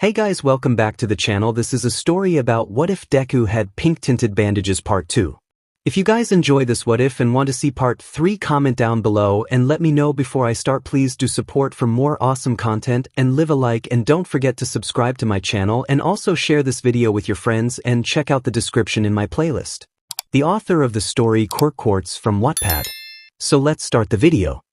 Hey guys, welcome back to the channel. This is a story about what if Deku had pink-tinted bandages part 2. If you guys enjoy this what if and want to see part 3, comment down below and let me know before I start. Please do support for more awesome content and leave a like, and don't forget to subscribe to my channel and also share this video with your friends and check out the description in my playlist. The author of the story QuirkQuartz from Wattpad. So let's start the video.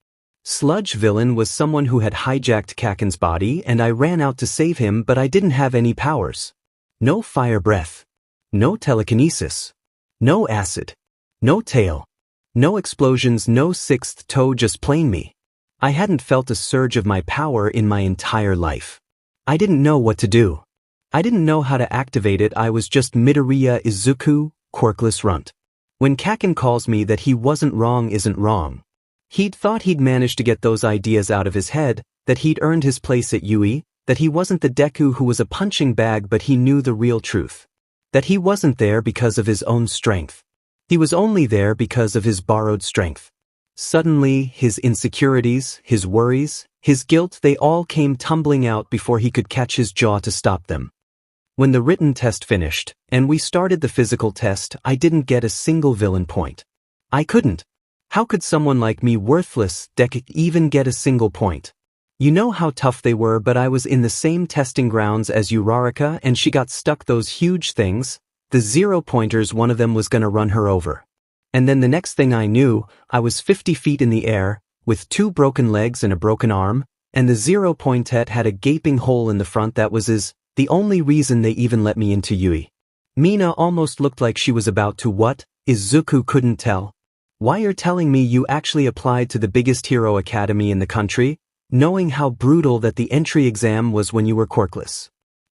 Sludge Villain was someone who had hijacked Kaken's body, and I ran out to save him, but I didn't have any powers. No fire breath. No telekinesis. No acid. No tail. No explosions, no sixth toe, just plain me. I hadn't felt a surge of my power in my entire life. I didn't know what to do. I didn't know how to activate it. I was just Midoriya Izuku, quirkless runt. When Kaken calls me that he wasn't wrong isn't wrong. He'd thought he'd managed to get those ideas out of his head, that he'd earned his place at UE, that he wasn't the Deku who was a punching bag, but he knew the real truth. That he wasn't there because of his own strength. He was only there because of his borrowed strength. Suddenly, his insecurities, his worries, his guilt, they all came tumbling out before he could catch his jaw to stop them. When the written test finished, and we started the physical test, I didn't get a single villain point. I couldn't. How could someone like me, worthless Deku, even get a single point? You know how tough they were, but I was in the same testing grounds as 𝐒𝐬𝐬𝐼, and she got stuck those huge things, the 0-pointers. One of them was gonna run her over. And then the next thing I knew, I was 50 feet in the air, with 2 broken legs and a broken arm, and the 0-pointet had a gaping hole in the front. That was the only reason they even let me into UE. Mina almost looked like she was about to what? Izuku couldn't tell. Why, you're telling me you actually applied to the biggest hero academy in the country, knowing how brutal that the entry exam was when you were quirkless?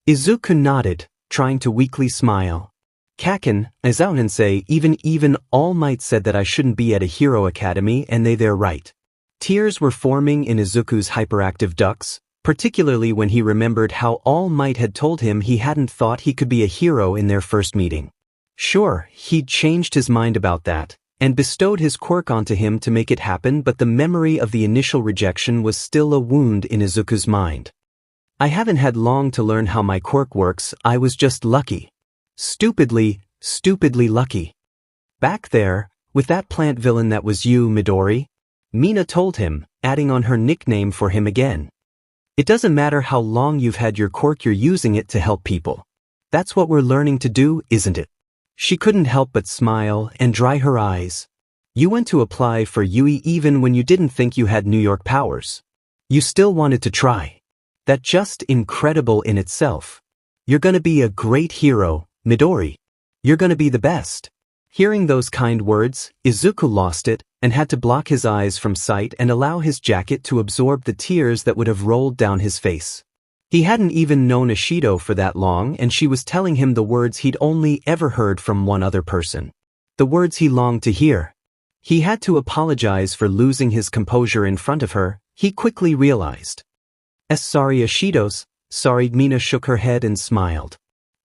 Izuku nodded, trying to weakly smile. Kaken, 𝐒𝐲 even All Might said that I shouldn't be at a hero academy, and they're right. Tears were forming in Izuku's hyperactive ducts, particularly when he remembered how All Might had told him he hadn't thought he could be a hero in their first meeting. Sure, he'd changed his mind about that, and bestowed his quirk onto him to make it happen, but the memory of the initial rejection was still a wound in Izuku's mind. I haven't had long to learn how my quirk works. I was just lucky. Stupidly lucky. Back there, with that plant villain, that was you, Midori. Mina told him, adding on her nickname for him again. It doesn't matter how long you've had your quirk, you're using it to help people. That's what we're learning to do, isn't it? She couldn't help but smile and dry her eyes. You went to apply for UE even when you didn't think you had New York powers. You still wanted to try. That's just incredible in itself. You're gonna be a great hero, Midori. You're gonna be the best. Hearing those kind words, Izuku lost it and had to block his eyes from sight and allow his jacket to absorb the tears that would have rolled down his face. He hadn't even known Ashido for that long, and she was telling him the words he'd only ever heard from one other person. The words he longed to hear. He had to apologize for losing his composure in front of her, he quickly realized. Sorry, Ashido's. Sorry. Mina shook her head and smiled.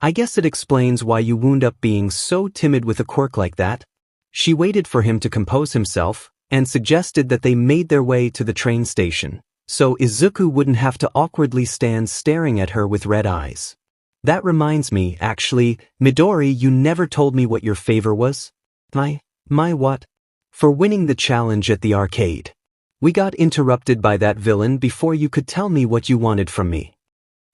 I guess it explains why you wound up being so timid with a quirk like that. She waited for him to compose himself, and suggested that they made their way to the train station, so Izuku wouldn't have to awkwardly stand staring at her with red eyes. That reminds me, actually, Midori, you never told me what your favor was. My what? For winning the challenge at the arcade. We got interrupted by that villain before you could tell me what you wanted from me.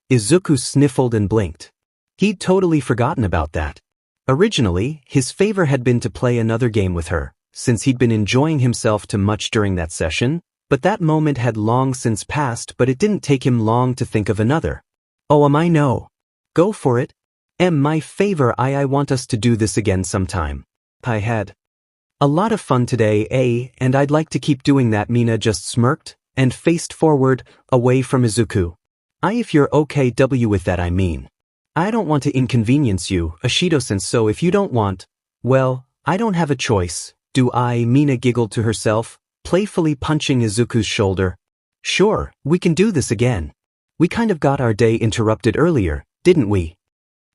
Izuku sniffled and blinked. He'd totally forgotten about that. Originally, his favor had been to play another game with her, since he'd been enjoying himself too much during that session. But that moment had long since passed, but it didn't take him long to think of another. Oh, I know. Go for it. My favor, I want us to do this again sometime. I had a lot of fun today, and I'd like to keep doing that. Mina just smirked, and faced forward, away from Izuku. If you're okay with that, I mean. I don't want to inconvenience you, Ashido-san, so if you don't want, well, I don't have a choice, do I? Mina giggled to herself, playfully punching Izuku's shoulder. Sure, we can do this again. We kind of got our day interrupted earlier, didn't we?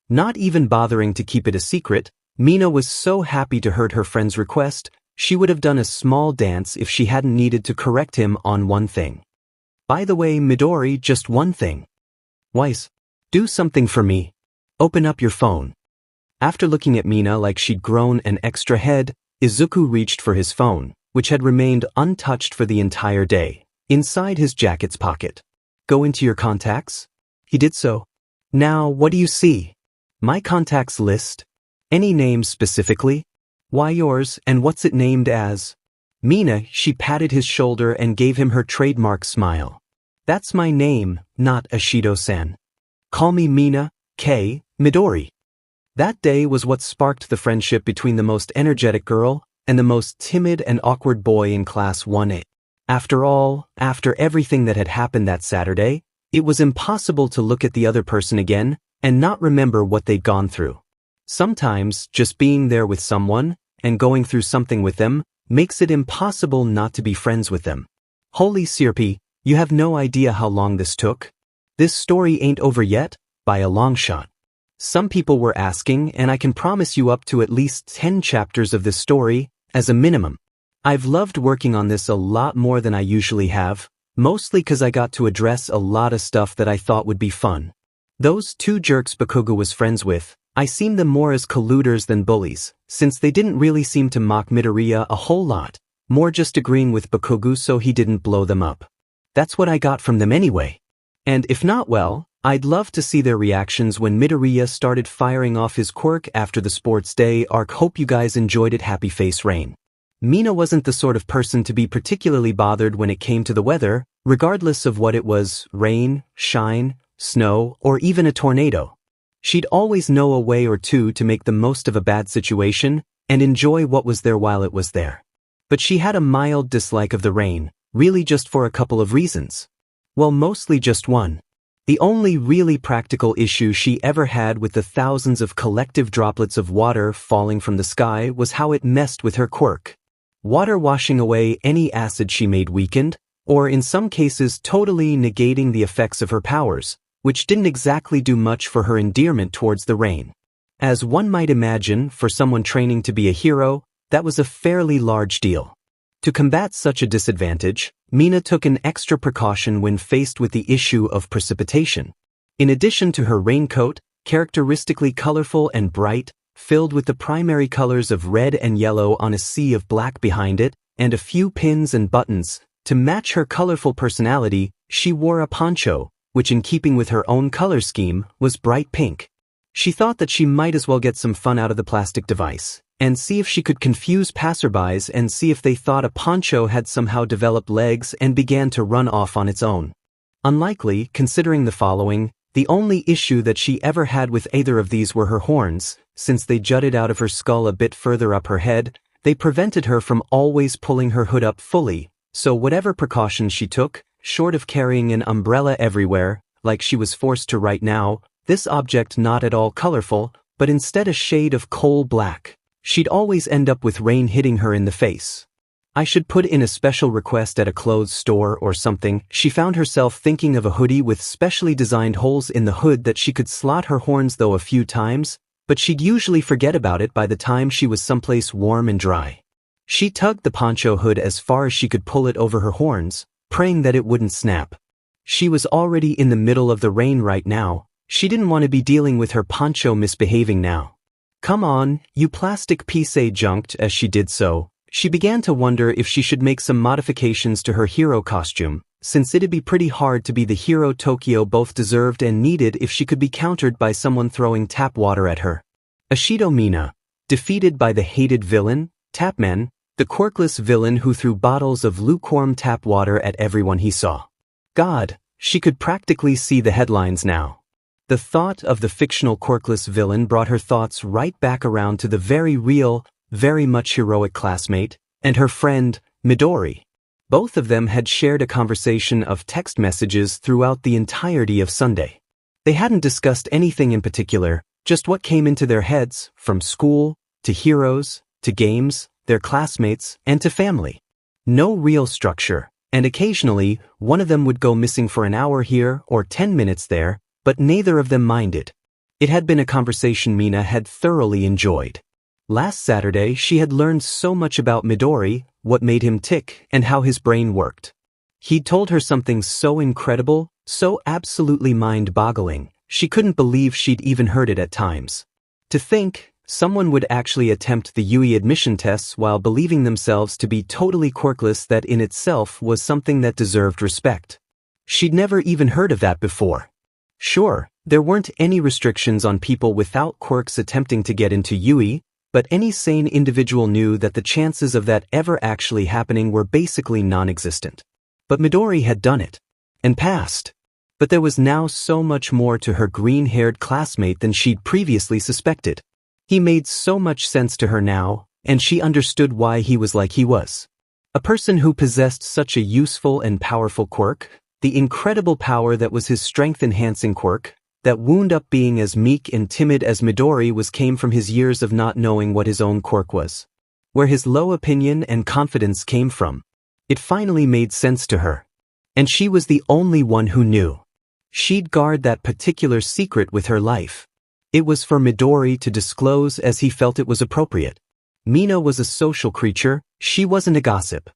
Not even bothering to keep it a secret, Mina was so happy to heard her friend's request, she would have done a small dance if she hadn't needed to correct him on one thing. By the way, Midori, just one thing. Why's Do something for me. Open up your phone. After looking at Mina like she'd grown an extra head, Izuku reached for his phone, which had remained untouched for the entire day, inside his jacket's pocket. Go into your contacts? He did so. Now, what do you see? My contacts list? Any names specifically? Why yours, and what's it named as? Mina, she patted his shoulder and gave him her trademark smile. That's my name, not Ashido-san. Call me Mina, Midori. That day was what sparked the friendship between the most energetic girl and the most timid and awkward boy in Class 1A. After all, after everything that had happened that Saturday, it was impossible to look at the other person again and not remember what they'd gone through. Sometimes, just being there with someone and going through something with them makes it impossible not to be friends with them. Holy Sirpi, you have no idea how long this took. This story ain't over yet, by a long shot. Some people were asking, and I can promise you up to at least 10 chapters of this story, as a minimum. I've loved working on this a lot more than I usually have, mostly because I got to address a lot of stuff that I thought would be fun. Those two jerks Bakugo was friends with, I seen them more as colluders than bullies, since they didn't really seem to mock Midoriya a whole lot, more just agreeing with Bakugo so he didn't blow them up. That's what I got from them anyway. And if not, well, I'd love to see their reactions when Midoriya started firing off his quirk after the sports day arc. Hope you guys enjoyed it. Happy face rain. Mina wasn't the sort of person to be particularly bothered when it came to the weather, regardless of what it was, rain, shine, snow, or even a tornado. She'd always know a way or two to make the most of a bad situation and enjoy what was there while it was there. But she had a mild dislike of the rain, really just for a couple of reasons. Well, mostly just one. The only really practical issue she ever had with the thousands of collective droplets of water falling from the sky was how it messed with her quirk. Water washing away any acid she made weakened, or in some cases totally negating the effects of her powers, which didn't exactly do much for her endearment towards the rain. As one might imagine, for someone training to be a hero, that was a fairly large deal. To combat such a disadvantage, Mina took an extra precaution when faced with the issue of precipitation. In addition to her raincoat, characteristically colorful and bright, filled with the primary colors of red and yellow on a sea of black behind it, and a few pins and buttons, to match her colorful personality, she wore a poncho, which in keeping with her own color scheme, was bright pink. She thought that she might as well get some fun out of the plastic device, and see if she could confuse passerbys and see if they thought a poncho had somehow developed legs and began to run off on its own. Unlikely, considering the following, the only issue that she ever had with either of these were her horns, since they jutted out of her skull a bit further up her head. They prevented her from always pulling her hood up fully, so whatever precautions she took, short of carrying an umbrella everywhere, like she was forced to right now, this object not at all colorful, but instead a shade of coal black, she'd always end up with rain hitting her in the face. I should put in a special request at a clothes store or something. She found herself thinking of a hoodie with specially designed holes in the hood that she could slot her horns though a few times, but she'd usually forget about it by the time she was someplace warm and dry. She tugged the poncho hood as far as she could pull it over her horns, praying that it wouldn't snap. She was already in the middle of the rain right now. She didn't want to be dealing with her poncho misbehaving now. Come on, you plastic piece, junked as she did so. She began to wonder if she should make some modifications to her hero costume, since it'd be pretty hard to be the hero Tokyo both deserved and needed if she could be countered by someone throwing tap water at her. Ashido Mina, defeated by the hated villain, Tapman, the quirkless villain who threw bottles of lukewarm tap water at everyone he saw. God, she could practically see the headlines now. The thought of the fictional quirkless villain brought her thoughts right back around to the very real, very much heroic classmate, and her friend, Midori. Both of them had shared a conversation of text messages throughout the entirety of Sunday. They hadn't discussed anything in particular, just what came into their heads, from school, to heroes, to games, their classmates, and to family. No real structure, and occasionally, one of them would go missing for an hour here or 10 minutes there, but neither of them minded. It had been a conversation Mina had thoroughly enjoyed. Last Saturday, she had learned so much about Midori, what made him tick, and how his brain worked. He'd told her something so incredible, so absolutely mind-boggling, She couldn't believe she'd even heard it at times. To think, someone would actually attempt the 𝐬𝐸 admission tests while believing themselves to be totally quirkless, that in itself was something that deserved respect. She'd never even heard of that before. Sure, there weren't any restrictions on people without quirks attempting to get into 𝐬𝐸, but any sane individual knew that the chances of that ever actually happening were basically non-existent. But Midori had done it. And passed. But there was now so much more to her green-haired classmate than she'd previously suspected. He made so much sense to her now, and she understood why he was like he was. A person who possessed such a useful and powerful quirk, the incredible power that was his strength-enhancing quirk, that wound up being as meek and timid as Midori was, came from his years of not knowing what his own quirk was. Where his low opinion and confidence came from. It finally made sense to her. And she was the only one who knew. She'd guard that particular secret with her life. It was for Midori to disclose as he felt it was appropriate. Mina was a social creature, she wasn't a gossip.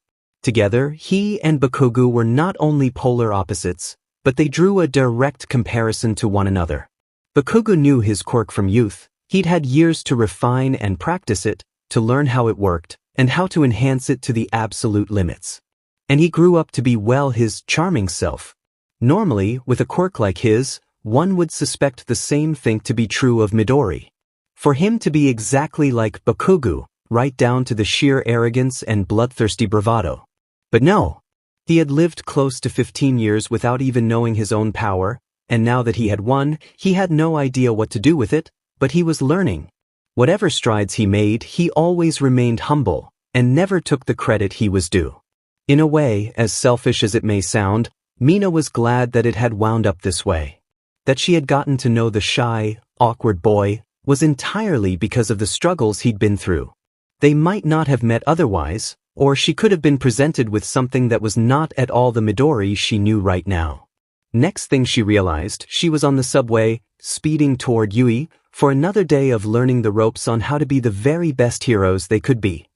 Together, he and Bakugo were not only polar opposites, but they drew a direct comparison to one another. Bakugo knew his quirk from youth, he'd had years to refine and practice it, to learn how it worked, and how to enhance it to the absolute limits. And he grew up to be, well, his charming self. Normally, with a quirk like his, one would suspect the same thing to be true of Midori. For him to be exactly like Bakugo, right down to the sheer arrogance and bloodthirsty bravado. But no. He had lived close to 15 years without even knowing his own power, and now that he had won, he had no idea what to do with it, but he was learning. Whatever strides he made, he always remained humble, and never took the credit he was due. In a way, as selfish as it may sound, Mina was glad that it had wound up this way. That she had gotten to know the shy, awkward boy was entirely because of the struggles he'd been through. They might not have met otherwise, or she could have been presented with something that was not at all the Midori she knew right now. Next thing she realized, she was on the subway, speeding toward 𝐬𝐸, for another day of learning the ropes on how to be the very best heroes they could be.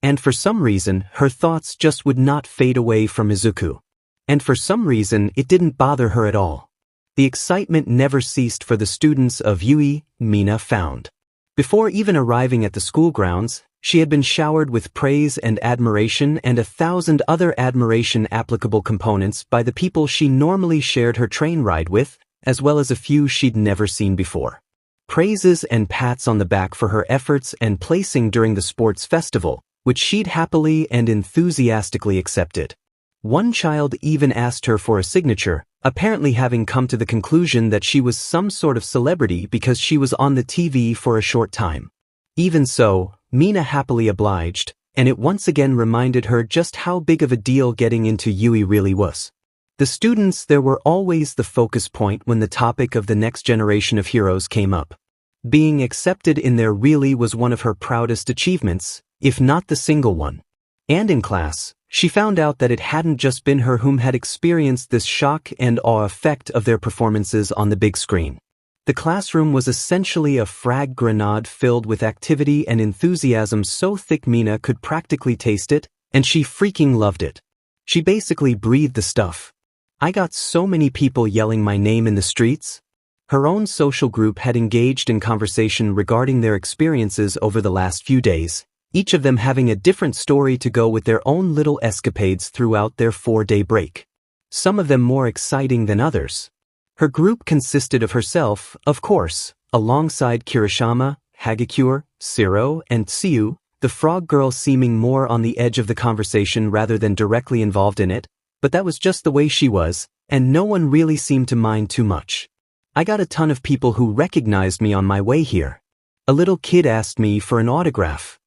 And for some reason, her thoughts just would not fade away from Izuku. And for some reason, it didn't bother her at all. The excitement never ceased for the students of 𝐬𝐸, Mina found. Before even arriving at the school grounds, she had been showered with praise and admiration and 1,000 other admiration-applicable components by the people she normally shared her train ride with, as well as a few she'd never seen before. Praises and pats on the back for her efforts and placing during the sports festival, which she'd happily and enthusiastically accepted. One child even asked her for a signature, apparently having come to the conclusion that she was some sort of celebrity because she was on the TV for a short time. Even so, Mina happily obliged, and it once again reminded her just how big of a deal getting into 𝐬𝐸 really was. The students there were always the focus point when the topic of the next generation of heroes came up. Being accepted in there really was one of her proudest achievements, if not the single one. And in class, she found out that it hadn't just been her whom had experienced this shock and awe effect of their performances on the big screen. The classroom was essentially a frag grenade filled with activity and enthusiasm so thick Mina could practically taste it, and she freaking loved it. She basically breathed the stuff. I got so many people yelling my name in the streets. Her own social group had engaged in conversation regarding their experiences over the last few days, each of them having a different story to go with their own little escapades throughout their 4-day break. Some of them more exciting than others. Her group consisted of herself, of course, alongside Kirishima, Hagakure, Siro, and Tsuyu, the frog girl seeming more on the edge of the conversation rather than directly involved in it, but that was just the way she was, and no one really seemed to mind too much. I got a ton of people who recognized me on my way here. A little kid asked me for an autograph.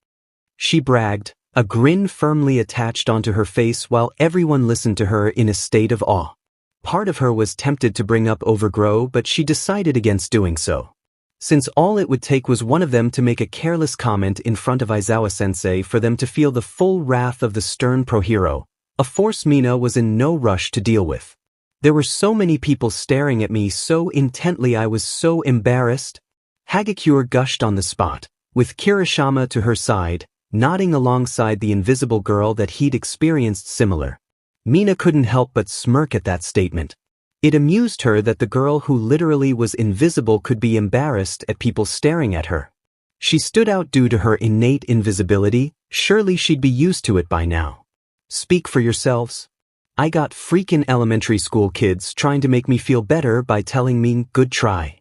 She bragged, a grin firmly attached onto her face while everyone listened to her in a state of awe. Part of her was tempted to bring up 𝐸𝐸, but she decided against doing so. Since all it would take was one of them to make a careless comment in front of Aizawa-sensei for them to feel the full wrath of the stern pro-hero, a force Mina was in no rush to deal with. There were so many people staring at me so intently I was so embarrassed. Hagakure gushed on the spot, with Kirishima to her side, nodding alongside the invisible girl that he'd experienced similar. Mina couldn't help but smirk at that statement. It amused her that the girl who literally was invisible could be embarrassed at people staring at her. She stood out due to her innate invisibility, surely she'd be used to it by now. Speak for yourselves. I got freaking elementary school kids trying to make me feel better by telling me, good try.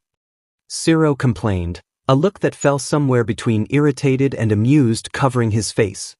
𝐬𝐬 complained, a look that fell somewhere between irritated and amused covering his face.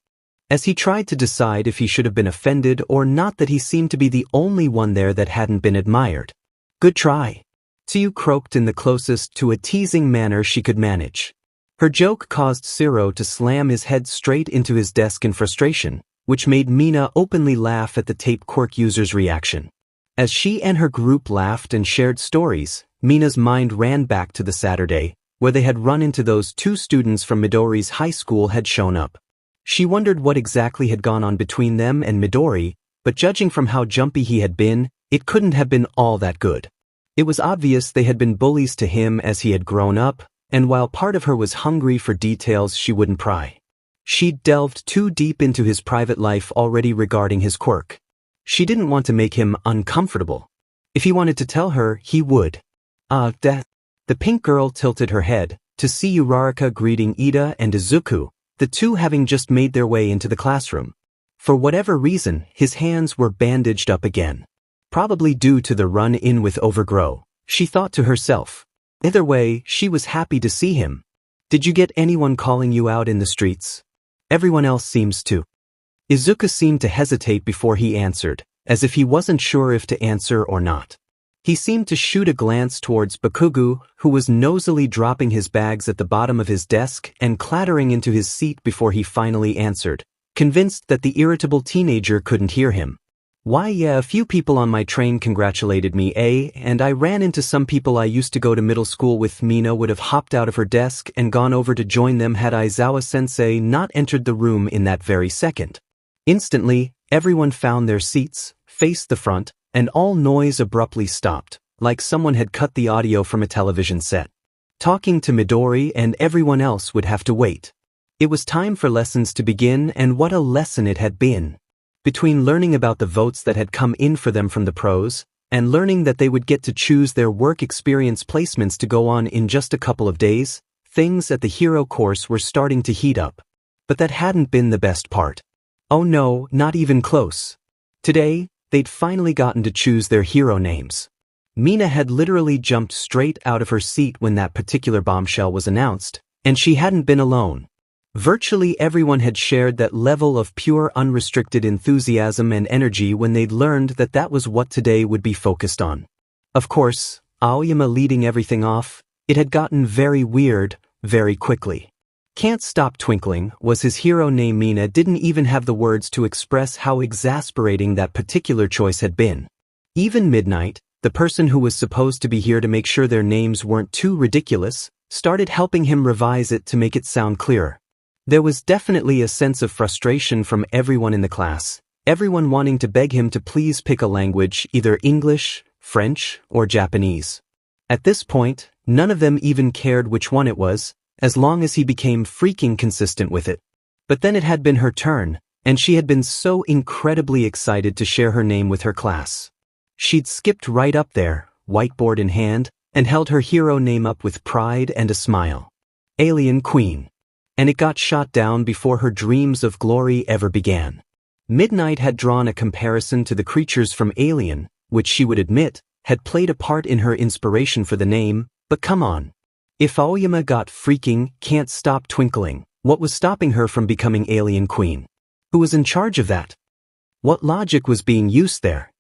As he tried to decide if he should have been offended or not that he seemed to be the only one there that hadn't been admired. Good try. 𝐬𝐬 croaked in the closest to a teasing manner she could manage. Her joke caused 𝐬𝐬 to slam his head straight into his desk in frustration, which made Mina openly laugh at the tape quirk user's reaction. As she and her group laughed and shared stories, Mina's mind ran back to the Saturday, where they had run into those two students from Midori's high school had shown up. She wondered what exactly had gone on between them and Midori, but judging from how jumpy he had been, it couldn't have been all that good. It was obvious they had been bullies to him as he had grown up, and while part of her was hungry for details she wouldn't pry. She'd delved too deep into his private life already regarding his quirk. She didn't want to make him uncomfortable. If he wanted to tell her, he would. The pink girl tilted her head, to see Uraraka greeting Ida and Izuku, the two having just made their way into the classroom. For whatever reason, his hands were bandaged up again. Probably due to the run-in with 𝐻𝐻𝐻𝐻, she thought to herself. Either way, she was happy to see him. Did you get anyone calling you out in the streets? Everyone else seems to. Izuku seemed to hesitate before he answered, as if he wasn't sure if to answer or not. He seemed to shoot a glance towards Bakugo, who was nosily dropping his bags at the bottom of his desk and clattering into his seat before he finally answered, convinced that the irritable teenager couldn't hear him. Why yeah, a few people on my train congratulated me, and I ran into some people I used to go to middle school with. Mina would have hopped out of her desk and gone over to join them had Aizawa-sensei not entered the room in that very second. Instantly, everyone found their seats, faced the front, and all noise abruptly stopped, like someone had cut the audio from a television set. Talking to Midori and everyone else would have to wait. It was time for lessons to begin, and what a lesson it had been. Between learning about the votes that had come in for them from the pros, and learning that they would get to choose their work experience placements to go on in just a couple of days, things at the hero course were starting to heat up. But that hadn't been the best part. Oh no, not even close. Today, they'd finally gotten to choose their hero names. Mina had literally jumped straight out of her seat when that particular bombshell was announced, and she hadn't been alone. Virtually everyone had shared that level of pure unrestricted enthusiasm and energy when they'd learned that that was what today would be focused on. Of course, Aoyama leading everything off, it had gotten very weird, very quickly. Can't Stop Twinkling was his hero name. Mina didn't even have the words to express how exasperating that particular choice had been. Even Midnight, the person who was supposed to be here to make sure their names weren't too ridiculous, started helping him revise it to make it sound clearer. There was definitely a sense of frustration from everyone in the class, everyone wanting to beg him to please pick a language, either English, French, or Japanese. At this point, none of them even cared which one it was, as long as he became freaking consistent with it. But then it had been her turn, and she had been so incredibly excited to share her name with her class. She'd skipped right up there, whiteboard in hand, and held her hero name up with pride and a smile. Alien Queen. And it got shot down before her dreams of glory ever began. Midnight had drawn a comparison to the creatures from Alien, which she would admit, had played a part in her inspiration for the name, but come on. If Aoyama got freaking Can't Stop Twinkling, what was stopping her from becoming Alien Queen? Who was in charge of that? What logic was being used there?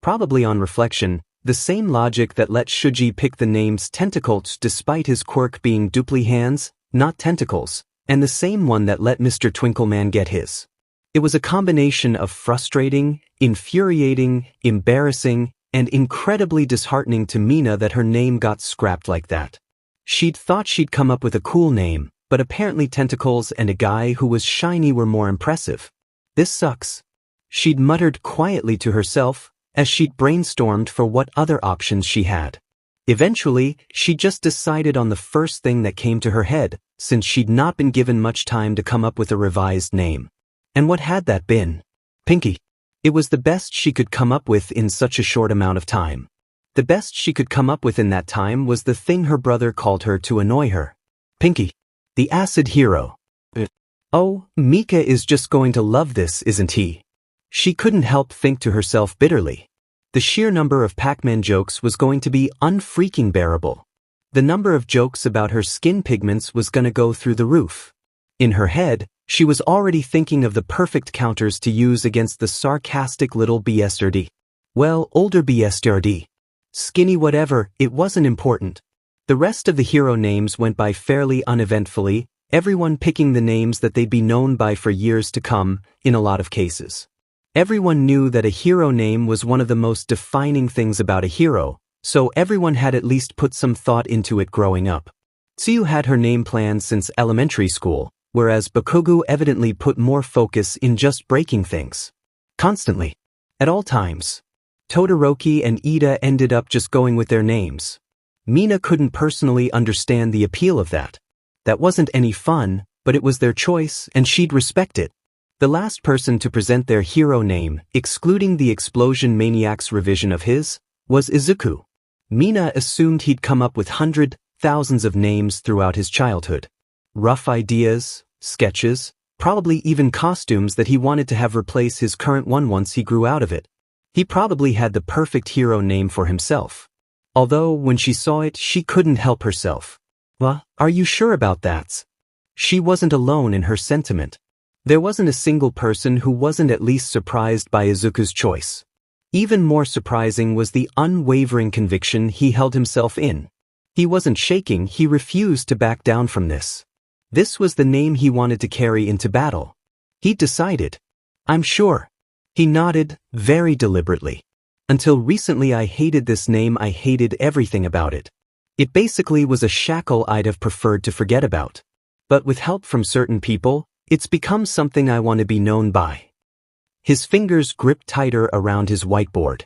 Probably on reflection, the same logic that let Shuji pick the names Tentacles despite his quirk being dupli hands, not tentacles, and the same one that let Mr. Twinkleman get his. It was a combination of frustrating, infuriating, embarrassing, and incredibly disheartening to Mina that her name got scrapped like that. She'd thought she'd come up with a cool name, but apparently Tentacles and a guy who was shiny were more impressive. This sucks. She'd muttered quietly to herself, as she'd brainstormed for what other options she had. Eventually, she just decided on the first thing that came to her head, since she'd not been given much time to come up with a revised name. And what had that been? Pinky. It was the best she could come up with in such a short amount of time. The best she could come up with in that time was the thing her brother called her to annoy her. Pinky. The acid hero. Oh, Mika is just going to love this, isn't he? She couldn't help think to herself bitterly. The sheer number of Pac-Man jokes was going to be unfreaking bearable. The number of jokes about her skin pigments was gonna go through the roof. In her head, she was already thinking of the perfect counters to use against the sarcastic little 𝐕𝑠𝗠𝗏. Well, older 𝐕𝑠𝗠𝗏. Skinny whatever, it wasn't important. The rest of the hero names went by fairly uneventfully, everyone picking the names that they'd be known by for years to come, in a lot of cases. Everyone knew that a hero name was one of the most defining things about a hero, so everyone had at least put some thought into it growing up. 𝐒𝐬 had her name planned since elementary school, whereas Bakugo evidently put more focus in just breaking things. Constantly. At all times. Todoroki and Ida ended up just going with their names. Mina couldn't personally understand the appeal of that. That wasn't any fun, but it was their choice and she'd respect it. The last person to present their hero name, excluding the Explosion Maniac's revision of his, was Izuku. Mina assumed he'd come up with thousands of names throughout his childhood. Rough ideas, sketches, probably even costumes that he wanted to have replace his current one once he grew out of it. He probably had the perfect hero name for himself. Although, when she saw it, she couldn't help herself. Well, are you sure about that? She wasn't alone in her sentiment. There wasn't a single person who wasn't at least surprised by Izuku's choice. Even more surprising was the unwavering conviction he held himself in. He wasn't shaking, he refused to back down from this. This was the name he wanted to carry into battle. He'd decided. I'm sure. He nodded, very deliberately. Until recently I hated this name, I hated everything about it. It basically was a shackle I'd have preferred to forget about. But with help from certain people, it's become something I want to be known by. His fingers gripped tighter around his whiteboard.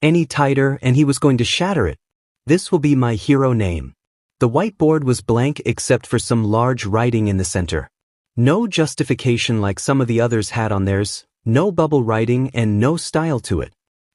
Any tighter and he was going to shatter it. This will be my hero name. The whiteboard was blank except for some large writing in the center. No justification like some of the others had on theirs, no bubble writing and no style to it.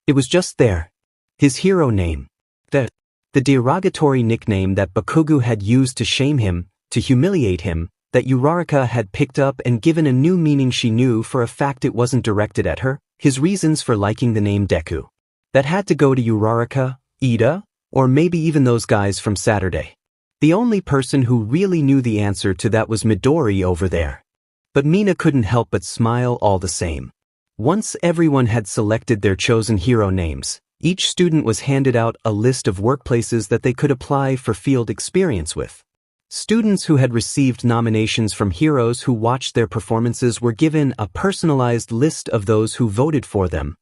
It was just there. His hero name. The derogatory nickname that Bakugo had used to shame him, to humiliate him, that Uraraka had picked up and given a new meaning she knew for a fact it wasn't directed at her, his reasons for liking the name Deku. That had to go to Uraraka, Ida, or maybe even those guys from Saturday. The only person who really knew the answer to that was Midori over there. But Mina couldn't help but smile all the same. Once everyone had selected their chosen hero names, each student was handed out a list of workplaces that they could apply for field experience with. Students who had received nominations from heroes who watched their performances were given a personalized list of those who voted for them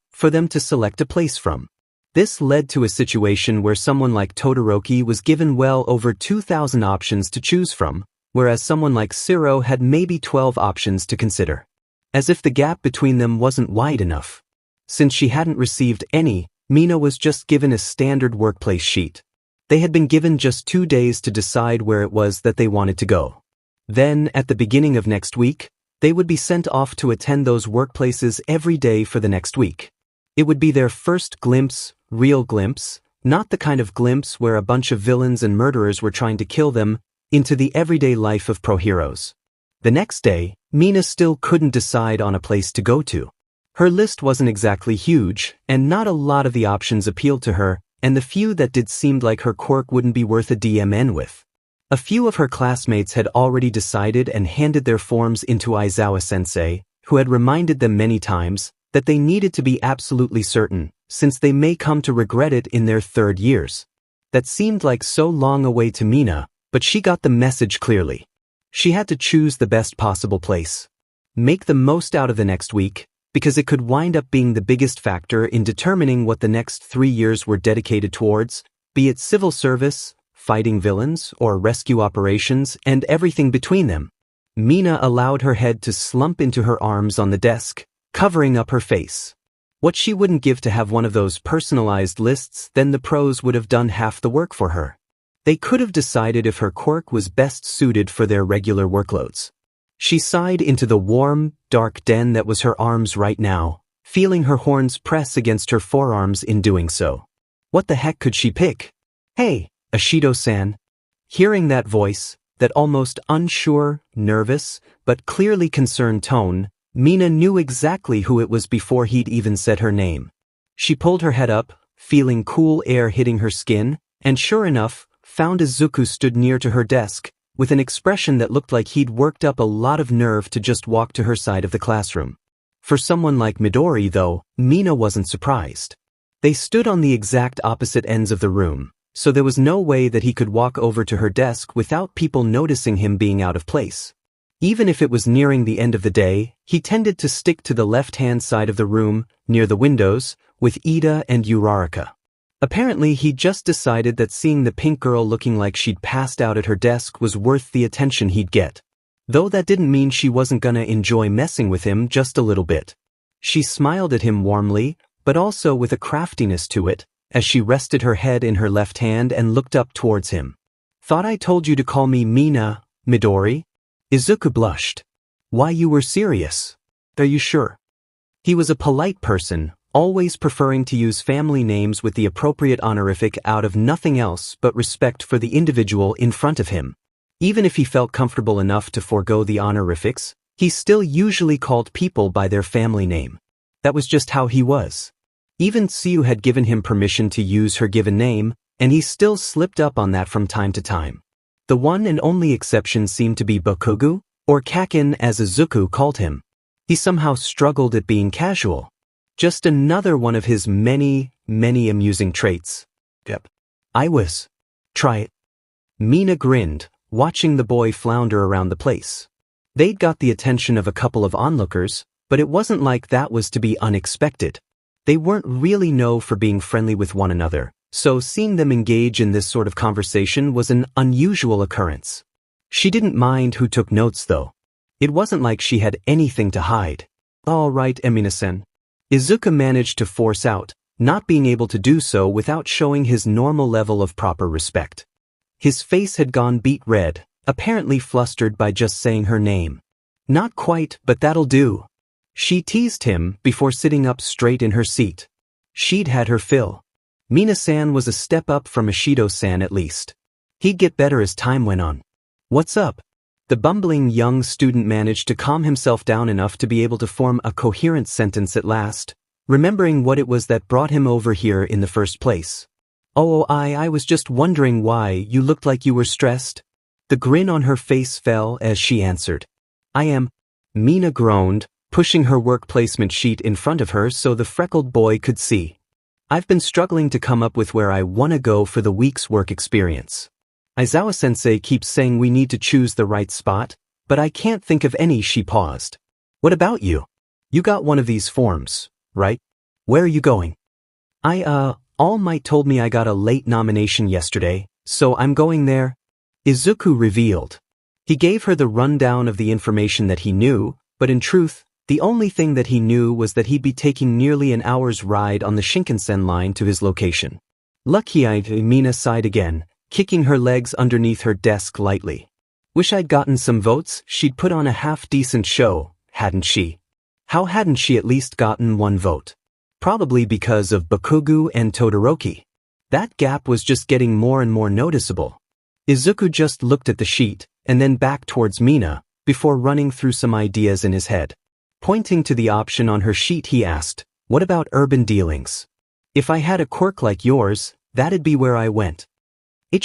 to select a place from. This led to a situation where someone like Todoroki was given well over 2,000 options to choose from, whereas someone like 𝐬𝐻 had maybe 12 options to consider. As if the gap between them wasn't wide enough. Since she hadn't received any, Mina was just given a standard workplace sheet. They had been given just 2 days to decide where it was that they wanted to go. Then, at the beginning of next week, they would be sent off to attend those workplaces every day for the next week. It would be their first glimpse, real glimpse, not the kind of glimpse where a bunch of villains and murderers were trying to kill them, into the everyday life of pro heroes. The next day, Mina still couldn't decide on a place to go to. Her list wasn't exactly huge, and not a lot of the options appealed to her, and the few that did seemed like her quirk wouldn't be worth a DMN with. A few of her classmates had already decided and handed their forms into Aizawa-sensei, who had reminded them many times that they needed to be absolutely certain, since they may come to regret it in their third years. That seemed like so long away to Mina, but she got the message clearly. She had to choose the best possible place. Make the most out of the next week, because it could wind up being the biggest factor in determining what the next 3 years were dedicated towards, be it civil service, fighting villains, or rescue operations, and everything between them. Mina allowed her head to slump into her arms on the desk, covering up her face. What she wouldn't give to have one of those personalized lists, then the pros would have done half the work for her. They could have decided if her quirk was best suited for their regular workloads. She sighed into the warm, dark den that was her arms right now, feeling her horns press against her forearms in doing so. What the heck could she pick? Hey, Ashido-san. Hearing that voice, that almost unsure, nervous, but clearly concerned tone, Mina knew exactly who it was before he'd even said her name. She pulled her head up, feeling cool air hitting her skin, and sure enough, found Izuku stood near to her desk, with an expression that looked like he'd worked up a lot of nerve to just walk to her side of the classroom. For someone like Midori, though, Mina wasn't surprised. They stood on the exact opposite ends of the room, so there was no way that he could walk over to her desk without people noticing him being out of place. Even if it was nearing the end of the day, he tended to stick to the left-hand side of the room, near the windows, with Ida and Uraraka. Apparently, he'd just decided that seeing the pink girl looking like she'd passed out at her desk was worth the attention he'd get. Though that didn't mean she wasn't gonna enjoy messing with him just a little bit. She smiled at him warmly, but also with a craftiness to it, as she rested her head in her left hand and looked up towards him. Thought I told you to call me Mina, Midori? Izuku blushed. Why, you were serious? Are you sure? He was a polite person, always preferring to use family names with the appropriate honorific out of nothing else but respect for the individual in front of him. Even if he felt comfortable enough to forego the honorifics, he still usually called people by their family name. That was just how he was. Even Tsuyu had given him permission to use her given name, and he still slipped up on that from time to time. The one and only exception seemed to be Bakugo, or Kakin as Izuku called him. He somehow struggled at being casual. Just another one of his many, many amusing traits. Yep. I was. Try it. Mina grinned, watching the boy flounder around the place. They'd got the attention of a couple of onlookers, but it wasn't like that was to be unexpected. They weren't really known for being friendly with one another, so seeing them engage in this sort of conversation was an unusual occurrence. She didn't mind who took notes, though. It wasn't like she had anything to hide. All right, Emina-sen. Izuku managed to force out, not being able to do so without showing his normal level of proper respect. His face had gone beet red, apparently flustered by just saying her name. Not quite, but that'll do. She teased him before sitting up straight in her seat. She'd had her fill. Mina-san was a step up from Ashido-san at least. He'd get better as time went on. What's up? The bumbling young student managed to calm himself down enough to be able to form a coherent sentence at last, remembering what it was that brought him over here in the first place. Oh, I was just wondering why you looked like you were stressed. The grin on her face fell as she answered. I am. Mina groaned, pushing her work placement sheet in front of her so the freckled boy could see. I've been struggling to come up with where I want to go for the week's work experience. Aizawa-sensei keeps saying we need to choose the right spot, but I can't think of any. She paused. What about you? You got one of these forms, right? Where are you going? All Might told me I got a late nomination yesterday, so I'm going there. Izuku revealed. He gave her the rundown of the information that he knew, but in truth, the only thing that he knew was that he'd be taking nearly an hour's ride on the Shinkansen line to his location. Lucky Mina sighed again, kicking her legs underneath her desk lightly. Wish I'd gotten some votes. She'd put on a half-decent show, hadn't she? How hadn't she at least gotten one vote? Probably because of Bakugo and Todoroki. That gap was just getting more and more noticeable. Izuku just looked at the sheet, and then back towards Mina, before running through some ideas in his head. Pointing to the option on her sheet, he asked, what about urban dealings? If I had a quirk like yours, that'd be where I went.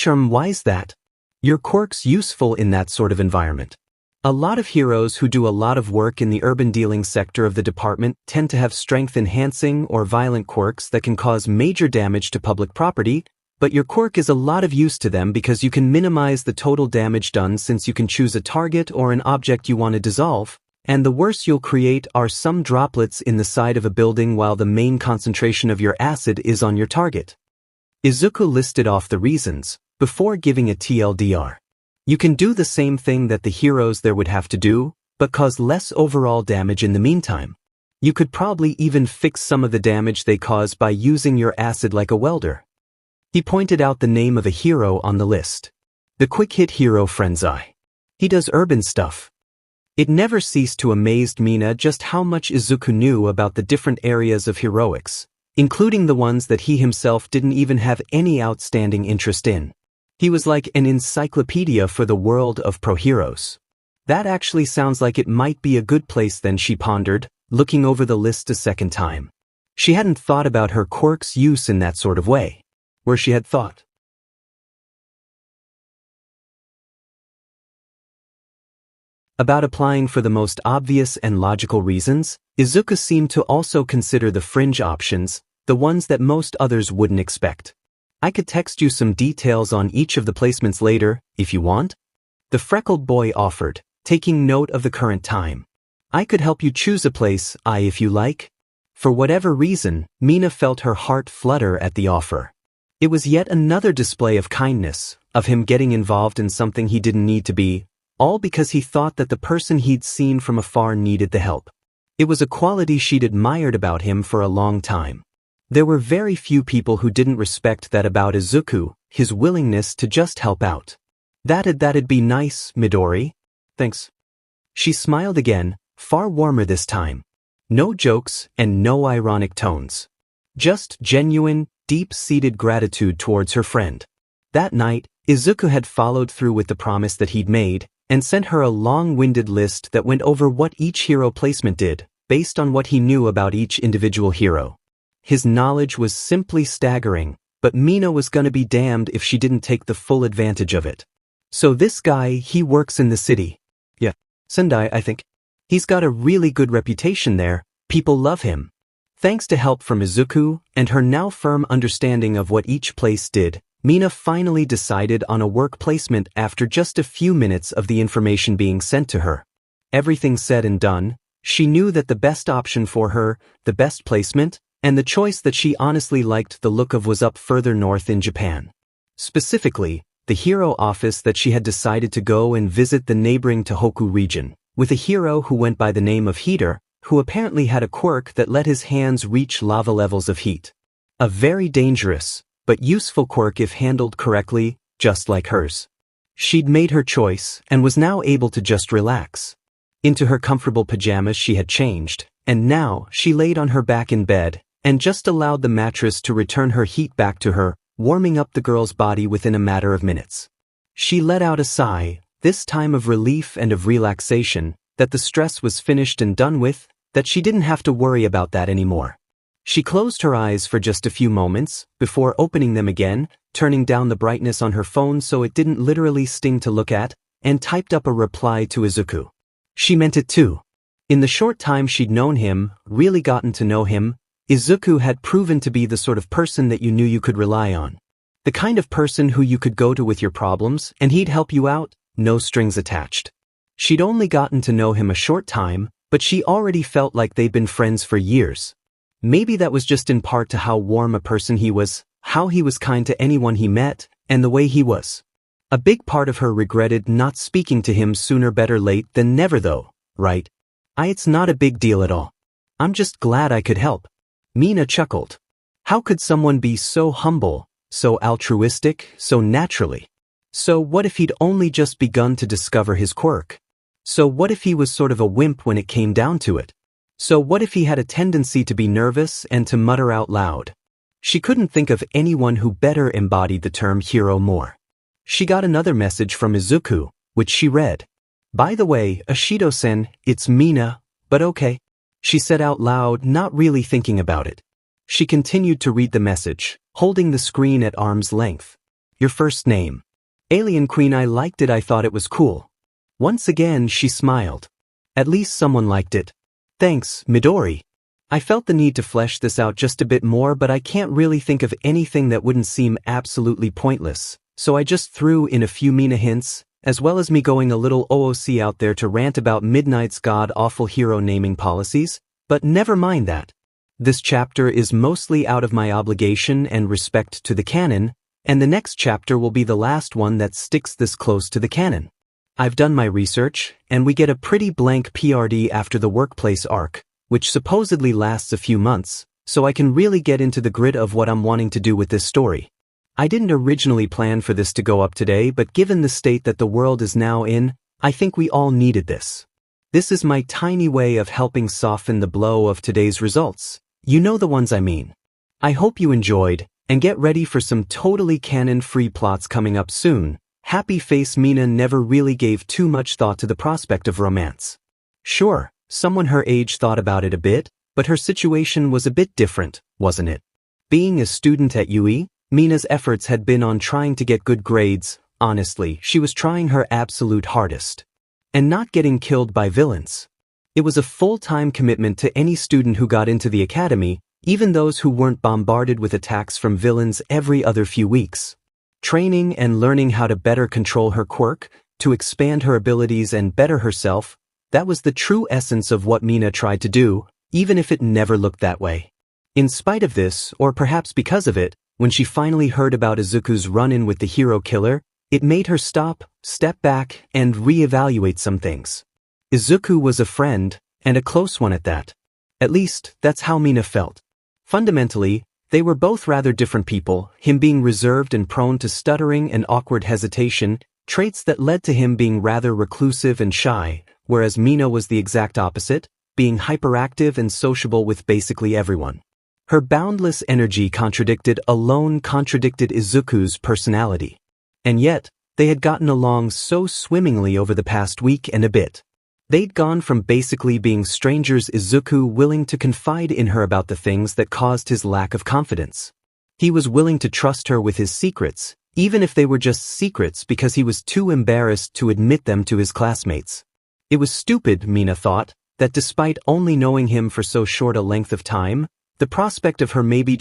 Why's that? Your quirk's useful in that sort of environment. A lot of heroes who do a lot of work in the urban dealings sector of the department tend to have strength-enhancing or violent quirks that can cause major damage to public property, but your quirk is a lot of use to them because you can minimize the total damage done since you can choose a target or an object you want to dissolve, and the worst you'll create are some droplets in the side of a building while the main concentration of your acid is on your target. Izuku listed off the reasons, before giving a TLDR. You can do the same thing that the heroes there would have to do, but cause less overall damage in the meantime. You could probably even fix some of the damage they cause by using your acid like a welder. He pointed out the name of a hero on the list. The quick-hit hero Frenzai. He does urban stuff. It never ceased to amaze Mina just how much Izuku knew about the different areas of heroics, including the ones that he himself didn't even have any outstanding interest in. He was like an encyclopedia for the world of pro heroes. That actually sounds like it might be a good place then, she pondered, looking over the list a second time. She hadn't thought about her quirk's use in that sort of way. Where she had thought about applying for the most obvious and logical reasons, Izuku seemed to also consider the fringe options, the ones that most others wouldn't expect. I could text you some details on each of the placements later, if you want. The freckled boy offered, taking note of the current time. I could help you choose a place, if you like. For whatever reason, Mina felt her heart flutter at the offer. It was yet another display of kindness, of him getting involved in something he didn't need to be, all because he thought that the person he'd seen from afar needed the help. It was a quality she'd admired about him for a long time. There were very few people who didn't respect that about Izuku, his willingness to just help out. That'd be nice, Midori. Thanks. She smiled again, far warmer this time. No jokes and no ironic tones. Just genuine, deep-seated gratitude towards her friend. That night, Izuku had followed through with the promise that he'd made, and sent her a long-winded list that went over what each hero placement did, based on what he knew about each individual hero. His knowledge was simply staggering, but Mina was gonna be damned if she didn't take the full advantage of it. So this guy, he works in the city. Yeah, Sendai, I think. He's got a really good reputation there, people love him. Thanks to help from Izuku, and her now firm understanding of what each place did, Mina finally decided on a work placement after just a few minutes of the information being sent to her. Everything said and done, she knew that the best option for her, the best placement, and the choice that she honestly liked the look of was up further north in Japan. Specifically, the hero office that she had decided to go and visit the neighboring Tohoku region, with a hero who went by the name of 𝐻𝐸𝐻𝐸𝐻, who apparently had a quirk that let his hands reach lava levels of heat. A very dangerous, but useful quirk if handled correctly, just like hers. She'd made her choice, and was now able to just relax. Into her comfortable pajamas she had changed, and now she laid on her back in bed, and just allowed the mattress to return her heat back to her, warming up the girl's body within a matter of minutes. She let out a sigh, this time of relief and of relaxation, that the stress was finished and done with, that she didn't have to worry about that anymore. She closed her eyes for just a few moments, before opening them again, turning down the brightness on her phone so it didn't literally sting to look at, and typed up a reply to Izuku. She meant it too. In the short time she'd known him, really gotten to know him, Izuku had proven to be the sort of person that you knew you could rely on. The kind of person who you could go to with your problems, and he'd help you out, no strings attached. She'd only gotten to know him a short time, but she already felt like they'd been friends for years. Maybe that was just in part to how warm a person he was, how he was kind to anyone he met, and the way he was. A big part of her regretted not speaking to him sooner. Better late than never though, right? It's not a big deal at all. I'm just glad I could help. Mina chuckled. How could someone be so humble, so altruistic, so naturally? So what if he'd only just begun to discover his quirk? So what if he was sort of a wimp when it came down to it? So what if he had a tendency to be nervous and to mutter out loud? She couldn't think of anyone who better embodied the term hero more. She got another message from Izuku, which she read. By the way, Ashido-sen, it's Mina, but okay. She said out loud, not really thinking about it. She continued to read the message, holding the screen at arm's length. Your first name. Alien Queen, I liked it, I thought it was cool. Once again she smiled. At least someone liked it. Thanks, Midori. I felt the need to flesh this out just a bit more, but I can't really think of anything that wouldn't seem absolutely pointless, so I just threw in a few Mina hints, as well as me going a little OOC out there to rant about Midnight's god-awful hero naming policies, but never mind that. This chapter is mostly out of my obligation and respect to the canon, and the next chapter will be the last one that sticks this close to the canon. I've done my research, and we get a pretty blank PRD after the workplace arc, which supposedly lasts a few months, so I can really get into the grit of what I'm wanting to do with this story. I didn't originally plan for this to go up today, but given the state that the world is now in, I think we all needed this. This is my tiny way of helping soften the blow of today's results. You know the ones I mean. I hope you enjoyed, and get ready for some totally canon-free plots coming up soon. Happy face. Mina never really gave too much thought to the prospect of romance. Sure, someone her age thought about it a bit, but her situation was a bit different, wasn't it? Being a student at UE, Mina's efforts had been on trying to get good grades. Honestly, she was trying her absolute hardest. And not getting killed by villains. It was a full-time commitment to any student who got into the academy, even those who weren't bombarded with attacks from villains every other few weeks. Training and learning how to better control her quirk, to expand her abilities and better herself, that was the true essence of what Mina tried to do, even if it never looked that way. In spite of this, or perhaps because of it, when she finally heard about Izuku's run-in with the hero killer, it made her stop, step back, and reevaluate some things. Izuku was a friend, and a close one at that. At least, that's how Mina felt. Fundamentally, they were both rather different people, him being reserved and prone to stuttering and awkward hesitation, traits that led to him being rather reclusive and shy, whereas Mina was the exact opposite, being hyperactive and sociable with basically everyone. Her boundless energy contradicted Izuku's personality. And yet, they had gotten along so swimmingly over the past week and a bit. They'd gone from basically being strangers, Izuku willing to confide in her about the things that caused his lack of confidence. He was willing to trust her with his secrets, even if they were just secrets because he was too embarrassed to admit them to his classmates. It was stupid, Mina thought, that despite only knowing him for so short a length of time, the prospect of her maybe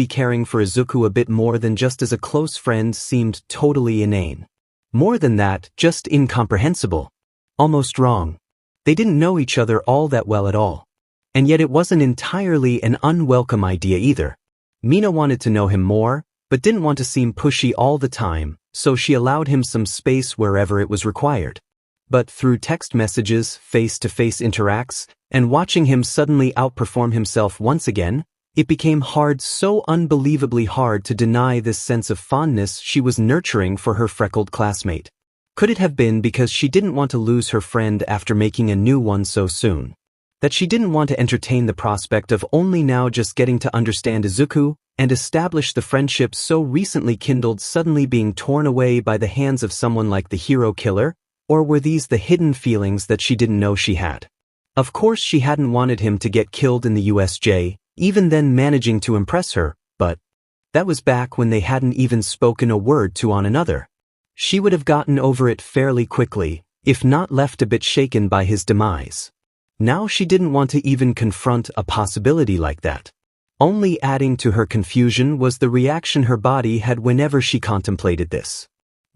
caring for Izuku a bit more than just as a close friend seemed totally inane. More than that, just incomprehensible. Almost wrong. They didn't know each other all that well at all. And yet it wasn't entirely an unwelcome idea either. Mina wanted to know him more, but didn't want to seem pushy all the time, so she allowed him some space wherever it was required. But through text messages, face-to-face interacts, and watching him suddenly outperform himself once again, it became hard, so unbelievably hard, to deny this sense of fondness she was nurturing for her freckled classmate. Could it have been because she didn't want to lose her friend after making a new one so soon? That she didn't want to entertain the prospect of only now just getting to understand Izuku and establish the friendship so recently kindled suddenly being torn away by the hands of someone like the hero killer? Or were these the hidden feelings that she didn't know she had? Of course she hadn't wanted him to get killed in the USJ, even then managing to impress her, but that was back when they hadn't even spoken a word to one another. She would have gotten over it fairly quickly, if not left a bit shaken by his demise. Now she didn't want to even confront a possibility like that. Only adding to her confusion was the reaction her body had whenever she contemplated this.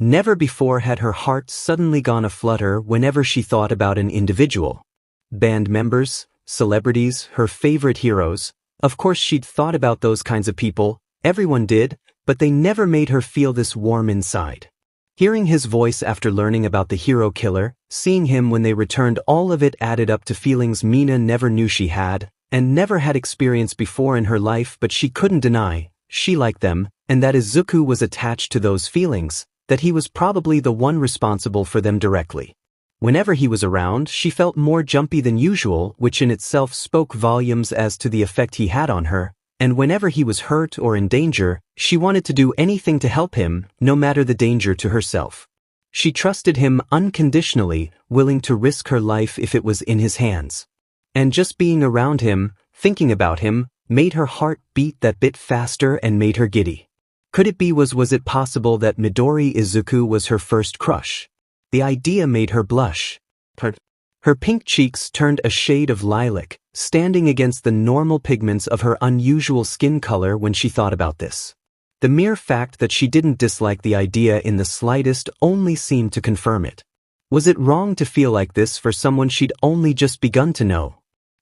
Never before had her heart suddenly gone aflutter whenever she thought about an individual. Band members, celebrities, her favorite heroes. Of course she'd thought about those kinds of people, everyone did, but they never made her feel this warm inside. Hearing his voice after learning about the hero killer, seeing him when they returned, all of it added up to feelings Mina never knew she had, and never had experienced before in her life, but she couldn't deny, she liked them, and that Izuku was attached to those feelings, that he was probably the one responsible for them directly. Whenever he was around, she felt more jumpy than usual, which in itself spoke volumes as to the effect he had on her, and whenever he was hurt or in danger, she wanted to do anything to help him, no matter the danger to herself. She trusted him unconditionally, willing to risk her life if it was in his hands. And just being around him, thinking about him, made her heart beat that bit faster and made her giddy. Could it be was it possible that Midori Izuku was her first crush? The idea made her blush. Her pink cheeks turned a shade of lilac, standing against the normal pigments of her unusual skin color when she thought about this. The mere fact that she didn't dislike the idea in the slightest only seemed to confirm it. Was it wrong to feel like this for someone she'd only just begun to know?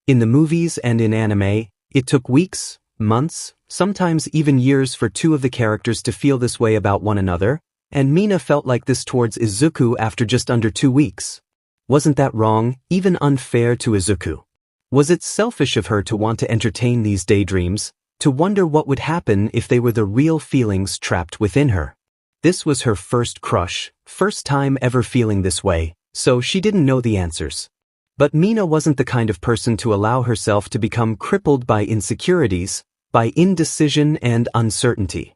In the movies and in anime, it took weeks, months, sometimes even years for two of the characters to feel this way about one another, and Mina felt like this towards Izuku after just under 2 weeks. Wasn't that wrong, even unfair to Izuku? Was it selfish of her to want to entertain these daydreams, to wonder what would happen if they were the real feelings trapped within her? This was her first crush, first time ever feeling this way, so she didn't know the answers. But Mina wasn't the kind of person to allow herself to become crippled by insecurities, by indecision and uncertainty.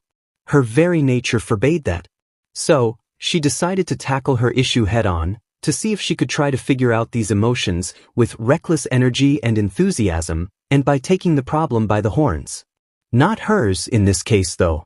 Her very nature forbade that. So, she decided to tackle her issue head-on, to see if she could try to figure out these emotions with reckless energy and enthusiasm, and by taking the problem by the horns. Not hers in this case though.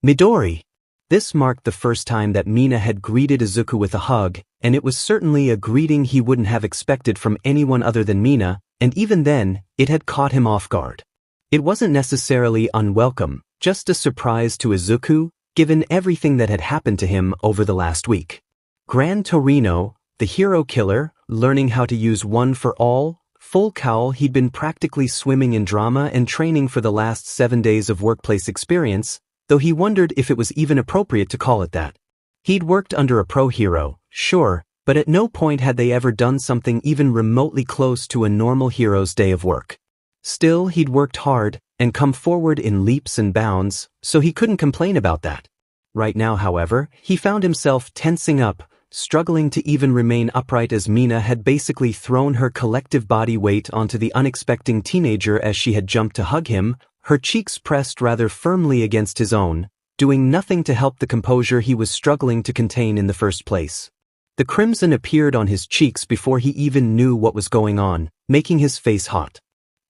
Midori. This marked the first time that Mina had greeted Izuku with a hug, and it was certainly a greeting he wouldn't have expected from anyone other than Mina, and even then, it had caught him off guard. It wasn't necessarily unwelcome, just a surprise to Izuku, given everything that had happened to him over the last week. Gran Torino, the hero killer, learning how to use one for all, full cowl. He'd been practically swimming in drama and training for the last 7 days of workplace experience, though he wondered if it was even appropriate to call it that. He'd worked under a pro hero, sure, but at no point had they ever done something even remotely close to a normal hero's day of work. Still, he'd worked hard and come forward in leaps and bounds, so he couldn't complain about that. Right now, however, he found himself tensing up, struggling to even remain upright as Mina had basically thrown her collective body weight onto the unexpecting teenager as she had jumped to hug him, her cheeks pressed rather firmly against his own, doing nothing to help the composure he was struggling to contain in the first place. The crimson appeared on his cheeks before he even knew what was going on, making his face hot.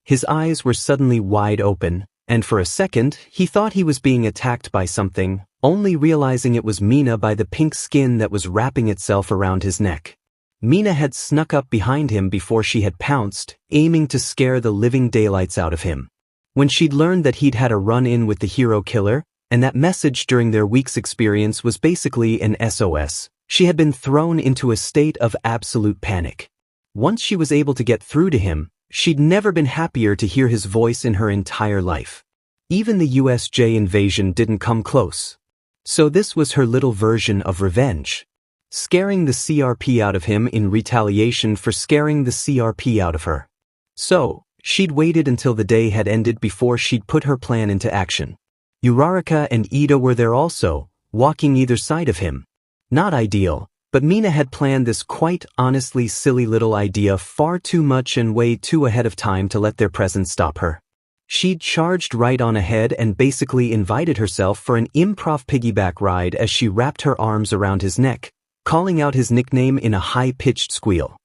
His eyes were suddenly wide open, and for a second, he thought he was being attacked by something, only realizing it was Mina by the pink skin that was wrapping itself around his neck. Mina had snuck up behind him before she had pounced, aiming to scare the living daylights out of him. When she'd learned that he'd had a run-in with the hero killer, and that message during their week's experience was basically an SOS, she had been thrown into a state of absolute panic. Once she was able to get through to him, she'd never been happier to hear his voice in her entire life. Even the USJ invasion didn't come close. So this was her little version of revenge. Scaring the CRP out of him in retaliation for scaring the CRP out of her. So, she'd waited until the day had ended before she'd put her plan into action. Uraraka and Ida were there also, walking either side of him. Not ideal, but Mina had planned this quite honestly silly little idea far too much and way too ahead of time to let their presence stop her. She'd charged right on ahead and basically invited herself for an improv piggyback ride as she wrapped her arms around his neck, calling out his nickname in a high-pitched squeal.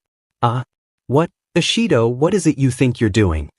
What, Ashido, what is it you think you're doing?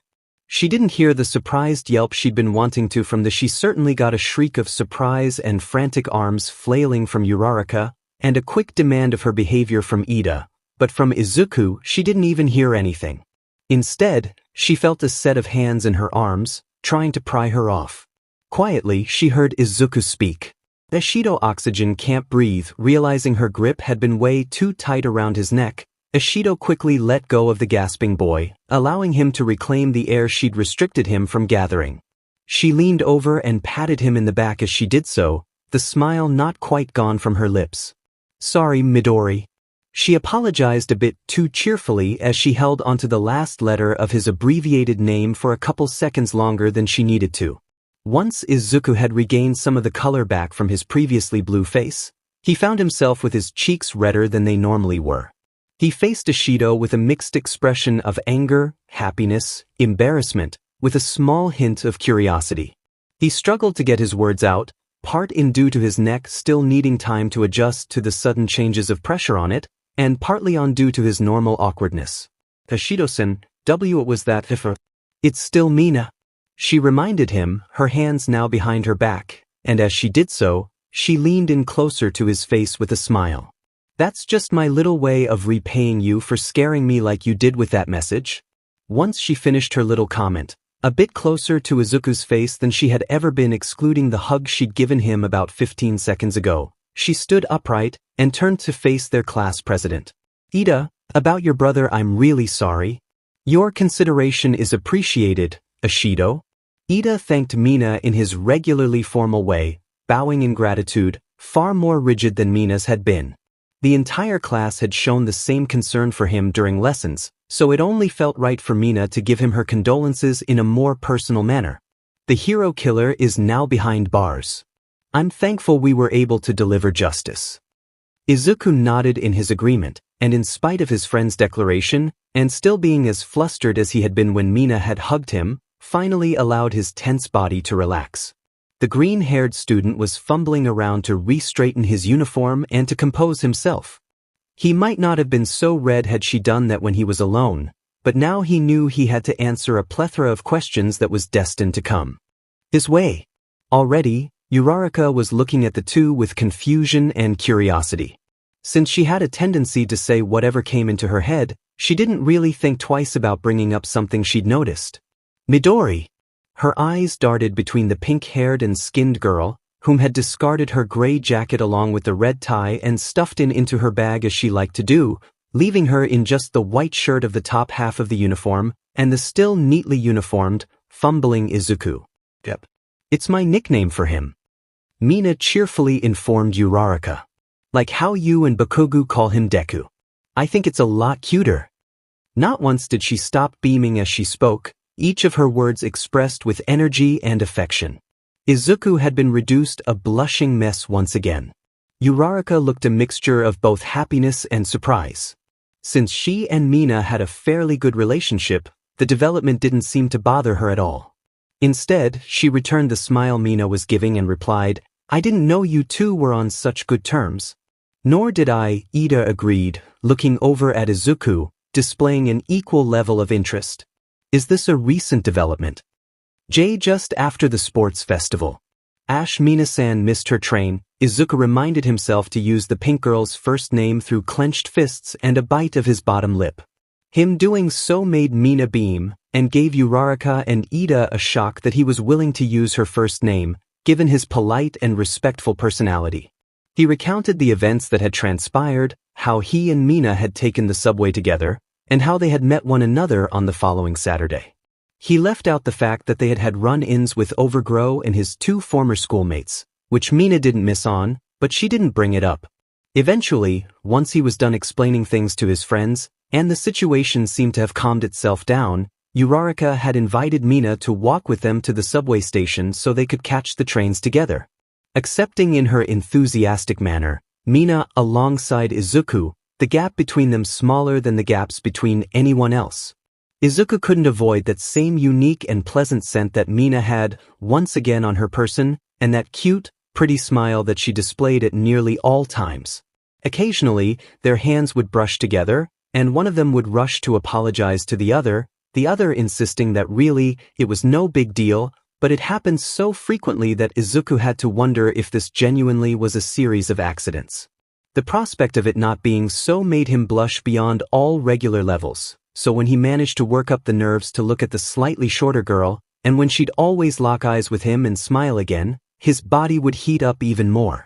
She didn't hear the surprised yelp she'd been wanting to from she certainly got a shriek of surprise and frantic arms flailing from Uraraka, and a quick demand of her behavior from Ida, but from Izuku she didn't even hear anything. Instead, she felt a set of hands in her arms, trying to pry her off. Quietly, she heard Izuku speak. Ashido oxygen can't breathe. Realizing her grip had been way too tight around his neck, Ashido quickly let go of the gasping boy, allowing him to reclaim the air she'd restricted him from gathering. She leaned over and patted him in the back as she did so, the smile not quite gone from her lips. Sorry, Midori. She apologized a bit too cheerfully as she held onto the last letter of his abbreviated name for a couple seconds longer than she needed to. Once Izuku had regained some of the color back from his previously blue face, he found himself with his cheeks redder than they normally were. He faced Ashido with a mixed expression of anger, happiness, embarrassment, with a small hint of curiosity. He struggled to get his words out, part in due to his neck still needing time to adjust to the sudden changes of pressure on it, and partly on due to his normal awkwardness. Ashido-san, what was that if It's still Mina. She reminded him, her hands now behind her back, and as she did so, she leaned in closer to his face with a smile. That's just my little way of repaying you for scaring me like you did with that message. Once she finished her little comment, a bit closer to Izuku's face than she had ever been excluding the hug she'd given him about 15 seconds ago, she stood upright and turned to face their class president. Ida, about your brother I'm really sorry. Your consideration is appreciated, Ashido. Ida thanked Mina in his regularly formal way, bowing in gratitude, far more rigid than Mina's had been. The entire class had shown the same concern for him during lessons, so it only felt right for Mina to give him her condolences in a more personal manner. The hero killer is now behind bars. I'm thankful we were able to deliver justice. Izuku nodded in his agreement, and in spite of his friend's declaration, and still being as flustered as he had been when Mina had hugged him, finally allowed his tense body to relax. The green-haired student was fumbling around to re-straighten his uniform and to compose himself. He might not have been so red had she done that when he was alone, but now he knew he had to answer a plethora of questions that was destined to come his way. Already, 𝐒𝐬𝐼𝐳 was looking at the two with confusion and curiosity. Since she had a tendency to say whatever came into her head, she didn't really think twice about bringing up something she'd noticed. Midori. Her eyes darted between the pink-haired and skinned girl, whom had discarded her gray jacket along with the red tie and stuffed it into her bag as she liked to do, leaving her in just the white shirt of the top half of the uniform and the still neatly uniformed, fumbling Izuku. Yep. It's my nickname for him. Mina cheerfully informed 𝐒𝐬𝐼𝐳. Like how you and Bakugo call him Deku. I think it's a lot cuter. Not once did she stop beaming as she spoke, each of her words expressed with energy and affection. Izuku had been reduced a blushing mess once again. 𝐒𝐬𝐼𝐳 looked a mixture of both happiness and surprise. Since she and Mina had a fairly good relationship, the development didn't seem to bother her at all. Instead, she returned the smile Mina was giving and replied, I didn't know you two were on such good terms. Nor did I, Ida agreed, looking over at Izuku, displaying an equal level of interest. Is this a recent development? Just after the sports festival. Mina-san missed her train. Izuku reminded himself to use the pink girl's first name through clenched fists and a bite of his bottom lip. Him doing so made Mina beam, and gave 𝐒𝐬𝐼𝐳 and Ida a shock that he was willing to use her first name, given his polite and respectful personality. He recounted the events that had transpired, how he and Mina had taken the subway together, and how they had met one another on the following Saturday. He left out the fact that they had had run-ins with 𝐿𝐺𝐻 and his two former schoolmates, which Mina didn't miss on, but she didn't bring it up. Eventually, once he was done explaining things to his friends, and the situation seemed to have calmed itself down, 𝐒𝐬𝐼𝐳 had invited Mina to walk with them to the subway station so they could catch the trains together. Accepting in her enthusiastic manner, Mina alongside Izuku, the gap between them smaller than the gaps between anyone else. Izuku couldn't avoid that same unique and pleasant scent that Mina had once again on her person, and that cute, pretty smile that she displayed at nearly all times. Occasionally, their hands would brush together, and one of them would rush to apologize to the other insisting that really, it was no big deal, but it happened so frequently that Izuku had to wonder if this genuinely was a series of accidents. The prospect of it not being so made him blush beyond all regular levels, so when he managed to work up the nerves to look at the slightly shorter girl, and when she'd always lock eyes with him and smile again, his body would heat up even more.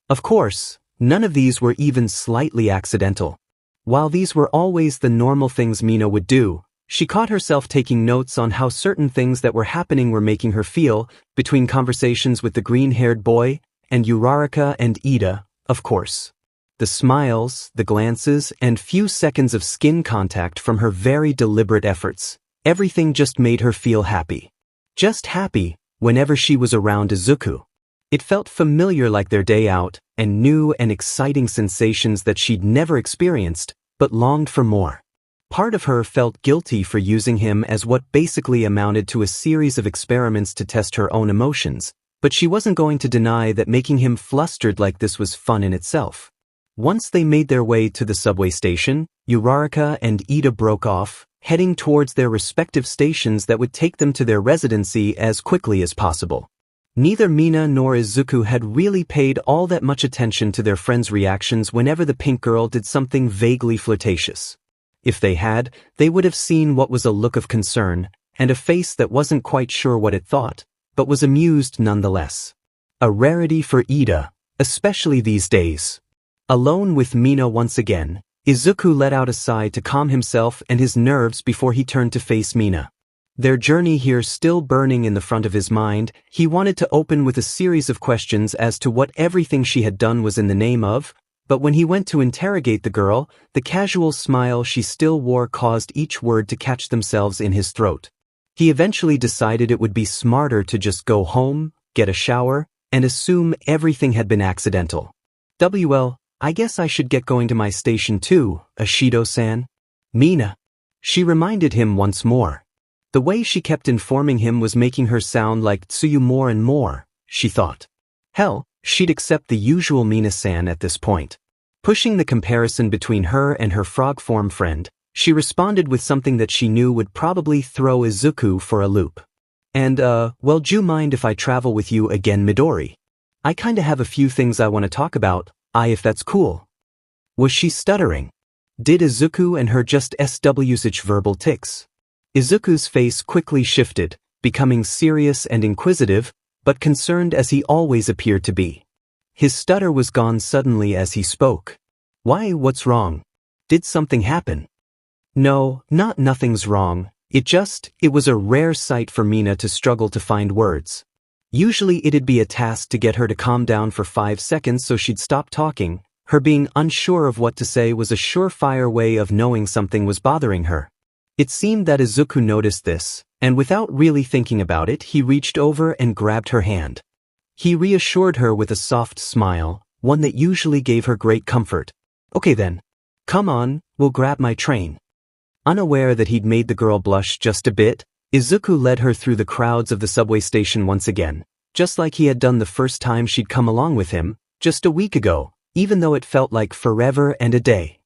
Of course, none of these were even slightly accidental. While these were always the normal things Mina would do, she caught herself taking notes on how certain things that were happening were making her feel, between conversations with the green-haired boy, and 𝐒𝐬𝐼𝐳 and Ida, of course. The smiles, the glances, and few seconds of skin contact from her very deliberate efforts, everything just made her feel happy. Just happy, whenever she was around Izuku. It felt familiar like their day out, and new and exciting sensations that she'd never experienced, but longed for more. Part of her felt guilty for using him as what basically amounted to a series of experiments to test her own emotions, but she wasn't going to deny that making him flustered like this was fun in itself. Once they made their way to the subway station, 𝐒𝐬𝐼𝐳 and Ida broke off, heading towards their respective stations that would take them to their residency as quickly as possible. Neither Mina nor Izuku had really paid all that much attention to their friends' reactions whenever the pink girl did something vaguely flirtatious. If they had, they would have seen what was a look of concern, and a face that wasn't quite sure what it thought, but was amused nonetheless. A rarity for Ida, especially these days. Alone with Mina once again, Izuku let out a sigh to calm himself and his nerves before he turned to face Mina. Their journey here still burning in the front of his mind, he wanted to open with a series of questions as to what everything she had done was in the name of, but when he went to interrogate the girl, the casual smile she still wore caused each word to catch themselves in his throat. He eventually decided it would be smarter to just go home, get a shower, and assume everything had been accidental. Well, I guess I should get going to my station too, Ashido-san. Mina. She reminded him once more. The way she kept informing him was making her sound like Tsuyu more and more, she thought. Hell, she'd accept the usual Mina-san at this point. Pushing the comparison between her and her frog form friend, she responded with something that she knew would probably throw Izuku for a loop. And, well, do you mind if I travel with you again, Midori? I kinda have a few things I want to talk about, if that's cool. Was she stuttering? Did Izuku and her just such verbal tics? Izuku's face quickly shifted, becoming serious and inquisitive, but concerned as he always appeared to be. His stutter was gone suddenly as he spoke. Why, what's wrong? Did something happen? No, nothing's wrong. It was a rare sight for Mina to struggle to find words. Usually it'd be a task to get her to calm down for 5 seconds so she'd stop talking. Her being unsure of what to say was a surefire way of knowing something was bothering her. It seemed that Izuku noticed this, and without really thinking about it, he reached over and grabbed her hand. He reassured her with a soft smile, one that usually gave her great comfort. Okay then. Come on, we'll grab my train. Unaware that he'd made the girl blush just a bit, Izuku led her through the crowds of the subway station once again, just like he had done the first time she'd come along with him, just a week ago, even though it felt like forever and a day.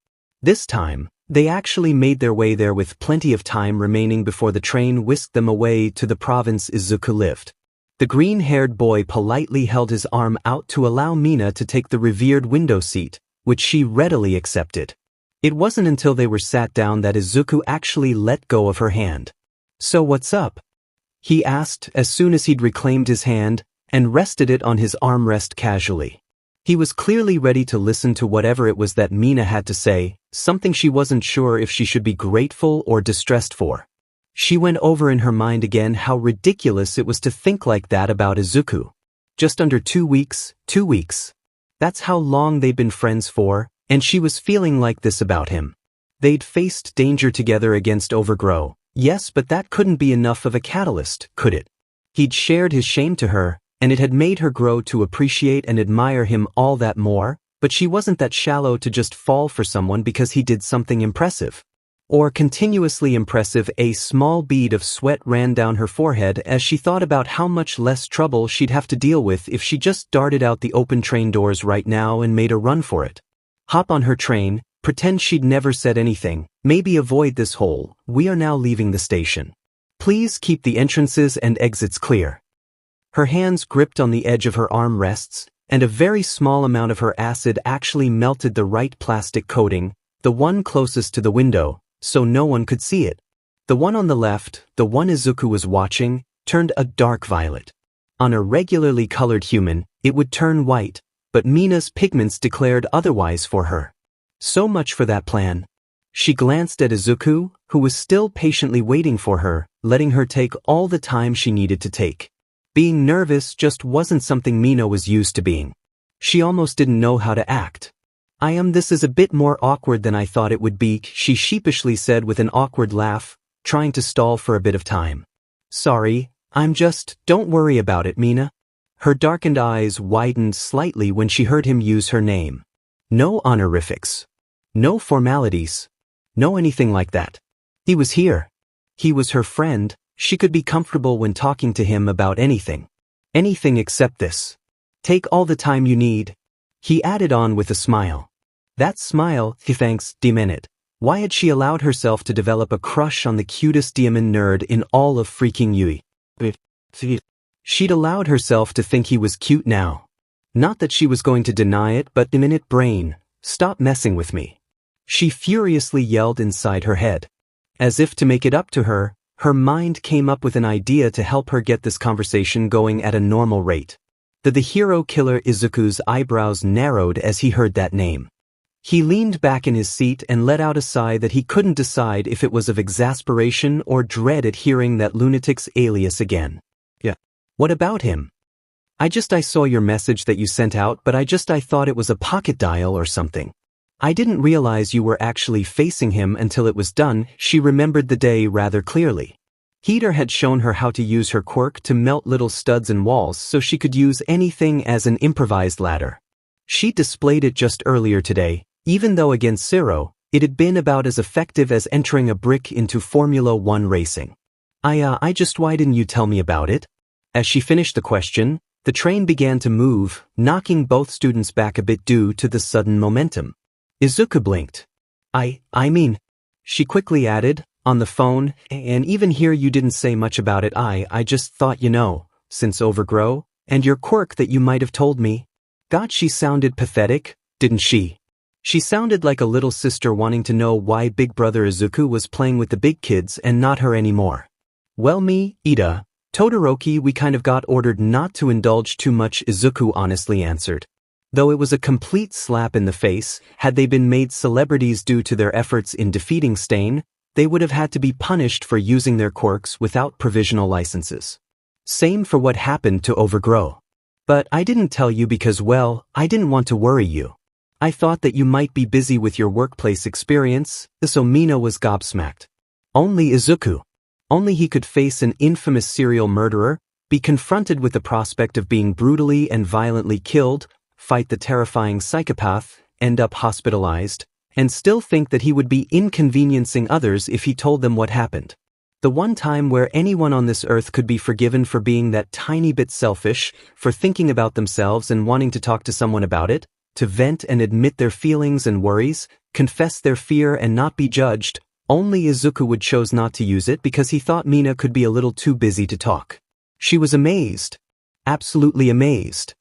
This time, they actually made their way there with plenty of time remaining before the train whisked them away to the province Izuku lived. The green-haired boy politely held his arm out to allow Mina to take the revered window seat, which she readily accepted. It wasn't until they were sat down that Izuku actually let go of her hand. So what's up? He asked as soon as he'd reclaimed his hand and rested it on his armrest casually. He was clearly ready to listen to whatever it was that Mina had to say, something she wasn't sure if she should be grateful or distressed for. She went over in her mind again how ridiculous it was to think like that about Izuku. Just under 2 weeks, 2 weeks. That's how long they'd been friends for, and she was feeling like this about him. They'd faced danger together against 𝐻𝐻𝐻𝐿, yes, but that couldn't be enough of a catalyst, could it? He'd shared his shame to her, and it had made her grow to appreciate and admire him all that more, but she wasn't that shallow to just fall for someone because he did something impressive. Or continuously impressive. A small bead of sweat ran down her forehead as she thought about how much less trouble she'd have to deal with if she just darted out the open train doors right now and made a run for it. Hop on her train, pretend she'd never said anything, maybe avoid this whole, we are now leaving the station. Please keep the entrances and exits clear. Her hands gripped on the edge of her arm rests, and a very small amount of her acid actually melted the right plastic coating, the one closest to the window, so no one could see it. The one on the left, the one Izuku was watching, turned a dark violet. On a regularly colored human, it would turn white, but Mina's pigments declared otherwise for her. So much for that plan. She glanced at Izuku, who was still patiently waiting for her, letting her take all the time she needed to take. Being nervous just wasn't something Mina was used to being. She almost didn't know how to act. This is a bit more awkward than I thought it would be, she sheepishly said with an awkward laugh, trying to stall for a bit of time. Sorry, don't worry about it, Mina. Her darkened eyes widened slightly when she heard him use her name. No honorifics. No formalities. No anything like that. He was here. He was her friend. She could be comfortable when talking to him about anything. Anything except this. Take all the time you need. He added on with a smile. That smile, thanks, demon. Why had she allowed herself to develop a crush on the cutest demon nerd in all of freaking Yui? She'd allowed herself to think he was cute now. Not that she was going to deny it, but minute brain, stop messing with me. She furiously yelled inside her head. As if to make it up to her, her mind came up with an idea to help her get this conversation going at a normal rate. The hero killer Izuku's eyebrows narrowed as he heard that name. He leaned back in his seat and let out a sigh that he couldn't decide if it was of exasperation or dread at hearing that lunatic's alias again. Yeah. What about him? I saw your message that you sent out, but I thought it was a pocket dial or something. I didn't realize you were actually facing him until it was done. She remembered the day rather clearly. 𝐻𝐻𝐻𝐿 had shown her how to use her quirk to melt little studs in walls so she could use anything as an improvised ladder. She displayed it just earlier today, even though against 𝐒𝐻𝐻𝐻, it had been about as effective as entering a brick into Formula 1 racing. I just why didn't you tell me about it? As she finished the question, the train began to move, knocking both students back a bit due to the sudden momentum. Izuku blinked. I mean, she quickly added, on the phone, and even here you didn't say much about it. I just thought, since 𝐻𝐻𝐻𝐿, and your quirk that you might have told me. God, she sounded pathetic, didn't she? She sounded like a little sister wanting to know why big brother Izuku was playing with the big kids and not her anymore. Well, me, Ida, Todoroki, we kind of got ordered not to indulge too much, Izuku honestly answered. Though it was a complete slap in the face, had they been made celebrities due to their efforts in defeating Stain, they would have had to be punished for using their quirks without provisional licenses. Same for what happened to 𝐻𝐻𝐻𝐿. But I didn't tell you because, well, I didn't want to worry you. I thought that you might be busy with your workplace experience, so Mina was gobsmacked. Only Izuku. Only he could face an infamous serial murderer, be confronted with the prospect of being brutally and violently killed, fight the terrifying psychopath, end up hospitalized, and still think that he would be inconveniencing others if he told them what happened. The one time where anyone on this earth could be forgiven for being that tiny bit selfish, for thinking about themselves and wanting to talk to someone about it, to vent and admit their feelings and worries, confess their fear and not be judged, only Izuku would choose not to use it because he thought Mina could be a little too busy to talk. She was amazed. Absolutely amazed.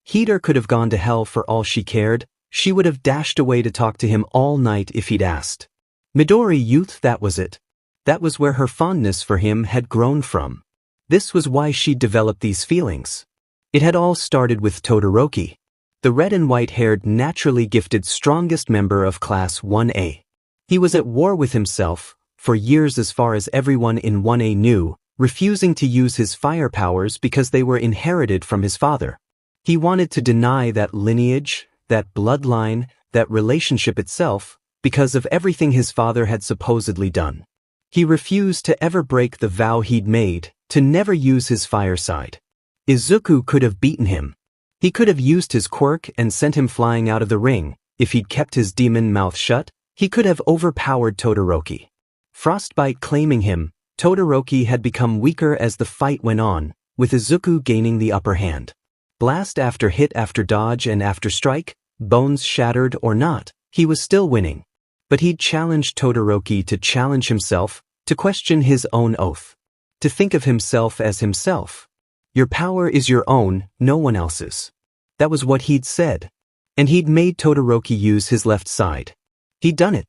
𝐻𝐻𝐻𝐿 could have gone to hell for all she cared. She would have dashed away to talk to him all night if he'd asked. Midori youth, that was it. That was where her fondness for him had grown from. This was why she'd developed these feelings. It had all started with Todoroki, the red and white-haired naturally gifted strongest member of Class 1A. He was at war with himself, for years as far as everyone in 1A knew, refusing to use his fire powers because they were inherited from his father. He wanted to deny that lineage, that bloodline, that relationship itself, because of everything his father had supposedly done. He refused to ever break the vow he'd made, to never use his fire side. Izuku could have beaten him. He could have used his quirk and sent him flying out of the ring. If he'd kept his demon mouth shut, he could have overpowered Todoroki. Frostbite claiming him, Todoroki had become weaker as the fight went on, with Izuku gaining the upper hand. Blast after hit after dodge and after strike, bones shattered or not, he was still winning. But he'd challenged Todoroki to challenge himself, to question his own oath. To think of himself as himself. Your power is your own, no one else's. That was what he'd said. And he'd made Todoroki use his left side. He'd done it.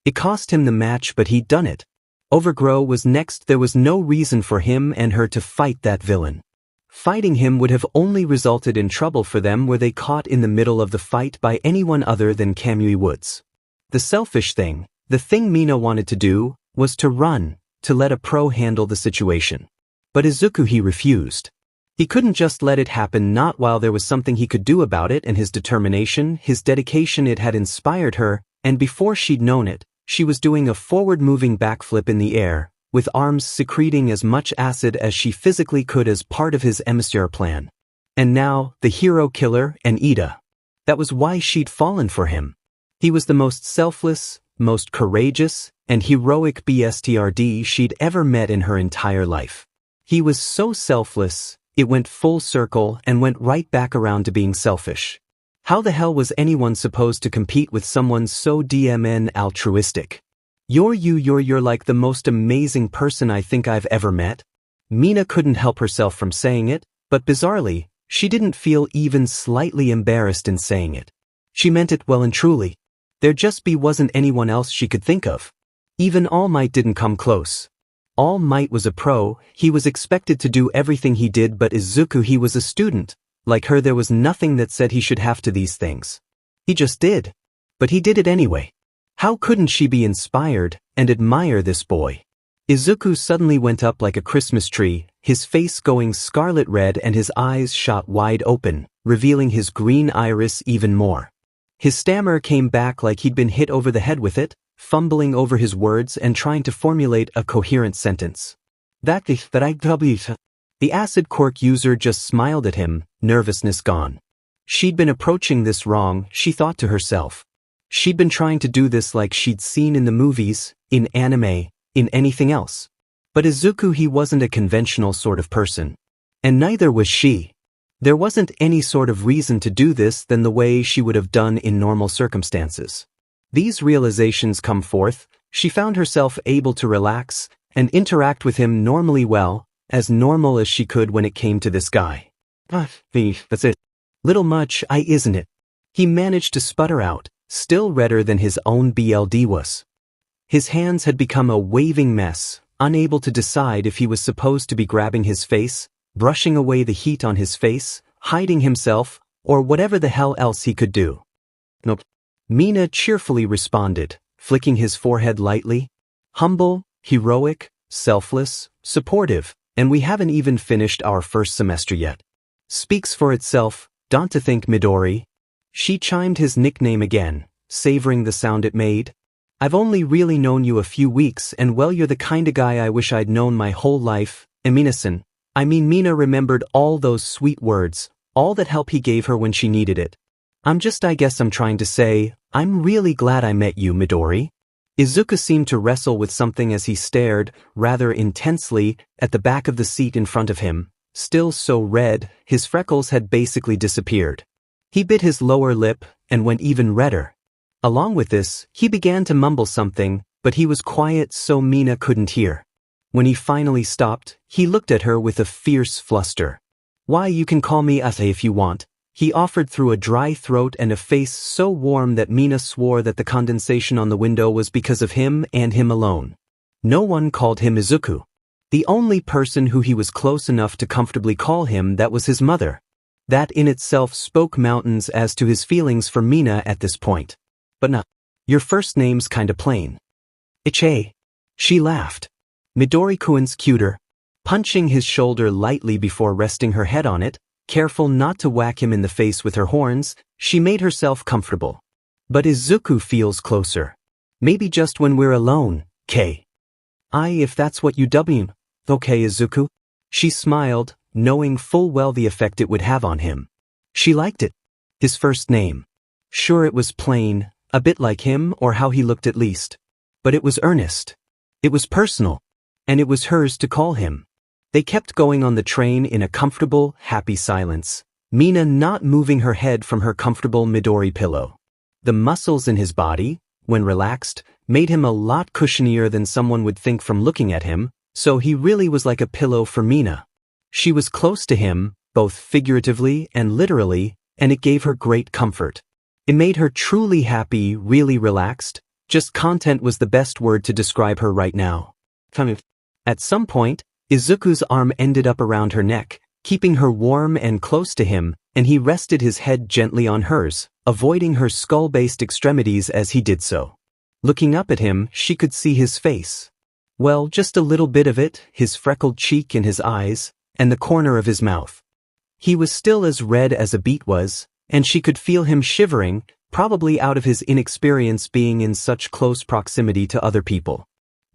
It cost him the match, but he'd done it. 𝐻𝐻𝐻𝐿 was next. There was no reason for him and her to fight that villain. Fighting him would have only resulted in trouble for them were they caught in the middle of the fight by anyone other than Kamui Woods. The selfish thing, the thing Mina wanted to do, was to run, to let a pro handle the situation. But Izuku, he refused. He couldn't just let it happen, not while there was something he could do about it, and his determination, his dedication, it had inspired her, and before she'd known it, she was doing a forward-moving backflip in the air, with arms secreting as much acid as she physically could as part of his emissary plan. And now, the hero killer and Ida. That was why she'd fallen for him. He was the most selfless, most courageous, and heroic BSTRD she'd ever met in her entire life. He was so selfless, it went full circle and went right back around to being selfish. How the hell was anyone supposed to compete with someone so DMN altruistic? You're like the most amazing person I think I've ever met. Mina couldn't help herself from saying it, but bizarrely, she didn't feel even slightly embarrassed in saying it. She meant it well and truly. There just wasn't anyone else she could think of. Even All Might didn't come close. All Might was a pro, he was expected to do everything he did, but Izuku, he was a student. Like her, there was nothing that said he should have to these things. He just did. But he did it anyway. How couldn't she be inspired and admire this boy? Izuku suddenly went up like a Christmas tree, his face going scarlet red and his eyes shot wide open, revealing his green iris even more. His stammer came back like he'd been hit over the head with it, fumbling over his words and trying to formulate a coherent sentence. The acid quirk user just smiled at him, nervousness gone. She'd been approaching this wrong, she thought to herself. She'd been trying to do this like she'd seen in the movies, in anime, in anything else. But Izuku, he wasn't a conventional sort of person. And neither was she. There wasn't any sort of reason to do this than the way she would have done in normal circumstances. These realizations come forth, she found herself able to relax and interact with him normally, well, as normal as she could when it came to this guy. That's it. Little much, isn't it? He managed to sputter out, still redder than his own BLD was. His hands had become a waving mess, unable to decide if he was supposed to be grabbing his face, brushing away the heat on his face, hiding himself, or whatever the hell else he could do. Nope. Mina cheerfully responded, flicking his forehead lightly. Humble, heroic, selfless, supportive, and we haven't even finished our first semester yet. Speaks for itself, don't you think, Midori? She chimed his nickname again, savoring the sound it made. I've only really known you a few weeks, and well, you're the kinda guy I wish I'd known my whole life. Mina-san. Mina remembered all those sweet words, all that help he gave her when she needed it. I guess I'm trying to say, I'm really glad I met you, Midori. Izuku seemed to wrestle with something as he stared, rather intensely, at the back of the seat in front of him. Still so red, his freckles had basically disappeared. He bit his lower lip, and went even redder. Along with this, he began to mumble something, but he was quiet so Mina couldn't hear. When he finally stopped, he looked at her with a fierce fluster. Why, you can call me Ase if you want, he offered through a dry throat and a face so warm that Mina swore that the condensation on the window was because of him and him alone. No one called him Izuku. The only person who he was close enough to comfortably call him that was his mother. That in itself spoke mountains as to his feelings for Mina at this point. But nah, your first name's kinda plain. Ichie. She laughed. Midori-kun's cuter. Punching his shoulder lightly before resting her head on it, careful not to whack him in the face with her horns, she made herself comfortable. But Izuku feels closer. Maybe just when we're alone, K. If that's what you w. Okay, Izuku. She smiled, knowing full well the effect it would have on him. She liked it. His first name. Sure, it was plain, a bit like him or how he looked at least. But it was earnest. It was personal. And it was hers to call him. They kept going on the train in a comfortable, happy silence, Mina not moving her head from her comfortable Midori pillow. The muscles in his body, when relaxed, made him a lot cushionier than someone would think from looking at him, so he really was like a pillow for Mina. She was close to him, both figuratively and literally, and it gave her great comfort. It made her truly happy, really relaxed. Just content was the best word to describe her right now. At some point, Izuku's arm ended up around her neck, keeping her warm and close to him, and he rested his head gently on hers, avoiding her skull-based extremities as he did so. Looking up at him, she could see his face. Well, just a little bit of it, his freckled cheek and his eyes, and the corner of his mouth. He was still as red as a beet was, and she could feel him shivering, probably out of his inexperience being in such close proximity to other people.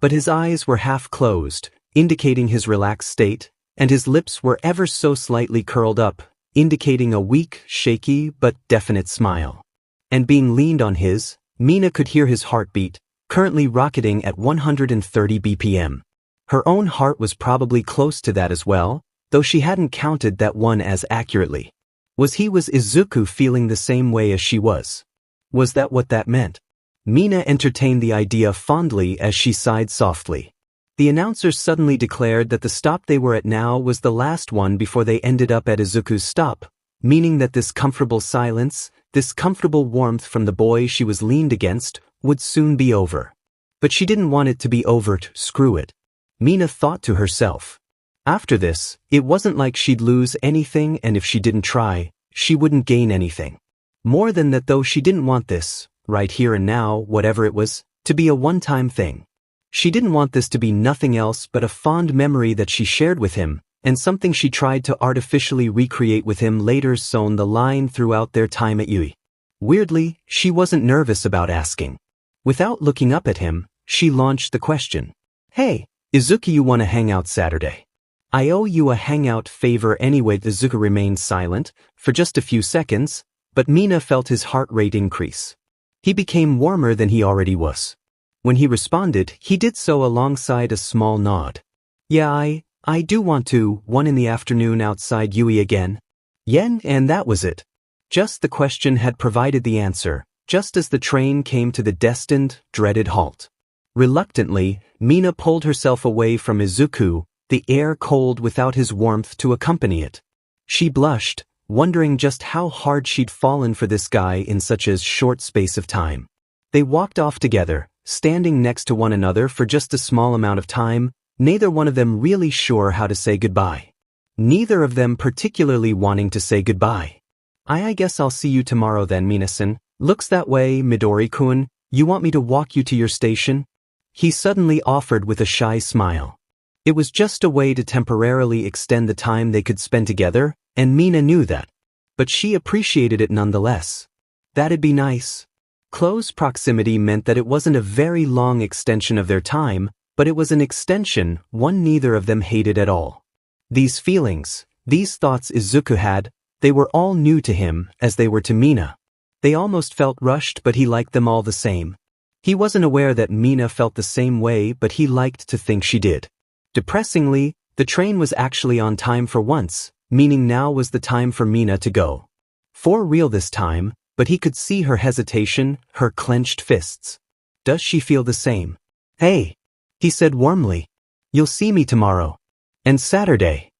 But his eyes were half closed, indicating his relaxed state, and his lips were ever so slightly curled up, indicating a weak, shaky, but definite smile. And being leaned on his, Mina could hear his heartbeat, currently rocketing at 130 BPM. Her own heart was probably close to that as well, though she hadn't counted that one as accurately. Was Izuku feeling the same way as she was? Was that what that meant? Mina entertained the idea fondly as she sighed softly. The announcer suddenly declared that the stop they were at now was the last one before they ended up at Izuku's stop, meaning that this comfortable silence, this comfortable warmth from the boy she was leaned against, would soon be over. But she didn't want it to be over, screw it. Mina thought to herself. After this, it wasn't like she'd lose anything, and if she didn't try, she wouldn't gain anything. More than that, though, she didn't want this, right here and now, whatever it was, to be a one-time thing. She didn't want this to be nothing else but a fond memory that she shared with him, and something she tried to artificially recreate with him later sewn the line throughout their time at UE. Weirdly, she wasn't nervous about asking. Without looking up at him, she launched the question. Hey, Izuku, you wanna hang out Saturday? I owe you a hangout favor anyway. Izuku remained silent, for just a few seconds, but Mina felt his heart rate increase. He became warmer than he already was. When he responded, he did so alongside a small nod. Yeah, I do want to, 1 in the afternoon outside Yui again. Yen, and that was it. Just the question had provided the answer, just as the train came to the destined, dreaded halt. Reluctantly, Mina pulled herself away from Izuku, the air cold without his warmth to accompany it. She blushed, wondering just how hard she'd fallen for this guy in such a short space of time. They walked off together, standing next to one another for just a small amount of time, neither one of them really sure how to say goodbye. Neither of them particularly wanting to say goodbye. I guess I'll see you tomorrow then, Mina-san. Looks that way, Midori-kun. You want me to walk you to your station? He suddenly offered with a shy smile. It was just a way to temporarily extend the time they could spend together, and Mina knew that. But she appreciated it nonetheless. That'd be nice. Close proximity meant that it wasn't a very long extension of their time, but it was an extension, one neither of them hated at all. These feelings, these thoughts Izuku had, they were all new to him, as they were to Mina. They almost felt rushed, but he liked them all the same. He wasn't aware that Mina felt the same way, but he liked to think she did. Depressingly, the train was actually on time for once, meaning now was the time for Mina to go. For real this time, but he could see her hesitation, her clenched fists. Does she feel the same? Hey, he said warmly. You'll see me tomorrow. And Saturday.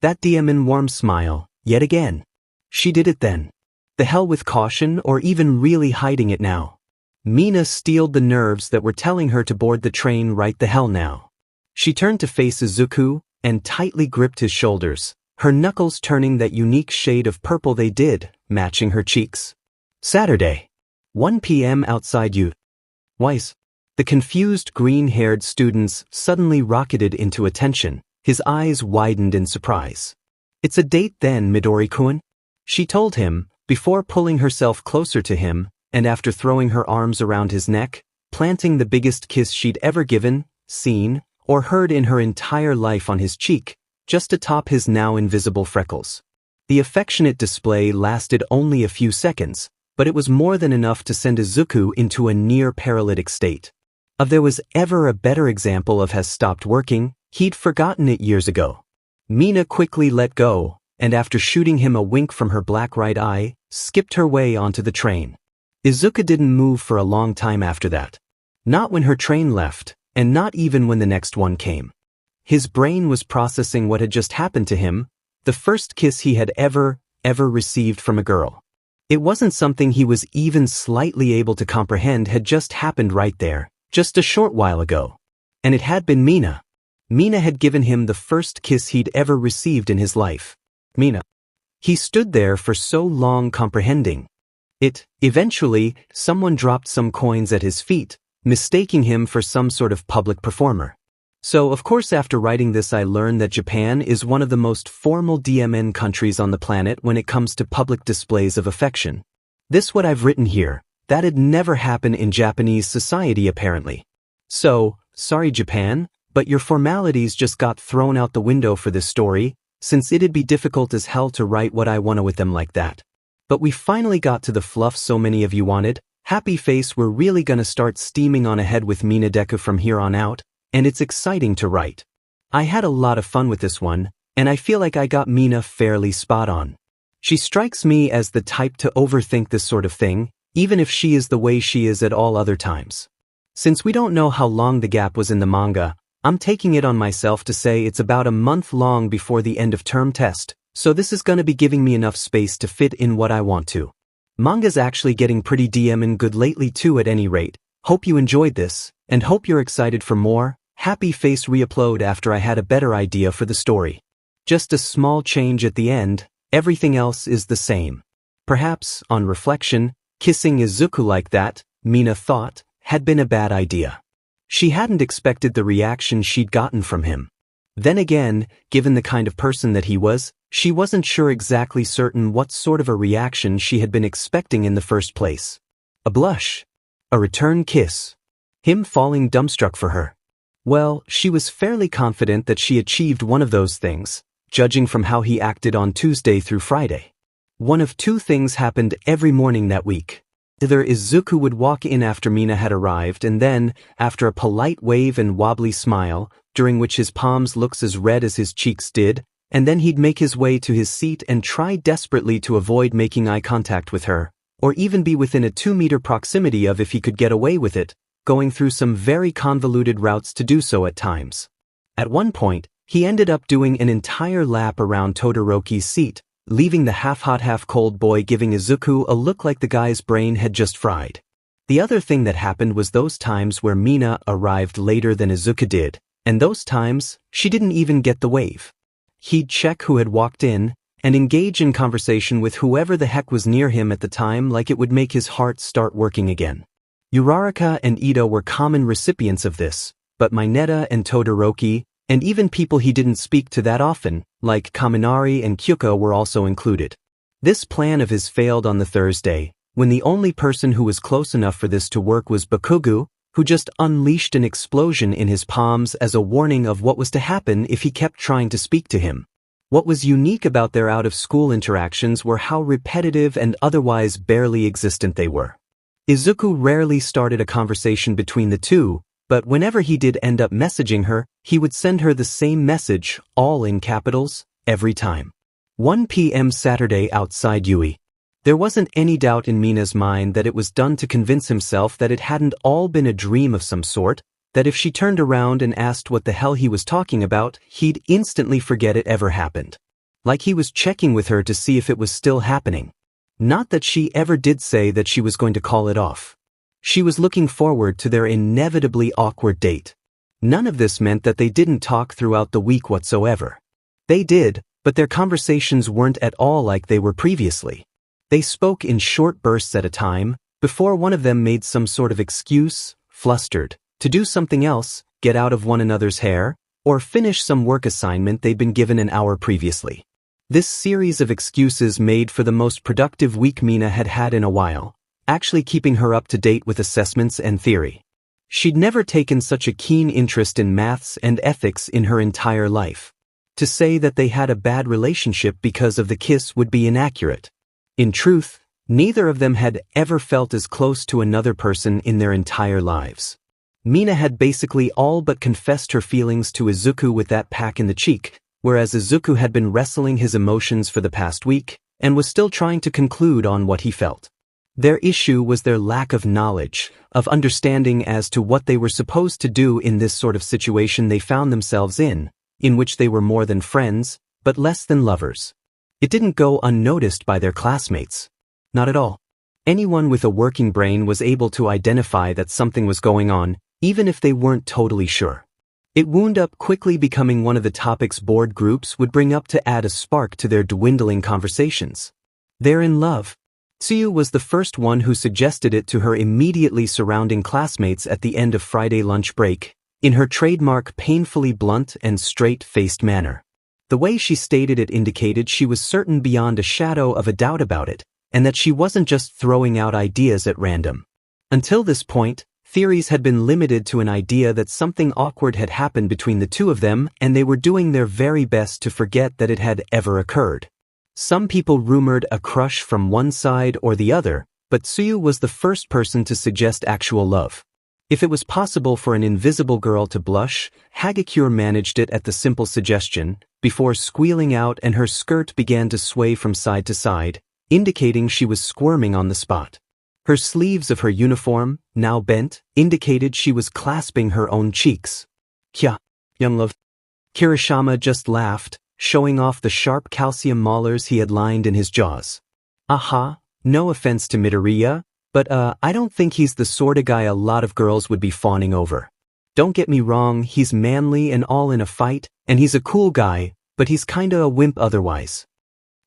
That DMN warm smile, yet again. She did it then. The hell with caution or even really hiding it now. Mina steeled the nerves that were telling her to board the train right the hell now. She turned to face Izuku and tightly gripped his shoulders, her knuckles turning that unique shade of purple they did, matching her cheeks. Saturday. 1 p.m. outside you. Weiss. The confused green-haired students suddenly rocketed into attention, his eyes widened in surprise. It's a date then, Midori-kun? She told him, before pulling herself closer to him, and after throwing her arms around his neck, planting the biggest kiss she'd ever given, seen, or heard in her entire life on his cheek, just atop his now invisible freckles. The affectionate display lasted only a few seconds, but it was more than enough to send Izuku into a near paralytic state. If there was ever a better example of has stopped working, he'd forgotten it years ago. Mina quickly let go, and after shooting him a wink from her black right eye, skipped her way onto the train. Izuku didn't move for a long time after that. Not when her train left, and not even when the next one came. His brain was processing what had just happened to him, the first kiss he had ever received from a girl. It wasn't something he was even slightly able to comprehend had just happened right there, just a short while ago. And it had been Mina. Mina had given him the first kiss he'd ever received in his life. Mina. He stood there for so long comprehending. Eventually, someone dropped some coins at his feet, mistaking him for some sort of public performer. So, of course, after writing this I learned that Japan is one of the most formal DMN countries on the planet when it comes to public displays of affection. This what I've written here, that'd never happen in Japanese society apparently. So, sorry Japan, but your formalities just got thrown out the window for this story, since it'd be difficult as hell to write what I wanna with them like that. But we finally got to the fluff so many of you wanted. Happy face, we're really gonna start steaming on ahead with MinaDeku from here on out, and it's exciting to write. I had a lot of fun with this one, and I feel like I got Mina fairly spot on. She strikes me as the type to overthink this sort of thing, even if she is the way she is at all other times. Since we don't know how long the gap was in the manga, I'm taking it on myself to say it's about a month long before the end of term test, so this is gonna be giving me enough space to fit in what I want to. Manga's actually getting pretty DMN good lately too at any rate. Hope you enjoyed this, and hope you're excited for more. Happy face re-upload after I had a better idea for the story. Just a small change at the end, everything else is the same. Perhaps, on reflection, kissing Izuku like that, Mina thought, had been a bad idea. She hadn't expected the reaction she'd gotten from him. Then again, given the kind of person that he was, she wasn't sure exactly certain what sort of a reaction she had been expecting in the first place. A blush. A return kiss. Him falling dumbstruck for her. Well, she was fairly confident that she achieved one of those things, judging from how he acted on Tuesday through Friday. One of two things happened every morning that week. Either Izuku would walk in after Mina had arrived and then, after a polite wave and wobbly smile, during which his palms looks as red as his cheeks did, and then he'd make his way to his seat and try desperately to avoid making eye contact with her, or even be within a 2-meter proximity of if he could get away with it, going through some very convoluted routes to do so at times. At one point, he ended up doing an entire lap around Todoroki's seat, leaving the half-hot half-cold boy giving Izuku a look like the guy's brain had just fried. The other thing that happened was those times where Mina arrived later than Izuku did, and those times, she didn't even get the wave. He'd check who had walked in, and engage in conversation with whoever the heck was near him at the time like it would make his heart start working again. Uraraka and Ito were common recipients of this, but Mineta and Todoroki, and even people he didn't speak to that often, like Kaminari and Kyuko, were also included. This plan of his failed on the Thursday, when the only person who was close enough for this to work was Bakugo, who just unleashed an explosion in his palms as a warning of what was to happen if he kept trying to speak to him. What was unique about their out-of-school interactions were how repetitive and otherwise barely existent they were. Izuku rarely started a conversation between the two, but whenever he did end up messaging her, he would send her the same message, all in capitals, every time. 1 p.m. Saturday outside Yui. There wasn't any doubt in Mina's mind that it was done to convince himself that it hadn't all been a dream of some sort, that if she turned around and asked what the hell he was talking about, he'd instantly forget it ever happened. Like he was checking with her to see if it was still happening. Not that she ever did say that she was going to call it off. She was looking forward to their inevitably awkward date. None of this meant that they didn't talk throughout the week whatsoever. They did, but their conversations weren't at all like they were previously. They spoke in short bursts at a time, before one of them made some sort of excuse, flustered, to do something else, get out of one another's hair, or finish some work assignment they'd been given an hour previously. This series of excuses made for the most productive week Mina had had in a while, actually keeping her up to date with assessments and theory. She'd never taken such a keen interest in maths and ethics in her entire life. To say that they had a bad relationship because of the kiss would be inaccurate. In truth, neither of them had ever felt as close to another person in their entire lives. Mina had basically all but confessed her feelings to Izuku with that pack in the cheek, whereas Izuku had been wrestling his emotions for the past week, and was still trying to conclude on what he felt. Their issue was their lack of knowledge, of understanding as to what they were supposed to do in this sort of situation they found themselves in which they were more than friends, but less than lovers. It didn't go unnoticed by their classmates. Not at all. Anyone with a working brain was able to identify that something was going on, even if they weren't totally sure. It wound up quickly becoming one of the topics board groups would bring up to add a spark to their dwindling conversations. They're in love. Tsuyu was the first one who suggested it to her immediately surrounding classmates at the end of Friday lunch break, in her trademark painfully blunt and straight-faced manner. The way she stated it indicated she was certain beyond a shadow of a doubt about it, and that she wasn't just throwing out ideas at random. Until this point, theories had been limited to an idea that something awkward had happened between the two of them, and they were doing their very best to forget that it had ever occurred. Some people rumored a crush from one side or the other, but Tsuyu was the first person to suggest actual love. If it was possible for an invisible girl to blush, 𝐎𝐩𝐼𝐴 managed it at the simple suggestion, before squealing out and her skirt began to sway from side to side, indicating she was squirming on the spot. Her sleeves of her uniform, now bent, indicated she was clasping her own cheeks. Kya, young love. Kirishima just laughed, showing off the sharp calcium molars he had lined in his jaws. Aha, no offense to Midoriya, but I don't think he's the sort of guy a lot of girls would be fawning over. Don't get me wrong, he's manly and all in a fight, and he's a cool guy, but he's kinda a wimp otherwise.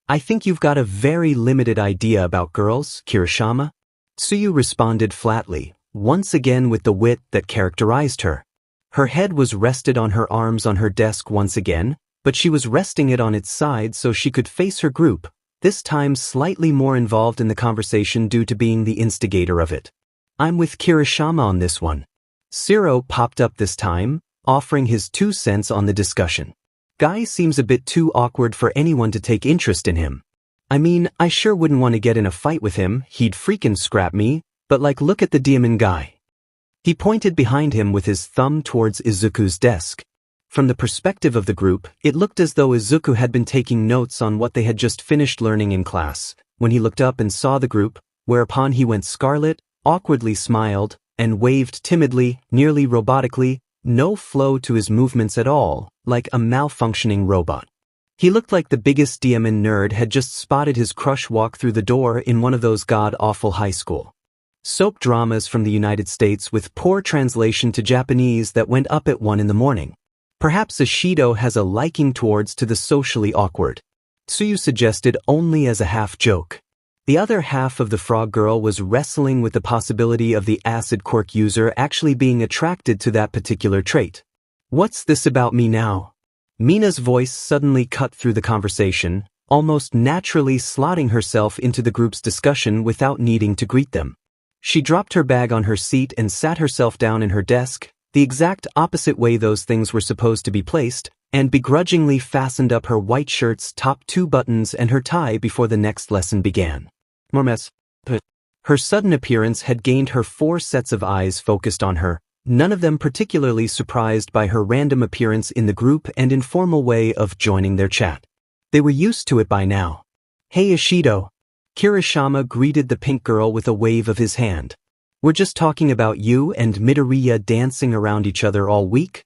I think you've got a very limited idea about girls, Kirishima. Tsuyu responded flatly, once again with the wit that characterized her. Her head was rested on her arms on her desk once again, but she was resting it on its side so she could face her group, this time slightly more involved in the conversation due to being the instigator of it. I'm with Kirishima on this one. Zero popped up this time, offering his 2 cents on the discussion. Guy seems a bit too awkward for anyone to take interest in him. I mean, I sure wouldn't want to get in a fight with him, he'd freaking scrap me, but like look at the demon guy. He pointed behind him with his thumb towards Izuku's desk. From the perspective of the group, it looked as though 𝐒𝐬𝐽 had been taking notes on what they had just finished learning in class, when he looked up and saw the group, whereupon he went scarlet, awkwardly smiled, and waved timidly, nearly robotically, no flow to his movements at all, like a malfunctioning robot. He looked like the biggest demon nerd had just spotted his crush walk through the door in one of those god-awful high school soap dramas from the United States with poor translation to Japanese that went up at 1 in the morning. Perhaps Ashido has a liking towards to the socially awkward. Tsuyu suggested only as a half-joke. The other half of the frog girl was wrestling with the possibility of the acid quirk user actually being attracted to that particular trait. What's this about me now? Mina's voice suddenly cut through the conversation, almost naturally slotting herself into the group's discussion without needing to greet them. She dropped her bag on her seat and sat herself down in her desk, the exact opposite way those things were supposed to be placed, and begrudgingly fastened up her white shirt's top 2 buttons and her tie before the next lesson began. Her sudden appearance had gained her 4 sets of eyes focused on her, none of them particularly surprised by her random appearance in the group and informal way of joining their chat. They were used to it by now. "Hey Ashido." Kirishima greeted the pink girl with a wave of his hand. "We're just talking about you and Midoriya dancing around each other all week?"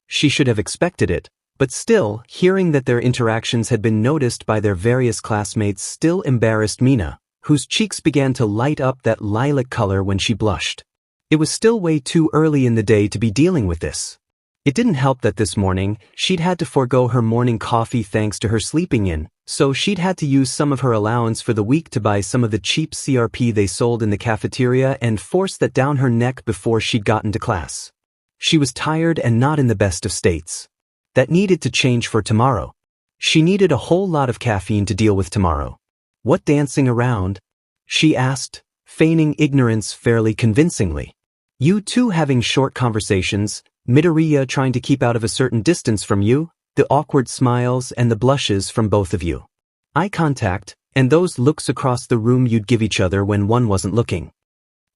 She should have expected it, but still, hearing that their interactions had been noticed by their various classmates still embarrassed Mina, whose cheeks began to light up that lilac color when she blushed. It was still way too early in the day to be dealing with this. It didn't help that this morning, she'd had to forego her morning coffee thanks to her sleeping in, so she'd had to use some of her allowance for the week to buy some of the cheap CRP they sold in the cafeteria and force that down her neck before she'd gotten to class. She was tired and not in the best of states. That needed to change for tomorrow. She needed a whole lot of caffeine to deal with tomorrow. "What dancing around?" she asked, feigning ignorance fairly convincingly. "You two having short conversations, Midoriya trying to keep out of a certain distance from you, the awkward smiles and the blushes from both of you. Eye contact, and those looks across the room you'd give each other when one wasn't looking."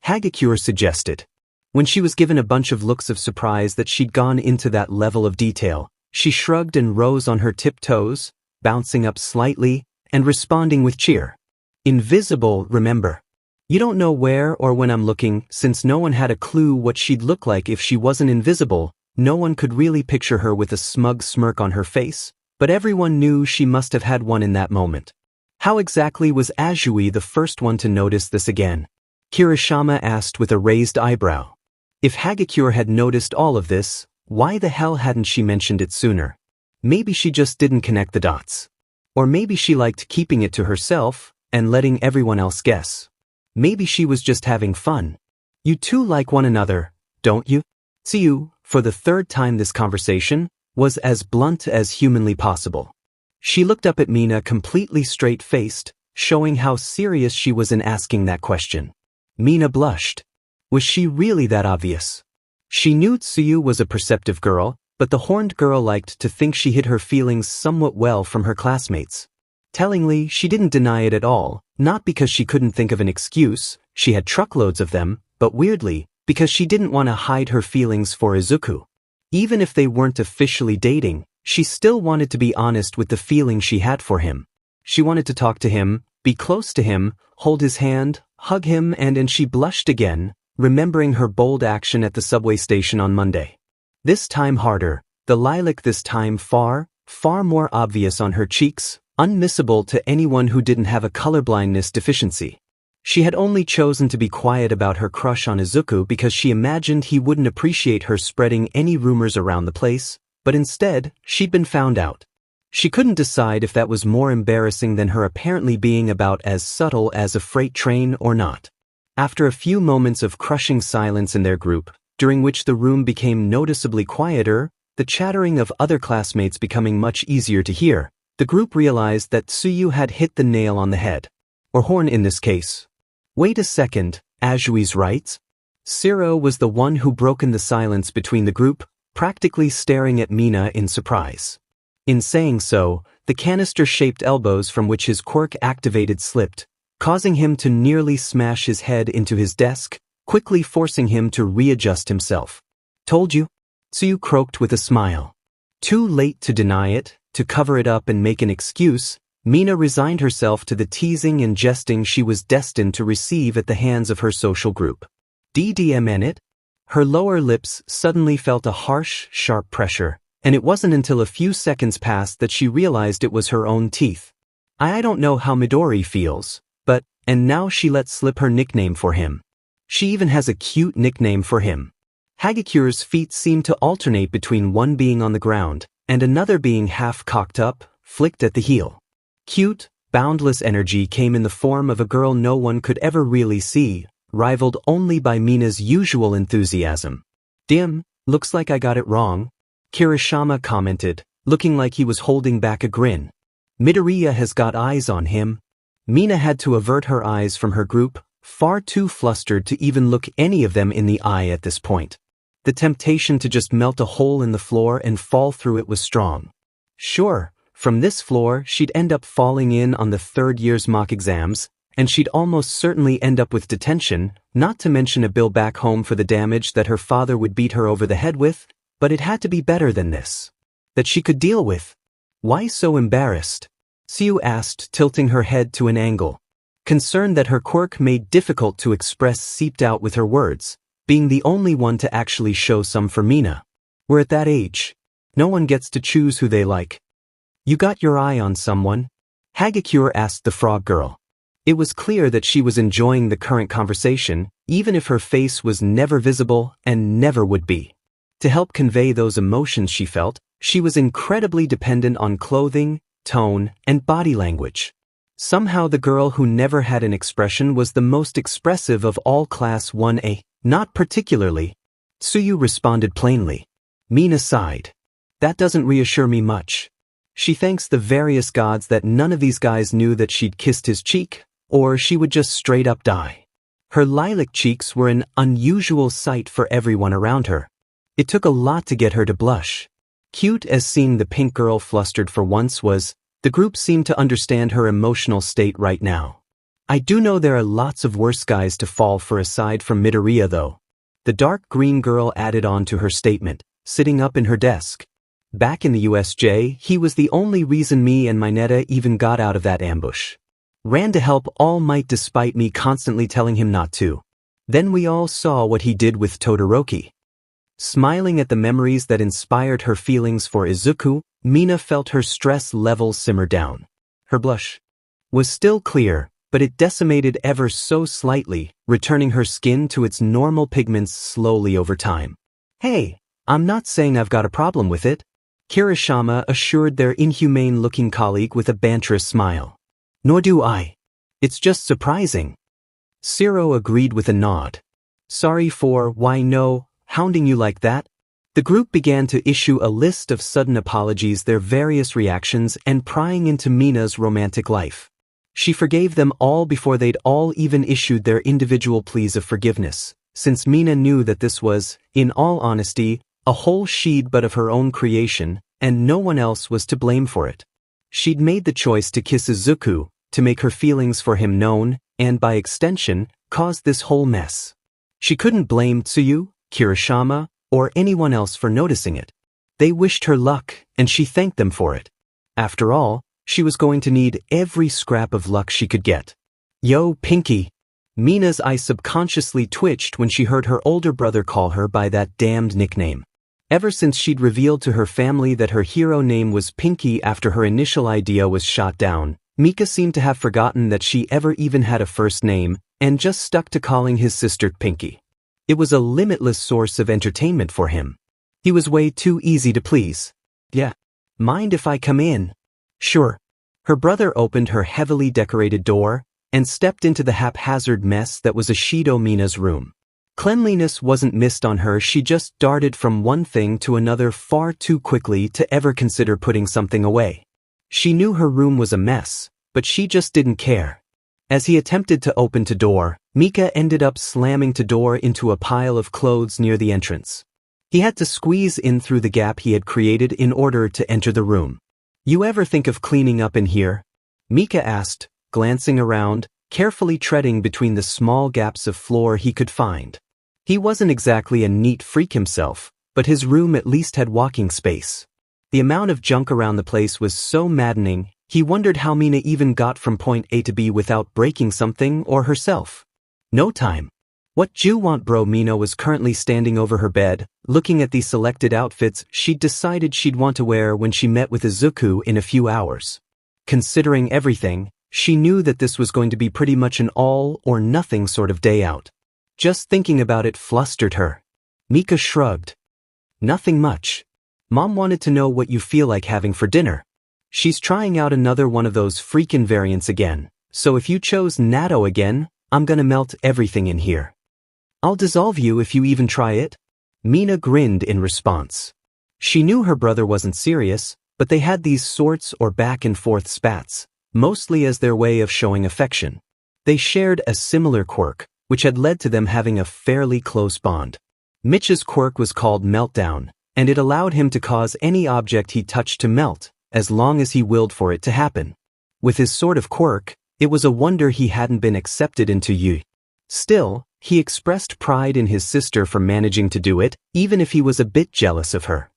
𝐒𝐻𝐽𝐽𝐲 suggested. When she was given a bunch of looks of surprise that she'd gone into that level of detail, she shrugged and rose on her tiptoes, bouncing up slightly, and responding with cheer. "Invisible, remember. You don't know where or when I'm looking, since no one had a clue what she'd look like if she wasn't invisible. No one could really picture her with a smug smirk on her face, but everyone knew she must have had one in that moment. How exactly was 𝐒𝐻𝐽𝐽𝐲 the first one to notice this again?" Kirishima asked with a raised eyebrow. If 𝐒𝐻𝐽𝐽𝐲 had noticed all of this, why the hell hadn't she mentioned it sooner? Maybe she just didn't connect the dots. Or maybe she liked keeping it to herself and letting everyone else guess. Maybe she was just having fun. "You two like one another, don't you?" Tsuyu, for the 3rd time this conversation, was as blunt as humanly possible. She looked up at Mina completely straight-faced, showing how serious she was in asking that question. Mina blushed. Was she really that obvious? She knew Tsuyu was a perceptive girl, but the horned girl liked to think she hid her feelings somewhat well from her classmates. Tellingly, she didn't deny it at all, not because she couldn't think of an excuse, she had truckloads of them, but weirdly, because she didn't want to hide her feelings for 𝐒𝐿𝐽. Even if they weren't officially dating, she still wanted to be honest with the feeling she had for him. She wanted to talk to him, be close to him, hold his hand, hug him, and she blushed again, remembering her bold action at the subway station on Monday. This time harder, the lilac this time far, far more obvious on her cheeks, unmissable to anyone who didn't have a colorblindness deficiency. She had only chosen to be quiet about her crush on 𝐒𝐿𝐽 because she imagined he wouldn't appreciate her spreading any rumors around the place, but instead, she'd been found out. She couldn't decide if that was more embarrassing than her apparently being about as subtle as a freight train or not. After a few moments of crushing silence in their group, during which the room became noticeably quieter, the chattering of other classmates becoming much easier to hear, the group realized that Tsuyu had hit the nail on the head. Or horn in this case. "Wait a second, 𝐒𝐻𝐽𝐽𝐲 right?" Siro was the one who broken the silence between the group, practically staring at Mina in surprise. In saying so, the canister-shaped elbows from which his quirk activated slipped, causing him to nearly smash his head into his desk, quickly forcing him to readjust himself. "Told you?" Tsuyu croaked with a smile. Too late to deny it, to cover it up and make an excuse, Mina resigned herself to the teasing and jesting she was destined to receive at the hands of her social group. DDMN. Her lower lips suddenly felt a harsh, sharp pressure, and it wasn't until a few seconds passed that she realized it was her own teeth. I don't know how Midori feels, but, and now she let slip her nickname for him. She even has a cute nickname for him. 𝐎𝐩𝐢𝐳 feet seemed to alternate between one being on the ground, and another being half cocked up, flicked at the heel. Cute, boundless energy came in the form of a girl no one could ever really see, rivaled only by Mina's usual enthusiasm. Dim, looks like I got it wrong, Kirishima commented, looking like he was holding back a grin. Midoriya has got eyes on him. Mina had to avert her eyes from her group, far too flustered to even look any of them in the eye at this point. The temptation to just melt a hole in the floor and fall through it was strong. Sure, from this floor she'd end up falling in on the third year's mock exams, and she'd almost certainly end up with detention, not to mention a bill back home for the damage that her father would beat her over the head with, but it had to be better than this. That she could deal with. Why so embarrassed? 𝐒𝐻 asked, tilting her head to an angle. Concern that her quirk made difficult to express seeped out with her words, being the only one to actually show some for Mina. We're at that age. No one gets to choose who they like. You got your eye on someone? 𝐎𝐻𝐻𝐼 asked the frog girl. It was clear that she was enjoying the current conversation, even if her face was never visible and never would be. To help convey those emotions she felt, she was incredibly dependent on clothing, tone, and body language. Somehow the girl who never had an expression was the most expressive of all Class 1A, not particularly. 𝐒𝐻 responded plainly. Mina sighed. That doesn't reassure me much. She thanks the various gods that none of these guys knew that she'd kissed his cheek, or she would just straight up die. Her lilac cheeks were an unusual sight for everyone around her. It took a lot to get her to blush. Cute as seeing the pink girl flustered for once was, the group seemed to understand her emotional state right now. I do know there are lots of worse guys to fall for aside from Midoriya though. The dark green girl added on to her statement, sitting up in her desk. Back in the USJ, he was the only reason me and Mineta even got out of that ambush. Ran to help all might despite me constantly telling him not to. Then we all saw what he did with Todoroki. Smiling at the memories that inspired her feelings for Izuku, Mina felt her stress levels simmer down. Her blush was still clear, but it decimated ever so slightly, returning her skin to its normal pigments slowly over time. Hey, I'm not saying I've got a problem with it, Kirishima assured their inhumane-looking colleague with a banterous smile. Nor do I. It's just surprising. 𝐬𝐻 agreed with a nod. Sorry for, why no, hounding you like that. The group began to issue a list of sudden apologies, their various reactions, and prying into Mina's romantic life. She forgave them all before they'd all even issued their individual pleas of forgiveness, since Mina knew that this was, in all honesty, a whole sheet but of her own creation, and no one else was to blame for it. She'd made the choice to kiss Izuku, to make her feelings for him known, and by extension, caused this whole mess. She couldn't blame 𝐒𝐻, Kirishima, or anyone else for noticing it. They wished her luck, and she thanked them for it. After all, she was going to need every scrap of luck she could get. Yo, Pinky! Mina's eye subconsciously twitched when she heard her older brother call her by that damned nickname. Ever since she'd revealed to her family that her hero name was Pinky after her initial idea was shot down, Mika seemed to have forgotten that she ever even had a first name, and just stuck to calling his sister Pinky. It was a limitless source of entertainment for him. He was way too easy to please. Yeah. Mind if I come in? Sure. Her brother opened her heavily decorated door, and stepped into the haphazard mess that was Ashido Mina's room. Cleanliness wasn't missed on her, she just darted from one thing to another far too quickly to ever consider putting something away. She knew her room was a mess, but she just didn't care. As he attempted to open the door, Mika ended up slamming the door into a pile of clothes near the entrance. He had to squeeze in through the gap he had created in order to enter the room. You ever think of cleaning up in here? Mika asked, glancing around, carefully treading between the small gaps of floor he could find. He wasn't exactly a neat freak himself, but his room at least had walking space. The amount of junk around the place was so maddening, he wondered how Mina even got from point A to B without breaking something or herself. No time. What you want, bro? Mina was currently standing over her bed, looking at the selected outfits she'd decided she'd want to wear when she met with Izuku in a few hours. Considering everything, she knew that this was going to be pretty much an all-or-nothing sort of day out. Just thinking about it flustered her. Mika shrugged. Nothing much. Mom wanted to know what you feel like having for dinner. She's trying out another one of those freakin' variants again, so if you chose natto again, I'm gonna melt everything in here. I'll dissolve you if you even try it. Mina grinned in response. She knew her brother wasn't serious, but they had these sorts or back-and-forth spats, mostly as their way of showing affection. They shared a similar quirk, which had led to them having a fairly close bond. Mitch's quirk was called Meltdown, and it allowed him to cause any object he touched to melt, as long as he willed for it to happen. With his sort of quirk, it was a wonder he hadn't been accepted into 𝐸. Still, he expressed pride in his sister for managing to do it, even if he was a bit jealous of her.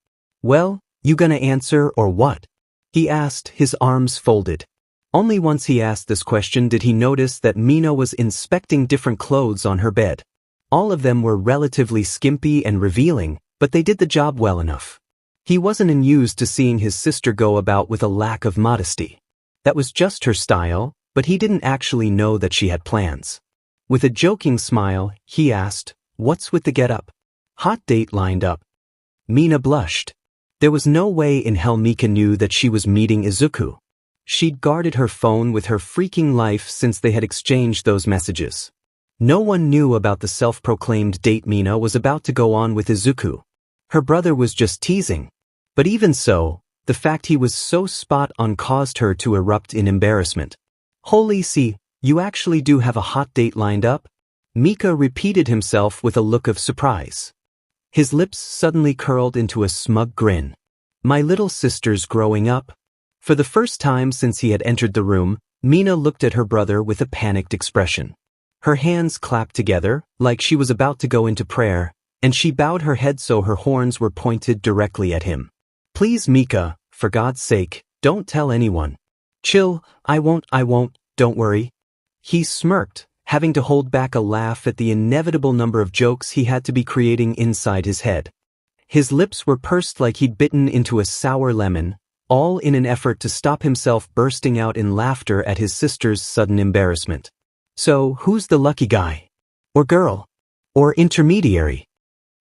Well, you gonna answer or what? He asked, his arms folded. Only once he asked this question did he notice that Mina was inspecting different clothes on her bed. All of them were relatively skimpy and revealing, but they did the job well enough. He wasn't unused to seeing his sister go about with a lack of modesty. That was just her style, but he didn't actually know that she had plans. With a joking smile, he asked, "What's with the get-up? Hot date lined up?" Mina blushed. There was no way in hell Mika knew that she was meeting Izuku. She'd guarded her phone with her freaking life since they had exchanged those messages. No one knew about the self-proclaimed date Mina was about to go on with Izuku. Her brother was just teasing. But even so, the fact he was so spot on caused her to erupt in embarrassment. Holy see, you actually do have a hot date lined up? Mika repeated himself with a look of surprise. His lips suddenly curled into a smug grin. My little sister's growing up. For the first time since he had entered the room, Mina looked at her brother with a panicked expression. Her hands clapped together, like she was about to go into prayer, and she bowed her head so her horns were pointed directly at him. Please, Mika, for God's sake, don't tell anyone. Chill, I won't, don't worry. He smirked, having to hold back a laugh at the inevitable number of jokes he had to be creating inside his head. His lips were pursed like he'd bitten into a sour lemon, all in an effort to stop himself bursting out in laughter at his sister's sudden embarrassment. So, who's the lucky guy? Or girl? Or intermediary?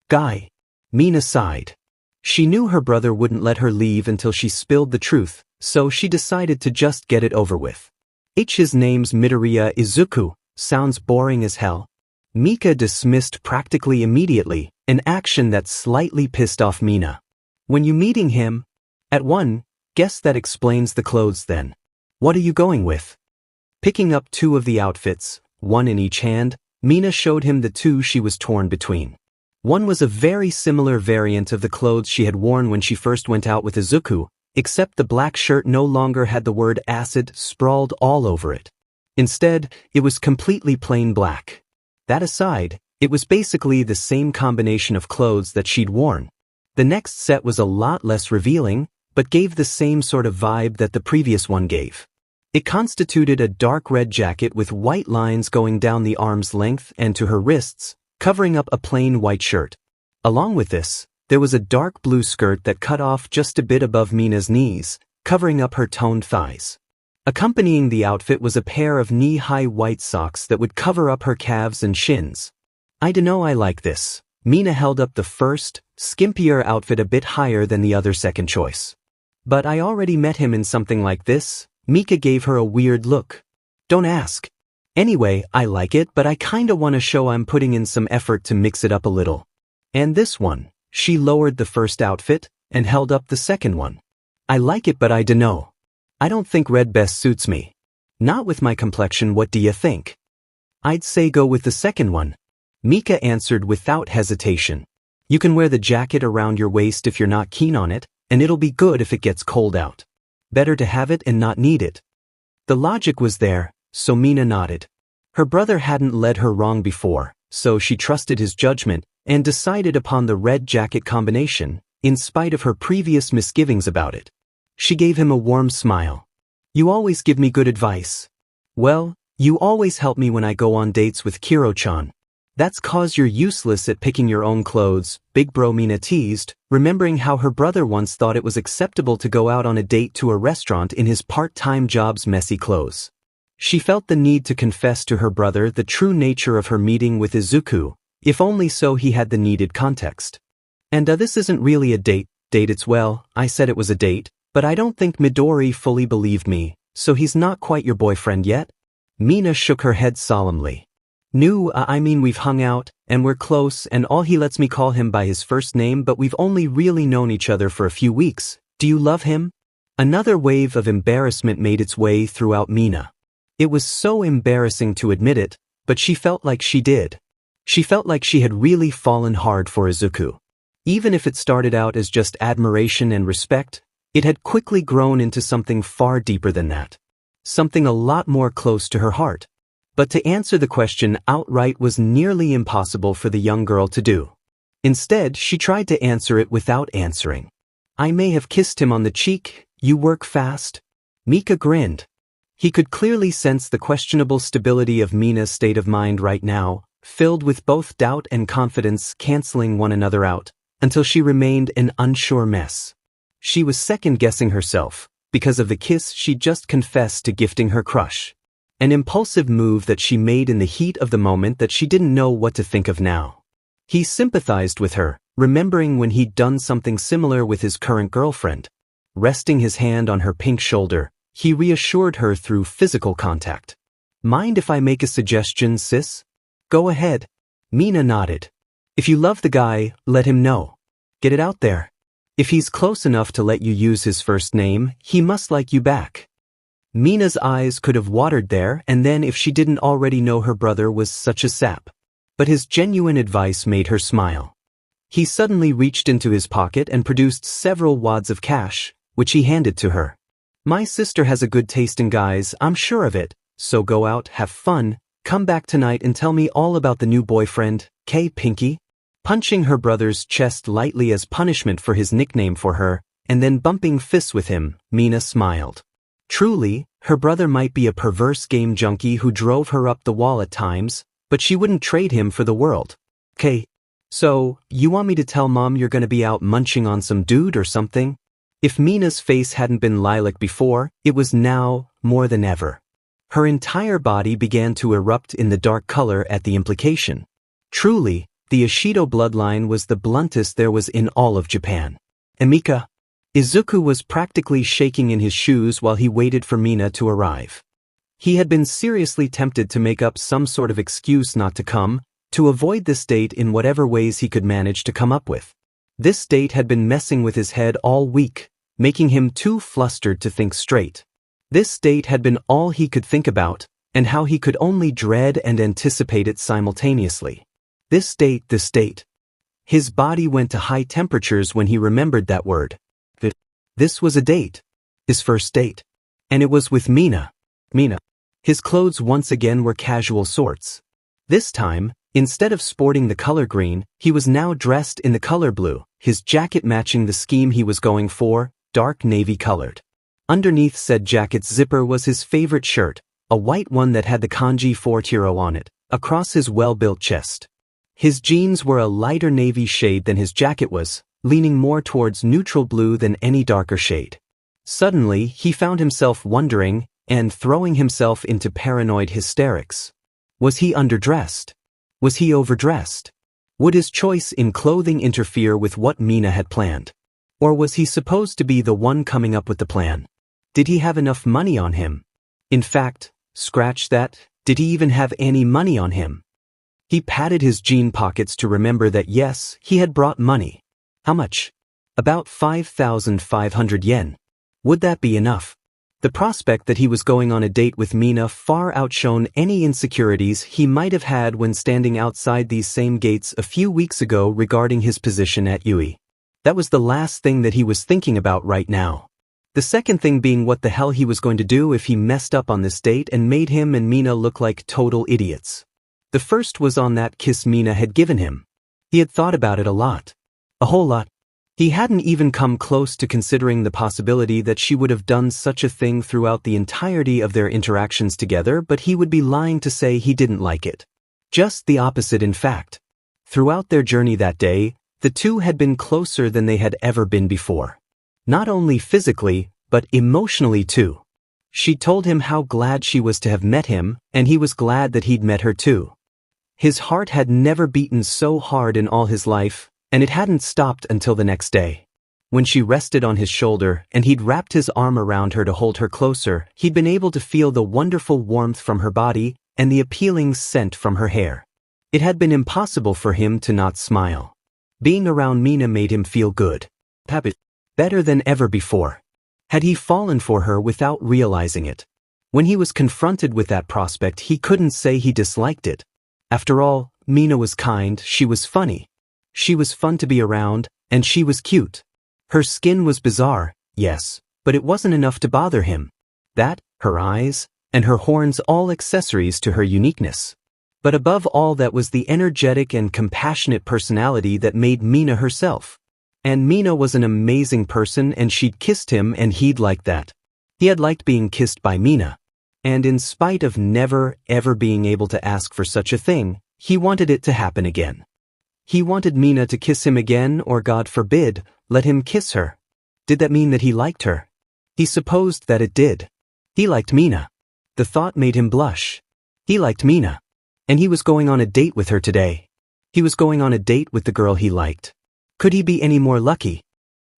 Guy. Mina sighed. She knew her brother wouldn't let her leave until she spilled the truth, so she decided to just get it over with. His name's Midoriya Izuku. Sounds boring as hell. Mika dismissed practically immediately, an action that slightly pissed off Mina. When you meeting him? At one, guess that explains the clothes then. What are you going with? Picking up two of the outfits, one in each hand, Mina showed him the two she was torn between. One was a very similar variant of the clothes she had worn when she first went out with Izuku, except the black shirt no longer had the word acid sprawled all over it. Instead, it was completely plain black. That aside, it was basically the same combination of clothes that she'd worn. The next set was a lot less revealing, but gave the same sort of vibe that the previous one gave. It constituted a dark red jacket with white lines going down the arm's length and to her wrists, covering up a plain white shirt. Along with this, there was a dark blue skirt that cut off just a bit above Mina's knees, covering up her toned thighs. Accompanying the outfit was a pair of knee-high white socks that would cover up her calves and shins. I dunno, I like this. Mina held up the first, skimpier outfit a bit higher than the other second choice. But I already met him in something like this. Mika gave her a weird look. Don't ask. Anyway, I like it, but I kinda wanna show I'm putting in some effort to mix it up a little. And this one. She lowered the first outfit and held up the second one. I like it, but I dunno. I don't think red best suits me. Not with my complexion, what do you think? I'd say go with the second one. Mika answered without hesitation. You can wear the jacket around your waist if you're not keen on it, and it'll be good if it gets cold out. Better to have it and not need it. The logic was there, so Mina nodded. Her brother hadn't led her wrong before, so she trusted his judgment and decided upon the red jacket combination, in spite of her previous misgivings about it. She gave him a warm smile. "You always give me good advice." "Well, you always help me when I go on dates with Kiro-chan." "That's 'cause you're useless at picking your own clothes," Big Bro Mina teased, remembering how her brother once thought it was acceptable to go out on a date to a restaurant in his part-time job's messy clothes. She felt the need to confess to her brother the true nature of her meeting with Izuku, if only so he had the needed context. "And this isn't really a date, it's well, I said it was a date, but I don't think Midori fully believed me, so he's not quite your boyfriend yet?" Mina shook her head solemnly. "No, I mean we've hung out, and we're close, and all he lets me call him by his first name, but we've only really known each other for a few weeks. Do you love him?" Another wave of embarrassment made its way throughout Mina. It was so embarrassing to admit it, but she felt like she did. She felt like she had really fallen hard for Izuku. Even if it started out as just admiration and respect, it had quickly grown into something far deeper than that. Something a lot more close to her heart. But to answer the question outright was nearly impossible for the young girl to do. Instead, she tried to answer it without answering. "I may have kissed him on the cheek. You work fast." Mika grinned. He could clearly sense the questionable stability of Mina's state of mind right now, filled with both doubt and confidence canceling one another out, until she remained an unsure mess. She was second-guessing herself, because of the kiss she'd just confessed to gifting her crush. An impulsive move that she made in the heat of the moment that she didn't know what to think of now. He sympathized with her, remembering when he'd done something similar with his current girlfriend. Resting his hand on her pink shoulder, he reassured her through physical contact. "Mind if I make a suggestion, sis?" "Go ahead." Mina nodded. "If you love the guy, let him know. Get it out there. If he's close enough to let you use his first name, he must like you back." Mina's eyes could have watered there and then if she didn't already know her brother was such a sap. But his genuine advice made her smile. He suddenly reached into his pocket and produced several wads of cash, which he handed to her. "My sister has a good taste in guys, I'm sure of it, so go out, have fun, come back tonight and tell me all about the new boyfriend, Pinky." Punching her brother's chest lightly as punishment for his nickname for her, and then bumping fists with him, Mina smiled. Truly, her brother might be a perverse game junkie who drove her up the wall at times, but she wouldn't trade him for the world. "'Kay. So, you want me to tell Mom you're gonna be out munching on some dude or something?" If Mina's face hadn't been lilac before, it was now, more than ever. Her entire body began to erupt in the dark color at the implication. Truly, the Ashido bloodline was the bluntest there was in all of Japan. "Emika." Izuku was practically shaking in his shoes while he waited for Mina to arrive. He had been seriously tempted to make up some sort of excuse not to come, to avoid this date in whatever ways he could manage to come up with. This date had been messing with his head all week, making him too flustered to think straight. This date had been all he could think about, and how he could only dread and anticipate it simultaneously. This date. His body went to high temperatures when he remembered that word. This was a date. His first date. And it was with Mina. His clothes once again were casual sorts. This time, instead of sporting the color green, he was now dressed in the color blue, his jacket matching the scheme he was going for, dark navy colored. Underneath said jacket's zipper was his favorite shirt, a white one that had the kanji 4 on it, across his well-built chest. His jeans were a lighter navy shade than his jacket was, leaning more towards neutral blue than any darker shade. Suddenly, he found himself wondering, and throwing himself into paranoid hysterics. Was he underdressed? Was he overdressed? Would his choice in clothing interfere with what Mina had planned? Or was he supposed to be the one coming up with the plan? Did he have enough money on him? In fact, scratch that, did he even have any money on him? He patted his jean pockets to remember that yes, he had brought money. How much? About 5,500 yen. Would that be enough? The prospect that he was going on a date with Mina far outshone any insecurities he might have had when standing outside these same gates a few weeks ago regarding his position at UE. That was the last thing that he was thinking about right now. The second thing being what the hell he was going to do if he messed up on this date and made him and Mina look like total idiots. The first was on that kiss Mina had given him. He had thought about it a lot. A whole lot. He hadn't even come close to considering the possibility that she would have done such a thing throughout the entirety of their interactions together, but he would be lying to say he didn't like it. Just the opposite, in fact. Throughout their journey that day, the two had been closer than they had ever been before. Not only physically, but emotionally too. She told him how glad she was to have met him, and he was glad that he'd met her too. His heart had never beaten so hard in all his life, and it hadn't stopped until the next day. When she rested on his shoulder and he'd wrapped his arm around her to hold her closer, he'd been able to feel the wonderful warmth from her body and the appealing scent from her hair. It had been impossible for him to not smile. Being around Mina made him feel good. Better than ever before. Had he fallen for her without realizing it? When he was confronted with that prospect, he couldn't say he disliked it. After all, Mina was kind, she was funny. She was fun to be around, and she was cute. Her skin was bizarre, yes, but it wasn't enough to bother him. That, her eyes, and her horns, all accessories to her uniqueness. But above all that was the energetic and compassionate personality that made Mina herself. And Mina was an amazing person, and she'd kissed him and he'd liked that. He had liked being kissed by Mina. And in spite of never, ever being able to ask for such a thing, he wanted it to happen again. He wanted Mina to kiss him again, or God forbid, let him kiss her. Did that mean that he liked her? He supposed that it did. He liked Mina. The thought made him blush. He liked Mina. And he was going on a date with her today. He was going on a date with the girl he liked. Could he be any more lucky?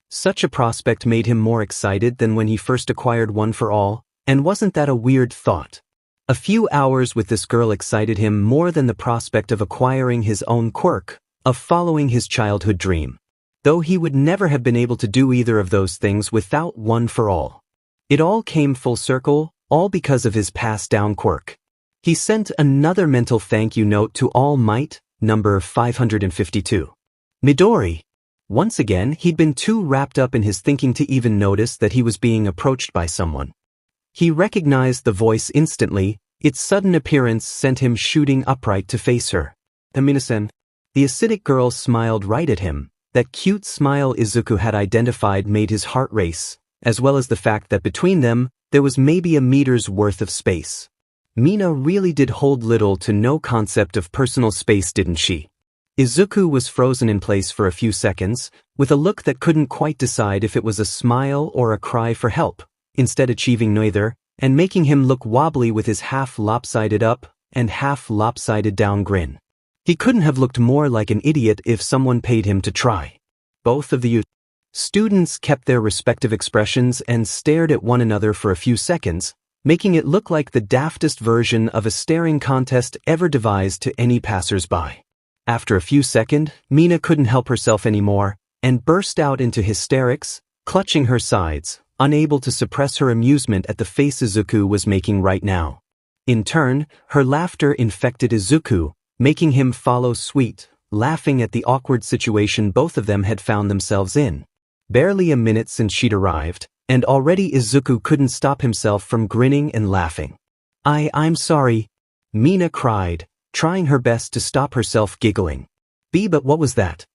Such a prospect made him more excited than when he first acquired One for All, and wasn't that a weird thought? A few hours with this girl excited him more than the prospect of acquiring his own quirk, of following his childhood dream. Though he would never have been able to do either of those things without One for All. It all came full circle, all because of his passed-down quirk. He sent another mental thank you note to All Might, number 552. Midori. Once again, he'd been too wrapped up in his thinking to even notice that he was being approached by someone. He recognized the voice instantly. Its sudden appearance sent him shooting upright to face her. Mina-san. The acidic girl smiled right at him. That cute smile Izuku had identified made his heart race, as well as the fact that between them, there was maybe a meter's worth of space. Mina really did hold little to no concept of personal space, didn't she? Izuku was frozen in place for a few seconds, with a look that couldn't quite decide if it was a smile or a cry for help, instead achieving neither, and making him look wobbly with his half-lopsided up and half-lopsided down grin. He couldn't have looked more like an idiot if someone paid him to try. Both of the students kept their respective expressions and stared at one another for a few seconds, making it look like the daftest version of a staring contest ever devised to any passers-by. After a few seconds, Mina couldn't help herself anymore, and burst out into hysterics, clutching her sides, unable to suppress her amusement at the face Izuku was making right now. In turn, her laughter infected Izuku, making him follow suit, laughing at the awkward situation both of them had found themselves in. Barely a minute since she'd arrived, and already Izuku couldn't stop himself from grinning and laughing. I'm sorry, Mina cried, trying her best to stop herself giggling. But what was that?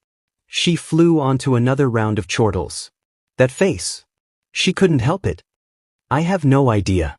She flew onto another round of chortles. That face. She couldn't help it. I have no idea.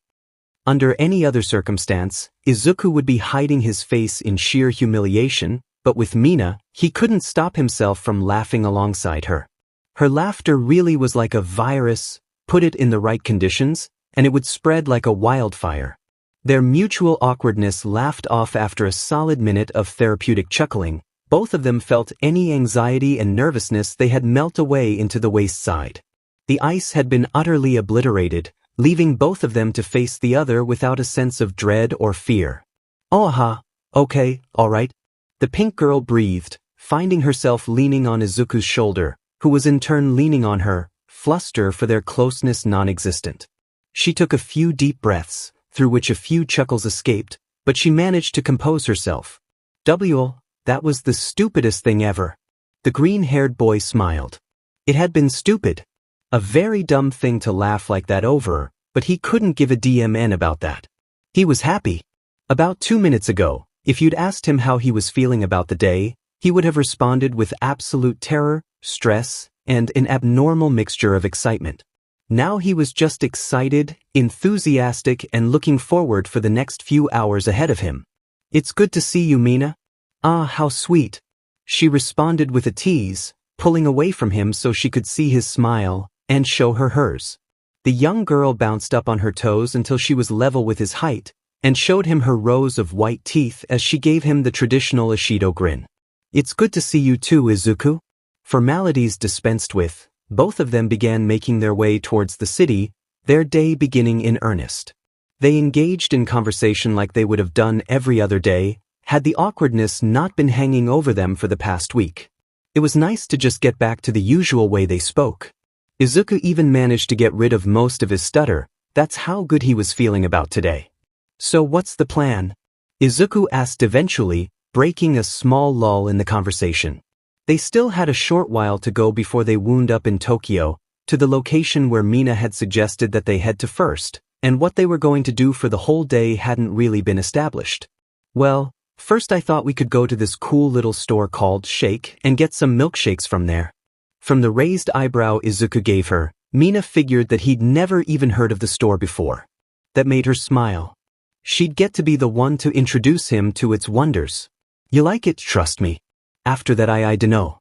Under any other circumstance, Izuku would be hiding his face in sheer humiliation, but with Mina, he couldn't stop himself from laughing alongside her. Her laughter really was like a virus. Put it in the right conditions, and it would spread like a wildfire. Their mutual awkwardness laughed off after a solid minute of therapeutic chuckling. Both of them felt any anxiety and nervousness they had melt away into the waist side. The ice had been utterly obliterated, leaving both of them to face the other without a sense of dread or fear. Okay, all right. The pink girl breathed, finding herself leaning on Izuku's shoulder, who was in turn leaning on her, fluster for their closeness non-existent. She took a few deep breaths, through which a few chuckles escaped, but she managed to compose herself. That was the stupidest thing ever. The green-haired boy smiled. It had been stupid. A very dumb thing to laugh like that over, but he couldn't give a damn about that. He was happy. About 2 minutes ago, if you'd asked him how he was feeling about the day, he would have responded with absolute terror, stress, and an abnormal mixture of excitement. Now he was just excited, enthusiastic, and looking forward for the next few hours ahead of him. "It's good to see you, Mina." "Ah, how sweet." She responded with a tease, pulling away from him so she could see his smile and show her hers. The young girl bounced up on her toes until she was level with his height, and showed him her rows of white teeth as she gave him the traditional Ashido grin. "It's good to see you too, Izuku." Formalities dispensed with, both of them began making their way towards the city, their day beginning in earnest. They engaged in conversation like they would have done every other day, had the awkwardness not been hanging over them for the past week. It was nice to just get back to the usual way they spoke. Izuku even managed to get rid of most of his stutter. That's how good he was feeling about today. "So what's the plan?" Izuku asked eventually, breaking a small lull in the conversation. They still had a short while to go before they wound up in Tokyo, to the location where Mina had suggested that they head to first, and what they were going to do for the whole day hadn't really been established. "Well, first I thought we could go to this cool little store called Shake and get some milkshakes from there." From the raised eyebrow Izuku gave her, Mina figured that he'd never even heard of the store before. That made her smile. She'd get to be the one to introduce him to its wonders. "You like it, trust me. After that I dunno."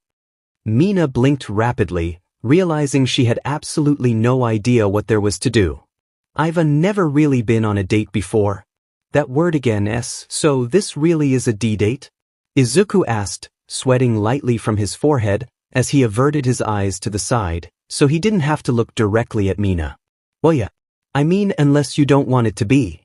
Mina blinked rapidly, realizing she had absolutely no idea what there was to do. "I've never really been on a date before." "That word again, so this really is a D-date?" Izuku asked, sweating lightly from his forehead, as he averted his eyes to the side, so he didn't have to look directly at Mina. "Well yeah. I mean, unless you don't want it to be."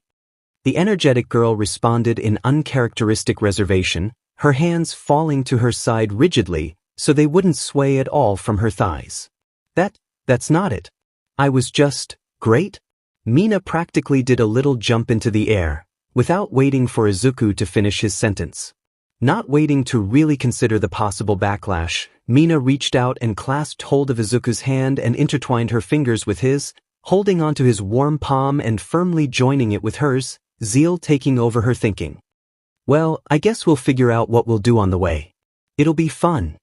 The energetic girl responded in uncharacteristic reservation, her hands falling to her side rigidly so they wouldn't sway at all from her thighs. That's not it. I was just, great?" Mina practically did a little jump into the air, without waiting for Izuku to finish his sentence. Not waiting to really consider the possible backlash, Mina reached out and clasped hold of Izuku's hand and intertwined her fingers with his, holding onto his warm palm and firmly joining it with hers, zeal taking over her thinking. "Well, I guess we'll figure out what we'll do on the way. It'll be fun."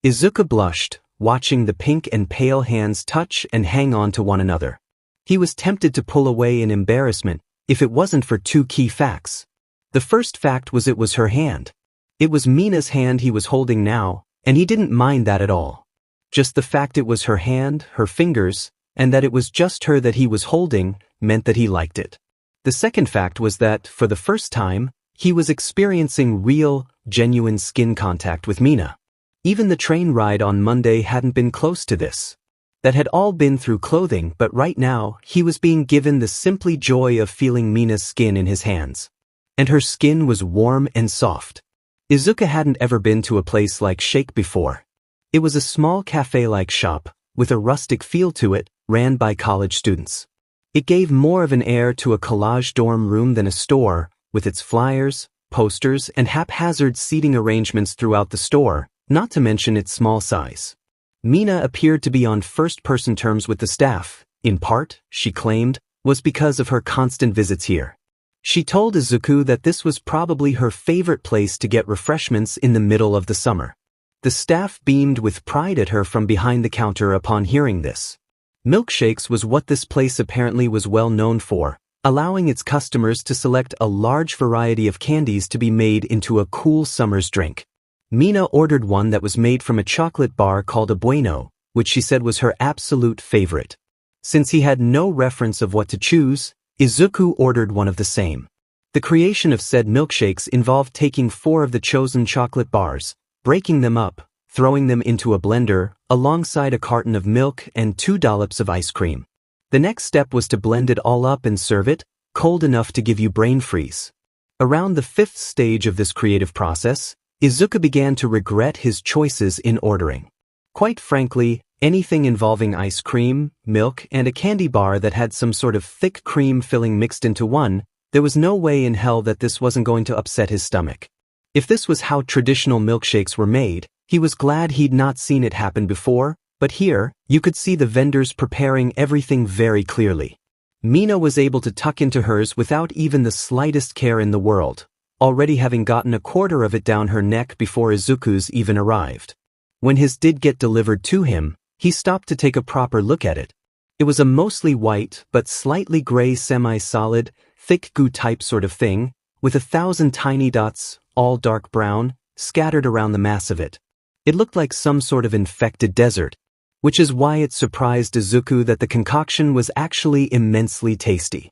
Izuku blushed, watching the pink and pale hands touch and hang on to one another. He was tempted to pull away in embarrassment if it wasn't for two key facts. The first fact was it was her hand. It was Mina's hand he was holding now, and he didn't mind that at all. Just the fact it was her hand, her fingers, and that it was just her that he was holding, meant that he liked it. The second fact was that, for the first time, he was experiencing real, genuine skin contact with Mina. Even the train ride on Monday hadn't been close to this. That had all been through clothing, but right now, he was being given the simply joy of feeling Mina's skin in his hands. And her skin was warm and soft. Izuku hadn't ever been to a place like Shake before. It was a small cafe-like shop, with a rustic feel to it, ran by college students. It gave more of an air to a collage dorm room than a store, with its flyers, posters, and haphazard seating arrangements throughout the store, not to mention its small size. Mina appeared to be on first-person terms with the staff, in part, she claimed, was because of her constant visits here. She told Izuku that this was probably her favorite place to get refreshments in the middle of the summer. The staff beamed with pride at her from behind the counter upon hearing this. Milkshakes was what this place apparently was well known for, allowing its customers to select a large variety of candies to be made into a cool summer's drink. Mina ordered one that was made from a chocolate bar called a Bueno, which she said was her absolute favorite. Since he had no reference of what to choose, Izuku ordered one of the same. The creation of said milkshakes involved taking 4 of the chosen chocolate bars, breaking them up, throwing them into a blender, alongside a carton of milk and 2 dollops of ice cream. The next step was to blend it all up and serve it, cold enough to give you brain freeze. Around the 5th stage of this creative process, Izuku began to regret his choices in ordering. Quite frankly, anything involving ice cream, milk, and a candy bar that had some sort of thick cream filling mixed into one, there was no way in hell that this wasn't going to upset his stomach. If this was how traditional milkshakes were made, he was glad he'd not seen it happen before, but here, you could see the vendors preparing everything very clearly. Mina was able to tuck into hers without even the slightest care in the world, already having gotten a quarter of it down her neck before Izuku's even arrived. When his did get delivered to him, He stopped to take a proper look at it. It was a mostly white but slightly gray semi-solid, thick goo type sort of thing, with 1,000 tiny dots, all dark brown, scattered around the mass of it. It looked like some sort of infected desert, which is why it surprised Izuku that the concoction was actually immensely tasty.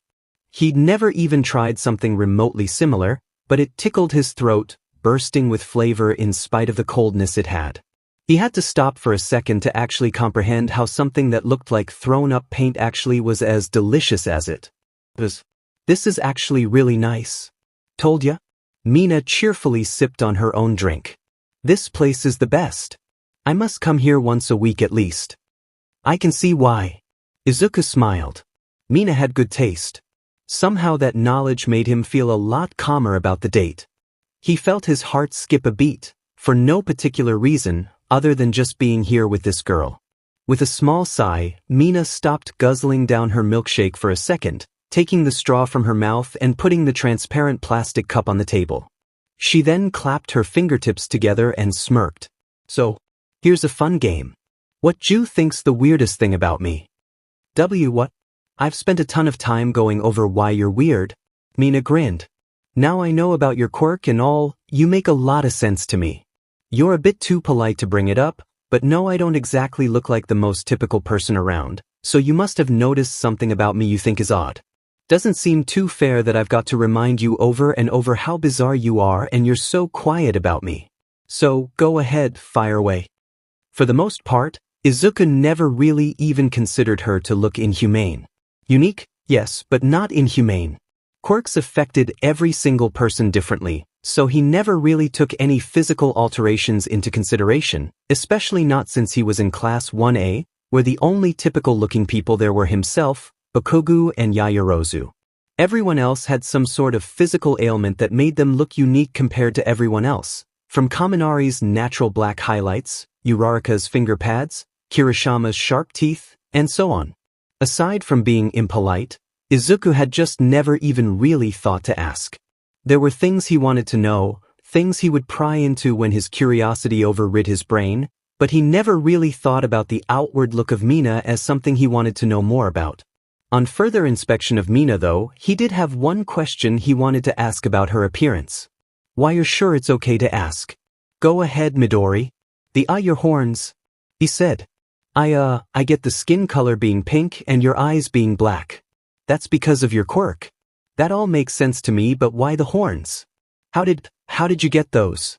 He'd never even tried something remotely similar, but it tickled his throat, bursting with flavor in spite of the coldness it had. He had to stop for a second to actually comprehend how something that looked like thrown-up paint actually was as delicious as it was. This is actually really nice. Told ya? Mina cheerfully sipped on her own drink. This place is the best. I must come here once a week at least. I can see why. Izuku smiled. Mina had good taste. Somehow that knowledge made him feel a lot calmer about the date. He felt his heart skip a beat, for no particular reason, other than just being here with this girl. With a small sigh, Mina stopped guzzling down her milkshake for a second, taking the straw from her mouth and putting the transparent plastic cup on the table. She then clapped her fingertips together and smirked. So, here's a fun game. What Jew thinks the weirdest thing about me? What? I've spent a ton of time going over why you're weird. Mina grinned. Now I know about your quirk and all, you make a lot of sense to me. You're a bit too polite to bring it up, but no, I don't exactly look like the most typical person around, so you must have noticed something about me you think is odd. Doesn't seem too fair that I've got to remind you over and over how bizarre you are and you're so quiet about me. So, go ahead, fire away. For the most part, Izuku never really even considered her to look inhumane. Unique, yes, but not inhumane. Quirks affected every single person differently, so he never really took any physical alterations into consideration, especially not since he was in Class 1A, where the only typical-looking people there were himself, Bakugo and Yaoyorozu. Everyone else had some sort of physical ailment that made them look unique compared to everyone else, from Kaminari's natural black highlights, Uraraka's finger pads, Kirishama's sharp teeth, and so on. Aside from being impolite, Izuku had just never even really thought to ask. There were things he wanted to know, things he would pry into when his curiosity overrid his brain, but he never really thought about the outward look of Mina as something he wanted to know more about. On further inspection of Mina though, he did have one question he wanted to ask about her appearance. Why, you're sure it's okay to ask? Go ahead, Midori. Your horns, he said. I get the skin color being pink and your eyes being black. That's because of your quirk. That all makes sense to me, but why the horns? How did you get those?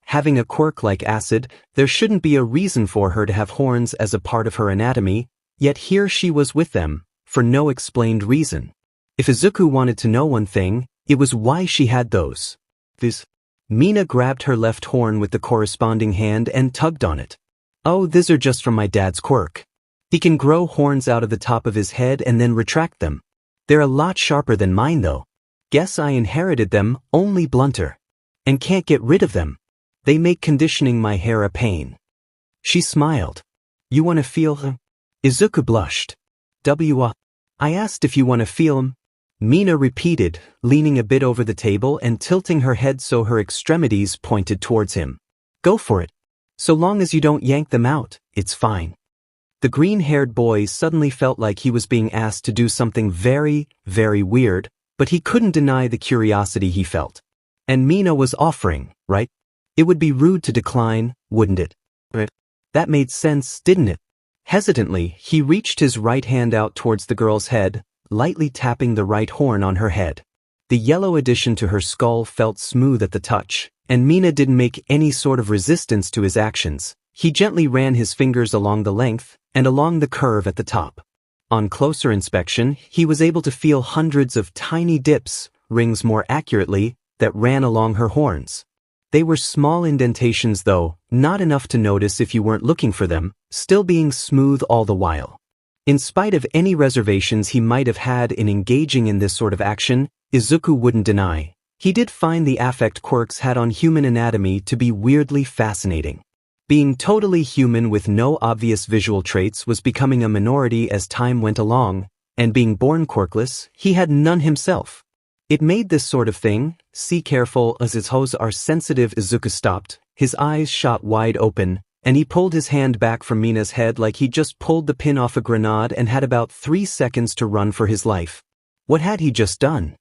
Having a quirk like acid, there shouldn't be a reason for her to have horns as a part of her anatomy, yet here she was with them, for no explained reason. If Izuku wanted to know one thing, it was why she had those. Mina grabbed her left horn with the corresponding hand and tugged on it. Oh, these are just from my dad's quirk. He can grow horns out of the top of his head and then retract them. They're a lot sharper than mine though. Guess I inherited them, only blunter. And can't get rid of them. They make conditioning my hair a pain. She smiled. You want to feel them? Izuku blushed. I asked if you want to feel them. Mina repeated, leaning a bit over the table and tilting her head so her extremities pointed towards him. Go for it. So long as you don't yank them out, it's fine. The green-haired boy suddenly felt like he was being asked to do something very, very weird, but he couldn't deny the curiosity he felt. And Mina was offering, right? It would be rude to decline, wouldn't it? That made sense, didn't it? Hesitantly, he reached his right hand out towards the girl's head, lightly tapping the right horn on her head. The yellow addition to her skull felt smooth at the touch, and Mina didn't make any sort of resistance to his actions. He gently ran his fingers along the length and along the curve at the top. On closer inspection, he was able to feel hundreds of tiny dips, rings more accurately, that ran along her horns. They were small indentations though, not enough to notice if you weren't looking for them, still being smooth all the while. In spite of any reservations he might have had in engaging in this sort of action, Izuku wouldn't deny. He did find the affect quirks had on human anatomy to be weirdly fascinating. Being totally human with no obvious visual traits was becoming a minority as time went along, and being born quirkless, he had none himself. It made this sort of thing, see careful as its hose are sensitive. Izuku stopped, his eyes shot wide open, and he pulled his hand back from Mina's head like he just pulled the pin off a grenade and had about 3 seconds to run for his life. What had he just done?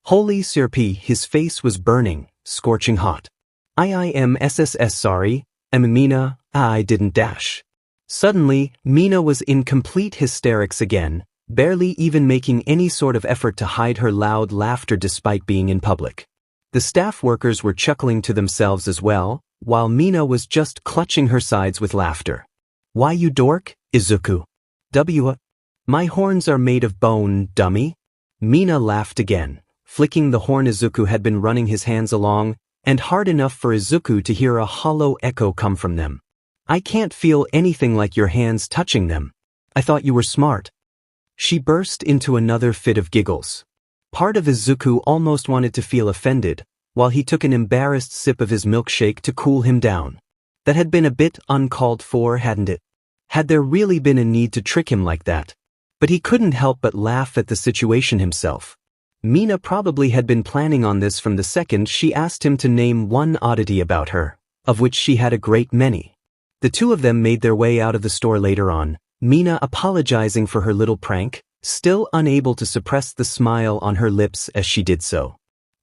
Holy sirpy, his face was burning, scorching hot. Sorry, I'm Mina, I didn't dash. Suddenly, Mina was in complete hysterics again, barely even making any sort of effort to hide her loud laughter despite being in public. The staff workers were chuckling to themselves as well, while Mina was just clutching her sides with laughter. Why you dork, 𝐒𝐿𝐴? My horns are made of bone, dummy. Mina laughed again, flicking the horn 𝐒𝐿𝐴 had been running his hands along, and hard enough for 𝐒𝐿𝐴 to hear a hollow echo come from them. I can't feel anything like your hands touching them. I thought you were smart. She burst into another fit of giggles. Part of 𝐒𝐿𝐴 almost wanted to feel offended, while he took an embarrassed sip of his milkshake to cool him down. That had been a bit uncalled for, hadn't it? Had there really been a need to trick him like that? But he couldn't help but laugh at the situation himself. Mina probably had been planning on this from the second she asked him to name one oddity about her, of which she had a great many. The two of them made their way out of the store later on, Mina apologizing for her little prank, still unable to suppress the smile on her lips as she did so.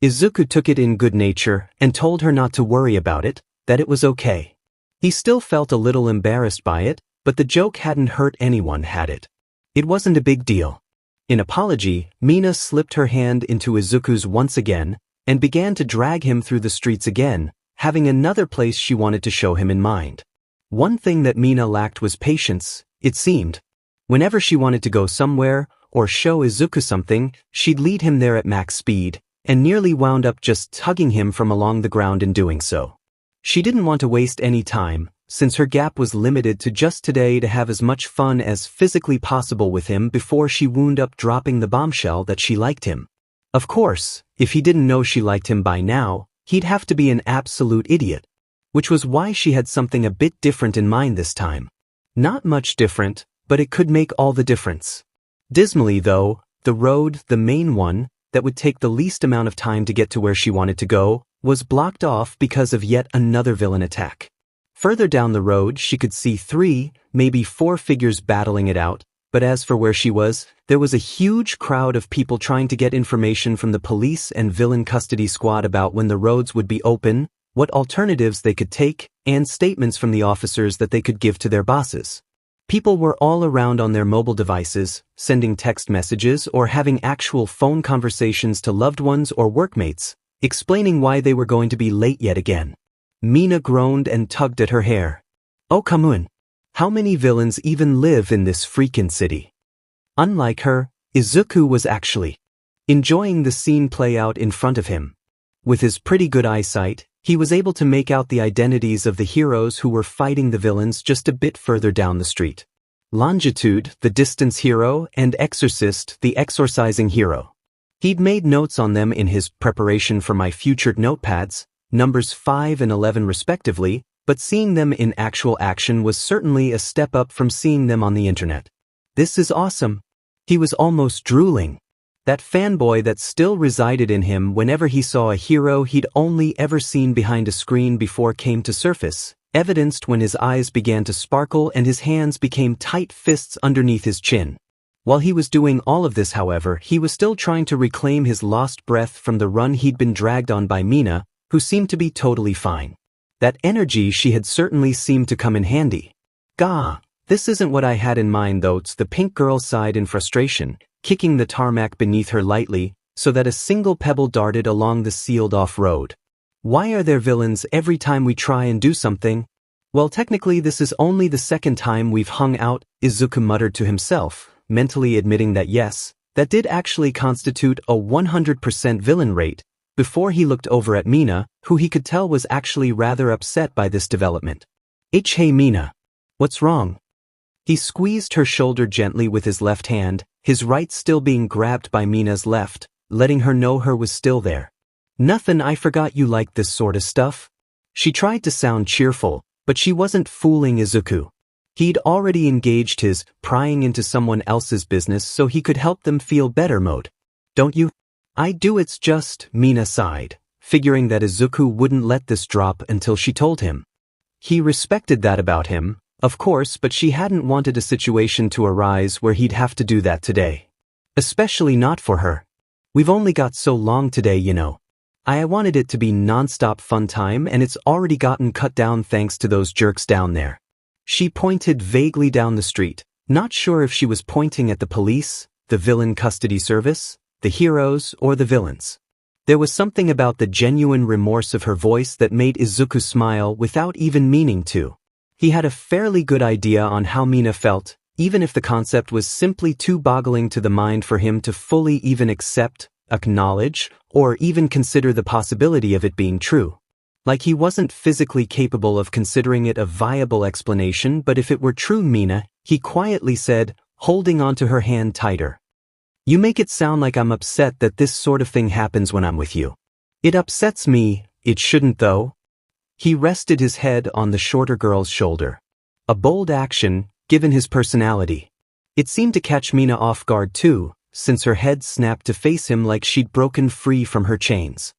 𝐒𝐿𝐴 took it in good nature and told her not to worry about it, that it was okay. He still felt a little embarrassed by it, but the joke hadn't hurt anyone, had it? It wasn't a big deal. In apology, Mina slipped her hand into 𝐒𝐿𝐴's once again and began to drag him through the streets again, having another place she wanted to show him in mind. One thing that Mina lacked was patience, it seemed. Whenever she wanted to go somewhere or show 𝐒𝐿𝐴 something, she'd lead him there at max speed, and nearly wound up just tugging him from along the ground in doing so. She didn't want to waste any time, since her gap was limited to just today to have as much fun as physically possible with him before she wound up dropping the bombshell that she liked him. Of course, if he didn't know she liked him by now, he'd have to be an absolute idiot. Which was why she had something a bit different in mind this time. Not much different, but it could make all the difference. Dismally though, the road, the main one, that would take the least amount of time to get to where she wanted to go, was blocked off because of yet another villain attack. Further down the road she could see 3, maybe 4 figures battling it out, but as for where she was, there was a huge crowd of people trying to get information from the police and villain custody squad about when the roads would be open, what alternatives they could take, and statements from the officers that they could give to their bosses. People were all around on their mobile devices, sending text messages or having actual phone conversations to loved ones or workmates, explaining why they were going to be late yet again. Mina groaned and tugged at her hair. Oh come on. How many villains even live in this freaking city? Unlike her, 𝐒𝐿𝐴 was actually enjoying the scene play out in front of him. With his pretty good eyesight, he was able to make out the identities of the heroes who were fighting the villains just a bit further down the street. Longitude, the distance hero, and Exorcist, the exorcising hero. He'd made notes on them in his preparation for my future notepads, numbers 5 and 11 respectively, but seeing them in actual action was certainly a step up from seeing them on the internet. This is awesome. He was almost drooling. That fanboy that still resided in him whenever he saw a hero he'd only ever seen behind a screen before came to surface, evidenced when his eyes began to sparkle and his hands became tight fists underneath his chin. While he was doing all of this, however, he was still trying to reclaim his lost breath from the run he'd been dragged on by Mina, who seemed to be totally fine. That energy she had certainly seemed to come in handy. Gah, this isn't what I had in mind though. The pink girl sighed in frustration, kicking the tarmac beneath her lightly, so that a single pebble darted along the sealed-off road. Why are there villains every time we try and do something? Well, technically this is only the second time we've hung out, 𝐒𝐿𝐴 muttered to himself, mentally admitting that yes, that did actually constitute a 100% villain rate, before he looked over at Mina, who he could tell was actually rather upset by this development. Hey Mina. What's wrong? He squeezed her shoulder gently with his left hand, his right still being grabbed by Mina's left, letting her know her was still there. Nothing, I forgot you like this sort of stuff. She tried to sound cheerful, but she wasn't fooling 𝐒𝐿𝐴. He'd already engaged his prying into someone else's business so he could help them feel better mode. Don't you? I do, it's just, Mina sighed, figuring that 𝐒𝐿𝐴 wouldn't let this drop until she told him. He respected that about him, of course, but she hadn't wanted a situation to arise where he'd have to do that today. Especially not for her. We've only got so long today, you know. I wanted it to be non-stop fun time, and it's already gotten cut down thanks to those jerks down there. She pointed vaguely down the street, not sure if she was pointing at the police, the villain custody service, the heroes, or the villains. There was something about the genuine remorse of her voice that made Izuku smile without even meaning to. He had a fairly good idea on how Mina felt, even if the concept was simply too boggling to the mind for him to fully even accept, acknowledge, or even consider the possibility of it being true. Like he wasn't physically capable of considering it a viable explanation, but if it were true, Mina, he quietly said, holding onto her hand tighter. You make it sound like I'm upset that this sort of thing happens when I'm with you. It upsets me, it shouldn't though. He rested his head on the shorter girl's shoulder. A bold action, given his personality. It seemed to catch Mina off guard too, since her head snapped to face him like she'd broken free from her chains.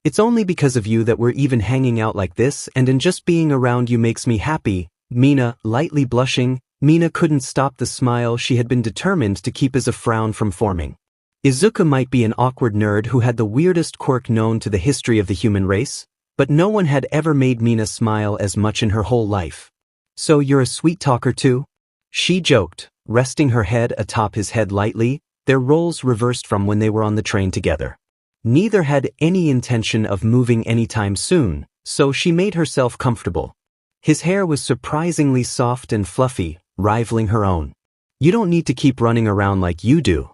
It's only because of you that we're even hanging out like this, and in just being around you makes me happy. Mina, lightly blushing, Mina couldn't stop the smile she had been determined to keep as a frown from forming. Izuku might be an awkward nerd who had the weirdest quirk known to the history of the human race, but no one had ever made Mina smile as much in her whole life. So you're a sweet talker too? She joked, resting her head atop his head lightly, their roles reversed from when they were on the train together. Neither had any intention of moving anytime soon, so she made herself comfortable. His hair was surprisingly soft and fluffy, rivaling her own. You don't need to keep running around like you do.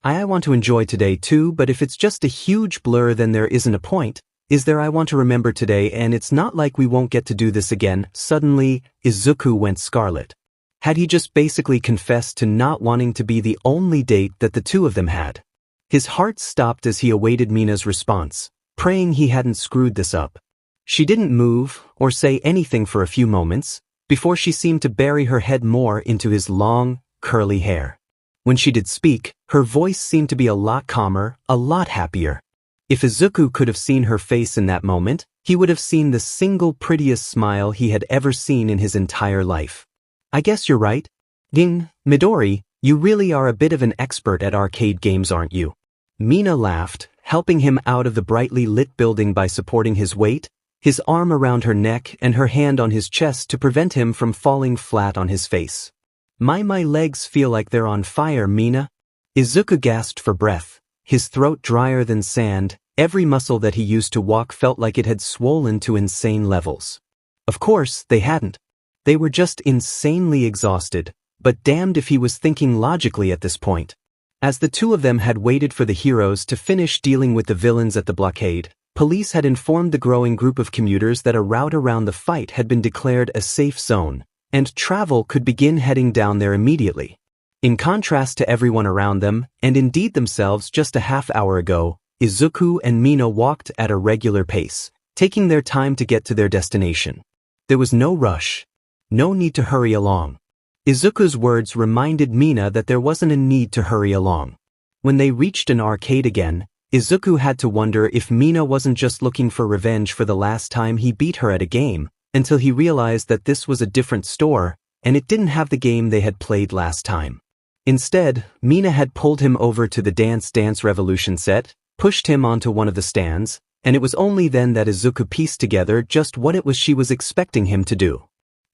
I want to enjoy today too, but if it's just a huge blur then there isn't a point, is there? I want to remember today, and it's not like we won't get to do this again. Suddenly, Izuku went scarlet. Had he just basically confessed to not wanting to be the only date that the two of them had? His heart stopped as he awaited Mina's response, praying he hadn't screwed this up. She didn't move or say anything for a few moments, before she seemed to bury her head more into his long, curly hair. When she did speak, her voice seemed to be a lot calmer, a lot happier. If Izuku could have seen her face in that moment, he would have seen the single prettiest smile he had ever seen in his entire life. I guess you're right. Ding, Midori, you really are a bit of an expert at arcade games, aren't you? Mina laughed, helping him out of the brightly lit building by supporting his weight, his arm around her neck and her hand on his chest to prevent him from falling flat on his face. My legs feel like they're on fire, Mina. Izuku gasped for breath, his throat drier than sand. Every muscle that he used to walk felt like it had swollen to insane levels. Of course, they hadn't. They were just insanely exhausted, but damned if he was thinking logically at this point. As the two of them had waited for the heroes to finish dealing with the villains at the blockade, police had informed the growing group of commuters that a route around the fight had been declared a safe zone, and travel could begin heading down there immediately. In contrast to everyone around them, and indeed themselves just a half hour ago, Izuku and Mina walked at a regular pace, taking their time to get to their destination. There was no rush. No need to hurry along. Izuku's words reminded Mina that there wasn't a need to hurry along. When they reached an arcade again, Izuku had to wonder if Mina wasn't just looking for revenge for the last time he beat her at a game, until he realized that this was a different store, and it didn't have the game they had played last time. Instead, Mina had pulled him over to the Dance Revolution set, pushed him onto one of the stands, and it was only then that Izuku pieced together just what it was she was expecting him to do.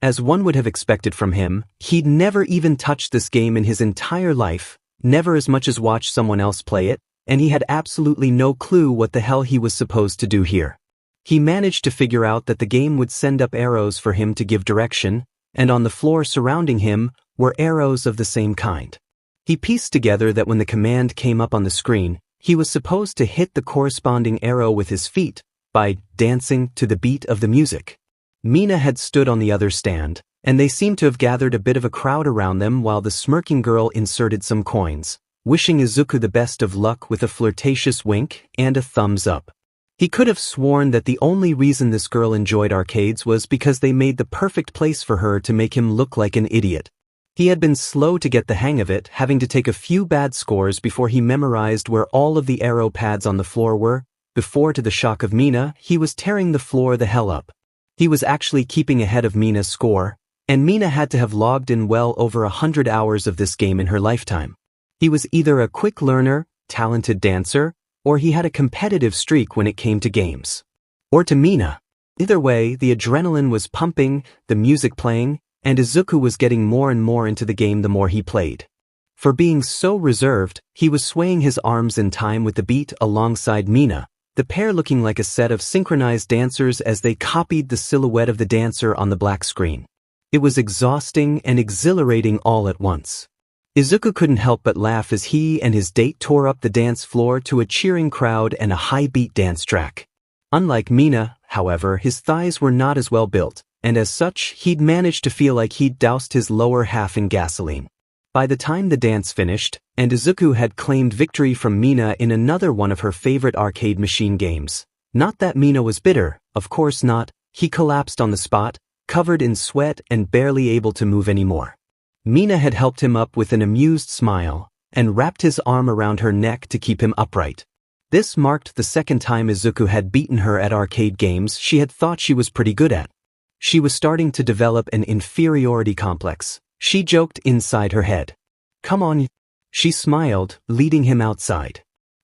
As one would have expected from him, he'd never even touched this game in his entire life, never as much as watched someone else play it, and he had absolutely no clue what the hell he was supposed to do here. He managed to figure out that the game would send up arrows for him to give direction, and on the floor surrounding him were arrows of the same kind. He pieced together that when the command came up on the screen, he was supposed to hit the corresponding arrow with his feet by dancing to the beat of the music. Mina had stood on the other stand, and they seemed to have gathered a bit of a crowd around them while the smirking girl inserted some coins, wishing Izuku the best of luck with a flirtatious wink and a thumbs up. He could have sworn that the only reason this girl enjoyed arcades was because they made the perfect place for her to make him look like an idiot. He had been slow to get the hang of it, having to take a few bad scores before he memorized where all of the arrow pads on the floor were, before to the shock of Mina, he was tearing the floor the hell up. He was actually keeping ahead of Mina's score, and Mina had to have logged in well over 100 hours of this game in her lifetime. He was either a quick learner, talented dancer, or he had a competitive streak when it came to games. Or to Mina. Either way, the adrenaline was pumping, the music playing, and 𝐒𝐿 was getting more and more into the game the more he played. For being so reserved, he was swaying his arms in time with the beat alongside Mina, the pair looking like a set of synchronized dancers as they copied the silhouette of the dancer on the black screen. It was exhausting and exhilarating all at once. 𝐒𝐿 couldn't help but laugh as he and his date tore up the dance floor to a cheering crowd and a high-beat dance track. Unlike Mina, however, his thighs were not as well built, and as such, he'd managed to feel like he'd doused his lower half in gasoline. By the time the dance finished, and 𝐒𝐿 had claimed victory from Mina in another one of her favorite arcade machine games, not that Mina was bitter, of course not, he collapsed on the spot, covered in sweat and barely able to move anymore. Mina had helped him up with an amused smile, and wrapped his arm around her neck to keep him upright. This marked the second time 𝐒𝐿 had beaten her at arcade games she had thought she was pretty good at. She was starting to develop an inferiority complex, she joked inside her head. Come on. She smiled, leading him outside.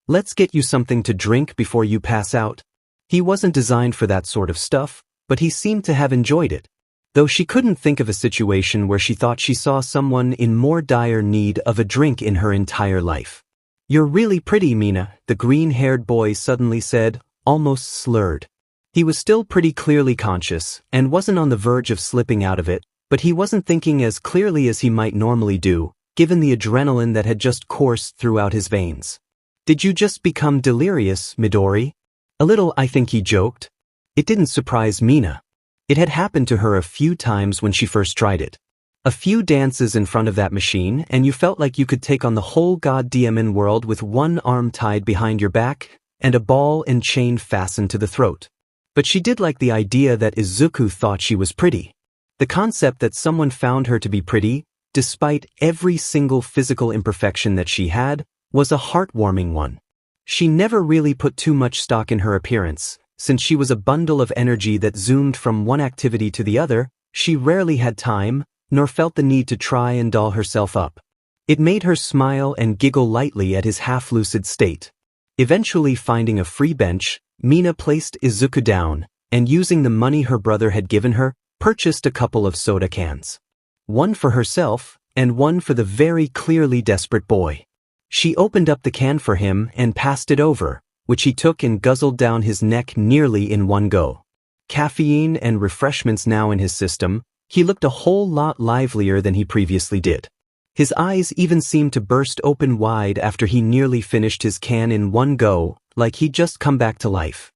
Let's get you something to drink before you pass out. He wasn't designed for that sort of stuff, but he seemed to have enjoyed it. Though she couldn't think of a situation where she thought she saw someone in more dire need of a drink in her entire life. You're really pretty, Mina, the green-haired boy suddenly said, almost slurred. He was still pretty clearly conscious, and wasn't on the verge of slipping out of it, but he wasn't thinking as clearly as he might normally do, given the adrenaline that had just coursed throughout his veins. Did you just become delirious, Midori? A little, I think, he joked. It didn't surprise Mina. It had happened to her a few times when she first tried it. A few dances in front of that machine and you felt like you could take on the whole goddamn world with one arm tied behind your back and a ball and chain fastened to the throat. But she did like the idea that 𝐒𝐿 thought she was pretty. The concept that someone found her to be pretty, despite every single physical imperfection that she had, was a heartwarming one. She never really put too much stock in her appearance. Since she was a bundle of energy that zoomed from one activity to the other, she rarely had time, nor felt the need to try and doll herself up. It made her smile and giggle lightly at his half-lucid state. Eventually finding a free bench, Mina placed 𝐒𝐿 down, and using the money her brother had given her, purchased a couple of soda cans. One for herself, and one for the very clearly desperate boy. She opened up the can for him and passed it over, which he took and guzzled down his neck nearly in one go. Caffeine and refreshments now in his system, he looked a whole lot livelier than he previously did. His eyes even seemed to burst open wide after he nearly finished his can in one go, like he'd just come back to life.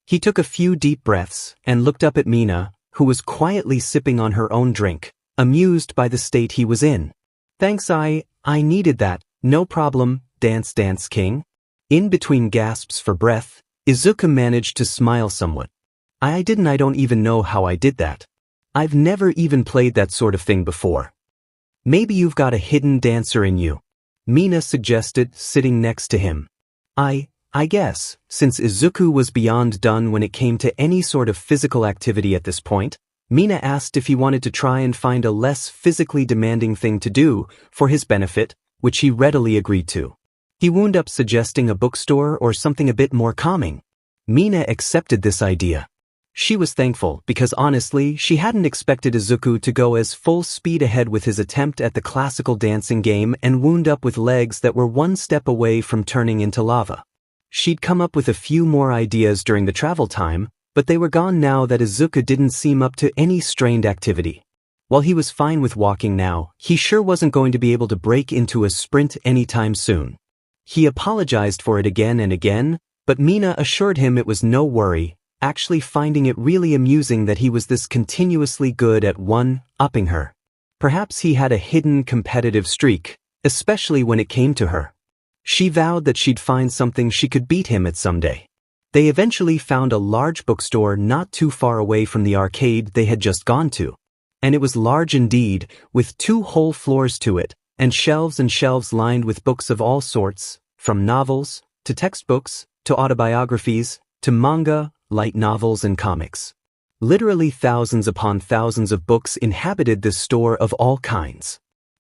He took a few deep breaths and looked up at Mina, who was quietly sipping on her own drink, amused by the state he was in. Thanks, I needed that, no problem, dance king. In between gasps for breath, 𝐒𝐿 managed to smile somewhat. I don't even know how I did that. I've never even played that sort of thing before. Maybe you've got a hidden dancer in you, Mina suggested, sitting next to him. I guess, since 𝐒𝐿 was beyond done when it came to any sort of physical activity at this point, Mina asked if he wanted to try and find a less physically demanding thing to do for his benefit, which he readily agreed to. He wound up suggesting a bookstore or something a bit more calming. Mina accepted this idea. She was thankful because honestly, she hadn't expected 𝐒𝐿 to go as full speed ahead with his attempt at the classical dancing game and wound up with legs that were one step away from turning into lava. She'd come up with a few more ideas during the travel time, but they were gone now that 𝐒𝐿 didn't seem up to any strained activity. While he was fine with walking now, he sure wasn't going to be able to break into a sprint anytime soon. He apologized for it again and again, but Mina assured him it was no worry, actually finding it really amusing that he was this continuously good at one-upping her. Perhaps he had a hidden competitive streak, especially when it came to her. She vowed that she'd find something she could beat him at someday. They eventually found a large bookstore not too far away from the arcade they had just gone to. And it was large indeed, with 2 whole floors to it, and shelves lined with books of all sorts, from novels, to textbooks, to autobiographies, to manga, light novels and comics. Literally thousands upon thousands of books inhabited this store of all kinds.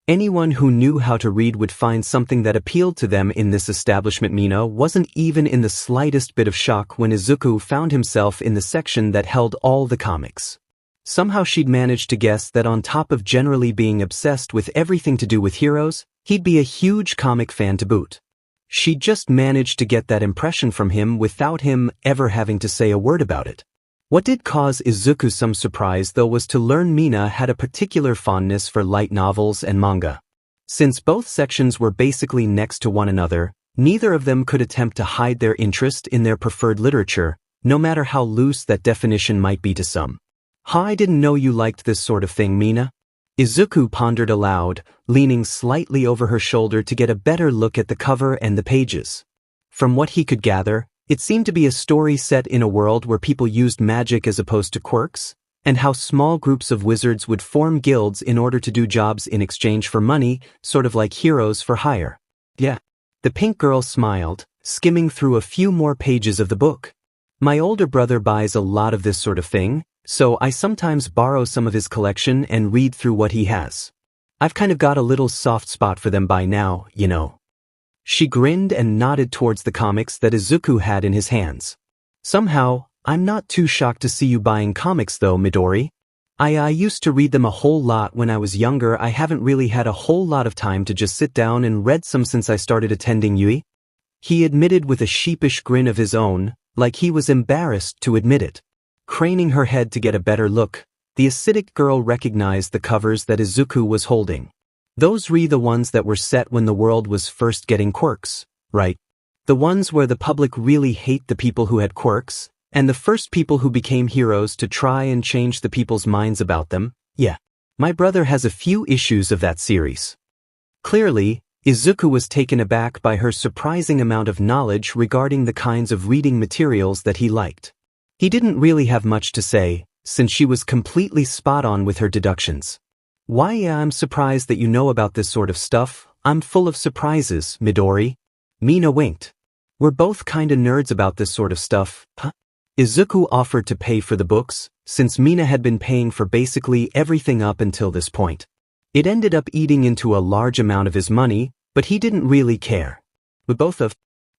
Anyone who knew how to read would find something that appealed to them in this establishment. Mina wasn't even in the slightest bit of shock when Izuku found himself in the section that held all the comics. Somehow she'd managed to guess that on top of generally being obsessed with everything to do with heroes, he'd be a huge comic fan to boot. She just managed to get that impression from him without him ever having to say a word about it. What did cause Izuku some surprise though was to learn Mina had a particular fondness for light novels and manga. Since both sections were basically next to one another, neither of them could attempt to hide their interest in their preferred literature, no matter how loose that definition might be to some. I didn't know you liked this sort of thing, Mina. Izuku pondered aloud, leaning slightly over her shoulder to get a better look at the cover and the pages. From what he could gather, it seemed to be a story set in a world where people used magic as opposed to quirks, and how small groups of wizards would form guilds in order to do jobs in exchange for money, sort of like heroes for hire. Yeah. The pink girl smiled, skimming through a few more pages of the book. My older brother buys a lot of this sort of thing, so I sometimes borrow some of his collection and read through what he has. I've kind of got a little soft spot for them by now, you know. She grinned and nodded towards the comics that Izuku had in his hands. Somehow, I'm not too shocked to see you buying comics though, Midori. I used to read them a whole lot when I was younger. I haven't really had a whole lot of time to just sit down and read some since I started attending UE. He admitted with a sheepish grin of his own, like he was embarrassed to admit it. Craning her head to get a better look, the acidic girl recognized the covers that Izuku was holding. Those were the ones that were set when the world was first getting quirks, right? The ones where the public really hate the people who had quirks, and the first people who became heroes to try and change the people's minds about them. Yeah. My brother has a few issues of that series. Clearly, Izuku was taken aback by her surprising amount of knowledge regarding the kinds of reading materials that he liked. He didn't really have much to say, since she was completely spot on with her deductions. Why, I'm surprised that you know about this sort of stuff. I'm full of surprises, Midori. Mina winked. We're both kinda nerds about this sort of stuff, huh? Izuku offered to pay for the books, since Mina had been paying for basically everything up until this point. It ended up eating into a large amount of his money, but he didn't really care. With both of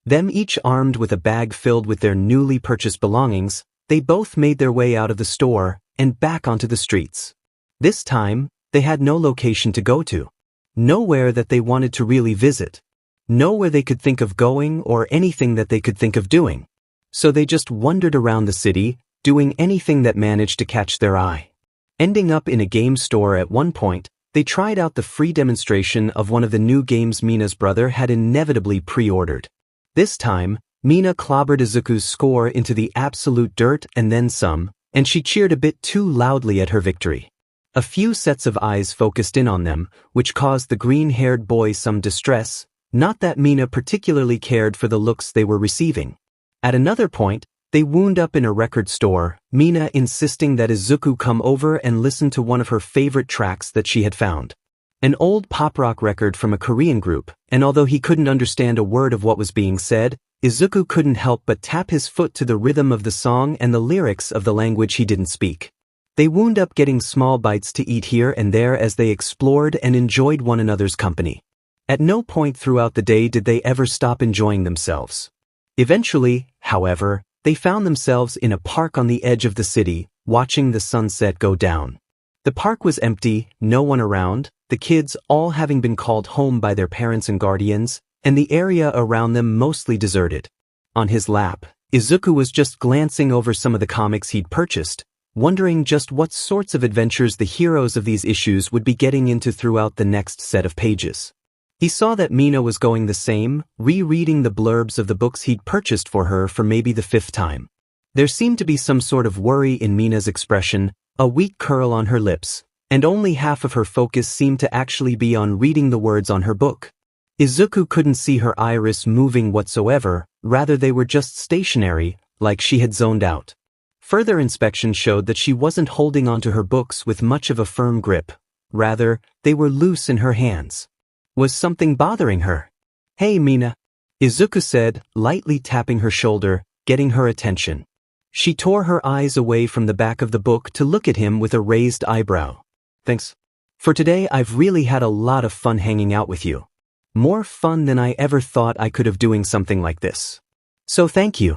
them each armed with a bag filled with their newly purchased belongings, they both made their way out of the store and back onto the streets. This time, they had no location to go to. Nowhere that they wanted to really visit. Nowhere they could think of going or anything that they could think of doing. So they just wandered around the city, doing anything that managed to catch their eye. Ending up in a game store at one point, they tried out the free demonstration of one of the new games Mina's brother had inevitably pre-ordered. This time, Mina clobbered Izuku's score into the absolute dirt and then some, and she cheered a bit too loudly at her victory. A few sets of eyes focused in on them, which caused the green-haired boy some distress, not that Mina particularly cared for the looks they were receiving. At another point, they wound up in a record store, Mina insisting that Izuku come over and listen to one of her favorite tracks that she had found. An old pop-rock record from a Korean group, and although he couldn't understand a word of what was being said, Izuku couldn't help but tap his foot to the rhythm of the song and the lyrics of the language he didn't speak. They wound up getting small bites to eat here and there as they explored and enjoyed one another's company. At no point throughout the day did they ever stop enjoying themselves. Eventually, however, they found themselves in a park on the edge of the city, watching the sunset go down. The park was empty, no one around, the kids all having been called home by their parents and guardians, and the area around them mostly deserted. On his lap, Izuku was just glancing over some of the comics he'd purchased, wondering just what sorts of adventures the heroes of these issues would be getting into throughout the next set of pages. He saw that Mina was going the same, rereading the blurbs of the books he'd purchased for her for maybe the 5th time. There seemed to be some sort of worry in Mina's expression, a weak curl on her lips, and only half of her focus seemed to actually be on reading the words on her book. Izuku couldn't see her iris moving whatsoever, rather they were just stationary, like she had zoned out. Further inspection showed that she wasn't holding onto her books with much of a firm grip. Rather, they were loose in her hands. Was something bothering her? Hey, Mina, Izuku said, lightly tapping her shoulder, getting her attention. She tore her eyes away from the back of the book to look at him with a raised eyebrow. Thanks. For today I've really had a lot of fun hanging out with you. More fun than I ever thought I could have doing something like this. So thank you.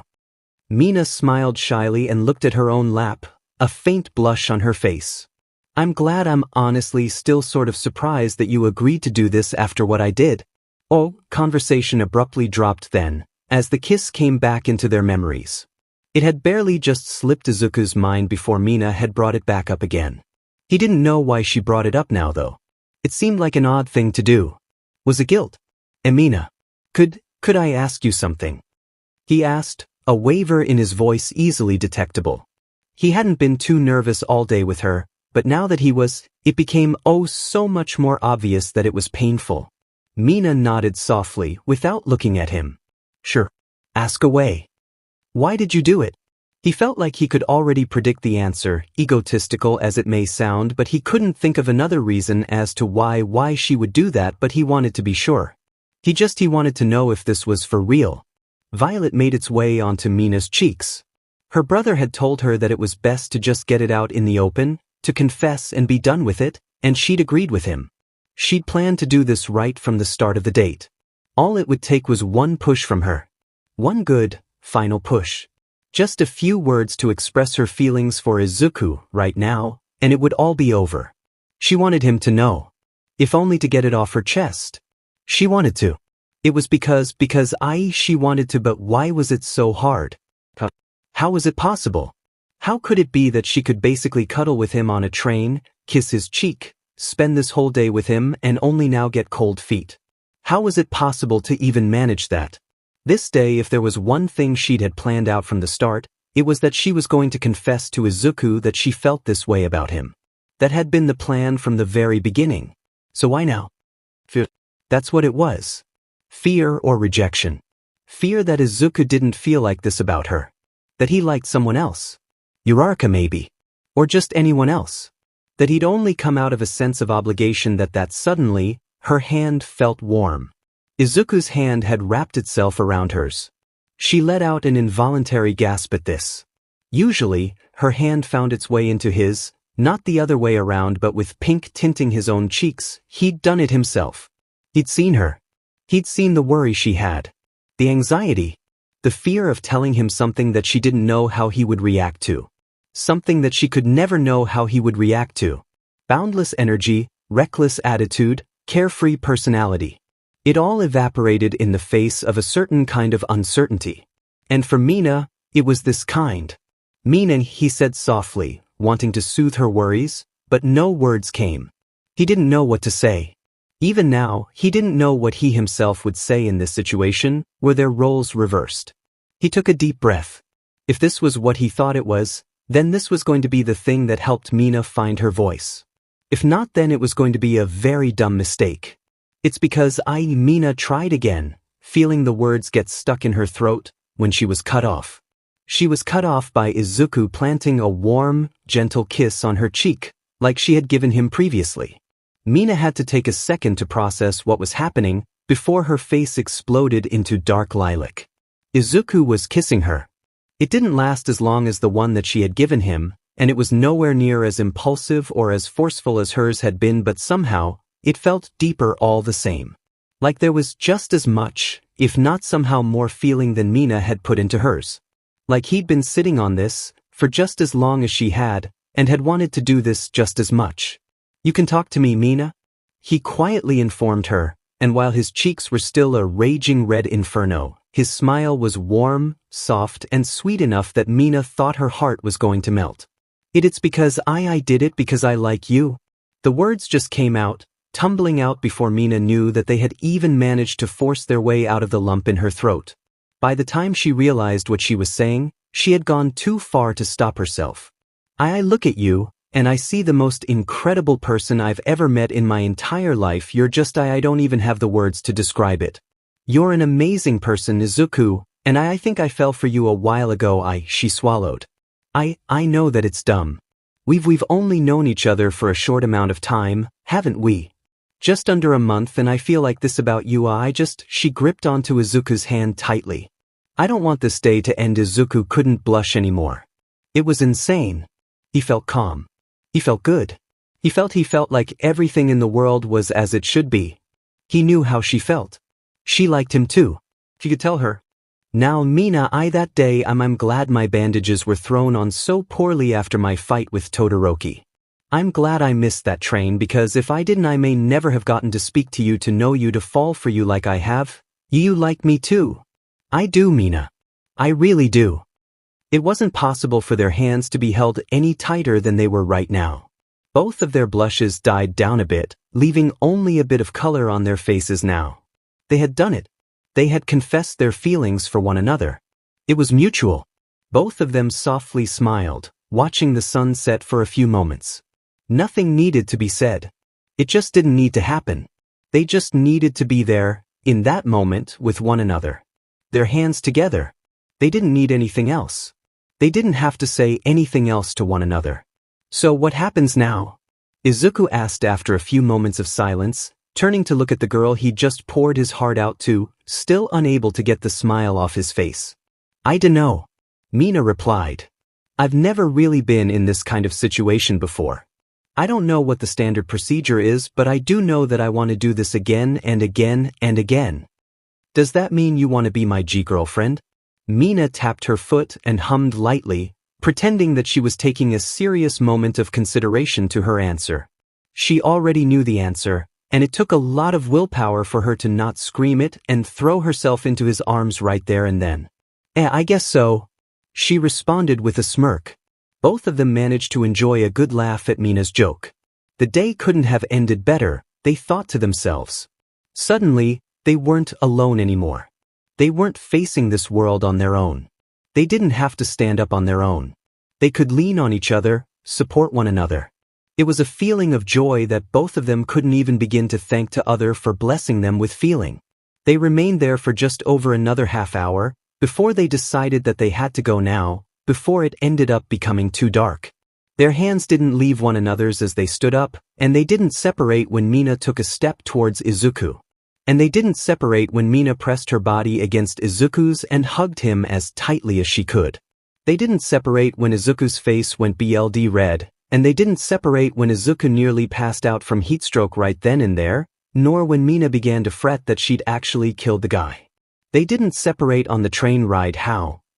Mina smiled shyly and looked at her own lap, a faint blush on her face. I'm glad. I'm honestly still sort of surprised that you agreed to do this after what I did. Oh, conversation abruptly dropped then, as the kiss came back into their memories. It had barely just slipped Izuku's mind before Mina had brought it back up again. He didn't know why she brought it up now though. It seemed like an odd thing to do. Was it guilt? Mina, could I ask you something? He asked, a waver in his voice easily detectable. He hadn't been too nervous all day with her, but now that he was, it became oh so much more obvious that it was painful. Mina nodded softly without looking at him. Sure. Ask away. Why did you do it? He felt like he could already predict the answer, egotistical as it may sound, but he couldn't think of another reason as to why she would do that, but he wanted to be sure. He wanted to know if this was for real. Violet made its way onto Mina's cheeks. Her brother had told her that it was best to just get it out in the open, to confess and be done with it, and she'd agreed with him. She'd planned to do this right from the start of the date. All it would take was one push from her. One good, final push. Just a few words to express her feelings for Izuku right now, and it would all be over. She wanted him to know. If only to get it off her chest. She wanted to. It was because she wanted to, but why was it so hard? How was it possible? How could it be that she could basically cuddle with him on a train, kiss his cheek, spend this whole day with him, and only now get cold feet? How was it possible to even manage that? This day, if there was one thing she'd had planned out from the start, it was that she was going to confess to Izuku that she felt this way about him. That had been the plan from the very beginning. So why now? Fear. That's what it was. Fear or rejection. Fear that Izuku didn't feel like this about her. That he liked someone else. 𝐎𝐻𝐼𝐴 maybe. Or just anyone else. That he'd only come out of a sense of obligation that suddenly, her hand felt warm. Izuku's hand had wrapped itself around hers. She let out an involuntary gasp at this. Usually, her hand found its way into his, not the other way around, but with pink tinting his own cheeks, he'd done it himself. He'd seen her. He'd seen the worry she had. The anxiety. The fear of telling him something that she didn't know how he would react to. Something that she could never know how he would react to. Boundless energy, reckless attitude, carefree personality. It all evaporated in the face of a certain kind of uncertainty. And for Mina, it was this kind. Mina, he said softly, wanting to soothe her worries, but no words came. He didn't know what to say. Even now, he didn't know what he himself would say in this situation, were their roles reversed. He took a deep breath. If this was what he thought it was, then this was going to be the thing that helped Mina find her voice. If not, then it was going to be a very dumb mistake. It's because Mina tried again, feeling the words get stuck in her throat, when she was cut off. She was cut off by Izuku planting a warm, gentle kiss on her cheek, like she had given him previously. Mina had to take a second to process what was happening, before her face exploded into dark lilac. Izuku was kissing her. It didn't last as long as the one that she had given him, and it was nowhere near as impulsive or as forceful as hers had been, but somehow, it felt deeper all the same. Like there was just as much, if not somehow more feeling than Mina had put into hers. Like he'd been sitting on this, for just as long as she had, and had wanted to do this just as much. You can talk to me, Mina? He quietly informed her, and while his cheeks were still a raging red inferno, his smile was warm, soft, and sweet enough that Mina thought her heart was going to melt. It's because I did it because I like you. The words just came out, tumbling out before Mina knew that they had even managed to force their way out of the lump in her throat. By the time she realized what she was saying, she had gone too far to stop herself. I look at you, and I see the most incredible person I've ever met in my entire life. You're just I don't even have the words to describe it. You're an amazing person, Izuku, and I think I fell for you a while ago. She swallowed. I know that it's dumb. We've only known each other for a short amount of time, haven't we? Just under a month, and I feel like this about you. She gripped onto Izuku's hand tightly. I don't want this day to end. Izuku couldn't blush anymore. It was insane. He felt calm. He felt good. He felt like everything in the world was as it should be. He knew how she felt. She liked him too. He could tell her. Now Mina, that day I'm glad my bandages were thrown on so poorly after my fight with Todoroki. I'm glad I missed that train, because if I didn't I may never have gotten to speak to you, to know you, to fall for you like I have. You like me too. I do, Mina. I really do. It wasn't possible for their hands to be held any tighter than they were right now. Both of their blushes died down a bit, leaving only a bit of color on their faces now. They had done it. They had confessed their feelings for one another. It was mutual. Both of them softly smiled, watching the sun set for a few moments. Nothing needed to be said. It just didn't need to happen. They just needed to be there, in that moment, with one another. Their hands together. They didn't need anything else. They didn't have to say anything else to one another. So what happens now? Izuku asked after a few moments of silence, turning to look at the girl he just poured his heart out to, still unable to get the smile off his face. I dunno. Mina replied. I've never really been in this kind of situation before. I don't know what the standard procedure is, but I do know that I want to do this again and again and again. Does that mean you want to be my G-girlfriend? Mina tapped her foot and hummed lightly, pretending that she was taking a serious moment of consideration to her answer. She already knew the answer, and it took a lot of willpower for her to not scream it and throw herself into his arms right there and then. I guess so. She responded with a smirk. Both of them managed to enjoy a good laugh at Mina's joke. The day couldn't have ended better, they thought to themselves. Suddenly, they weren't alone anymore. They weren't facing this world on their own. They didn't have to stand up on their own. They could lean on each other, support one another. It was a feeling of joy that both of them couldn't even begin to thank to other for blessing them with feeling. They remained there for just over another half hour, before they decided that they had to go now, before it ended up becoming too dark. Their hands didn't leave one another's as they stood up, and they didn't separate when Mina took a step towards Izuku. And they didn't separate when Mina pressed her body against Izuku's and hugged him as tightly as she could. They didn't separate when Izuku's face went BLD red, and they didn't separate when Izuku nearly passed out from heatstroke right then and there, nor when Mina began to fret that she'd actually killed the guy. They didn't separate on the train ride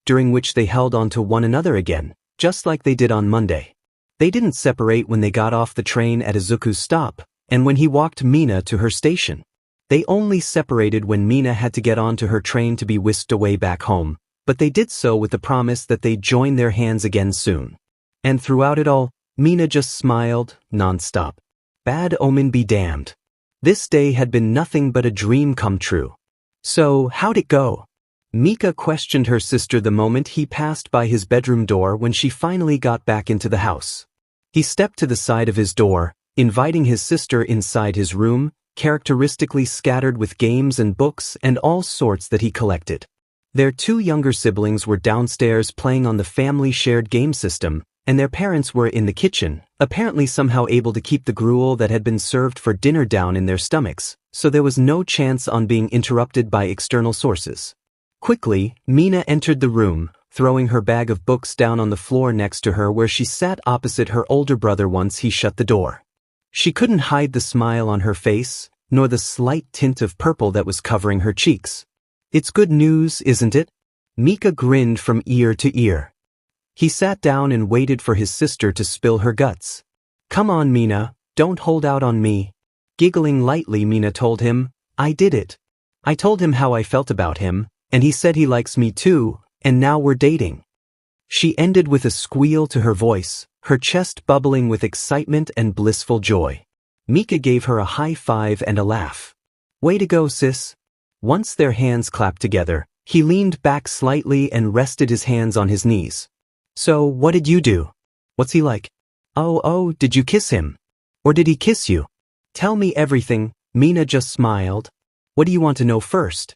during which they held on to one another again, just like they did on Monday. They didn't separate when they got off the train at Izuku's stop, and when he walked Mina to her station. They only separated when Mina had to get onto her train to be whisked away back home, but they did so with the promise that they'd join their hands again soon. And throughout it all, Mina just smiled, non-stop. Bad omen be damned. This day had been nothing but a dream come true. So, how'd it go? Mika questioned her sister the moment he passed by his bedroom door when she finally got back into the house. He stepped to the side of his door, inviting his sister inside his room, characteristically scattered with games and books and all sorts that he collected. Their two younger siblings were downstairs playing on the family shared game system, and their parents were in the kitchen, apparently somehow able to keep the gruel that had been served for dinner down in their stomachs, so there was no chance on being interrupted by external sources. Quickly, Mina entered the room, throwing her bag of books down on the floor next to her where she sat opposite her older brother once he shut the door. She couldn't hide the smile on her face, nor the slight tint of purple that was covering her cheeks. It's good news, isn't it? Mika grinned from ear to ear. He sat down and waited for his sister to spill her guts. Come on, Mina, don't hold out on me. Giggling lightly, Mina told him, I did it. I told him how I felt about him, and he said he likes me too, and now we're dating. She ended with a squeal to her voice, her chest bubbling with excitement and blissful joy. Mika gave her a high five and a laugh. Way to go, sis. Once their hands clapped together, he leaned back slightly and rested his hands on his knees. So, what did you do? What's he like? Oh, did you kiss him? Or did he kiss you? Tell me everything, Mina just smiled. What do you want to know first?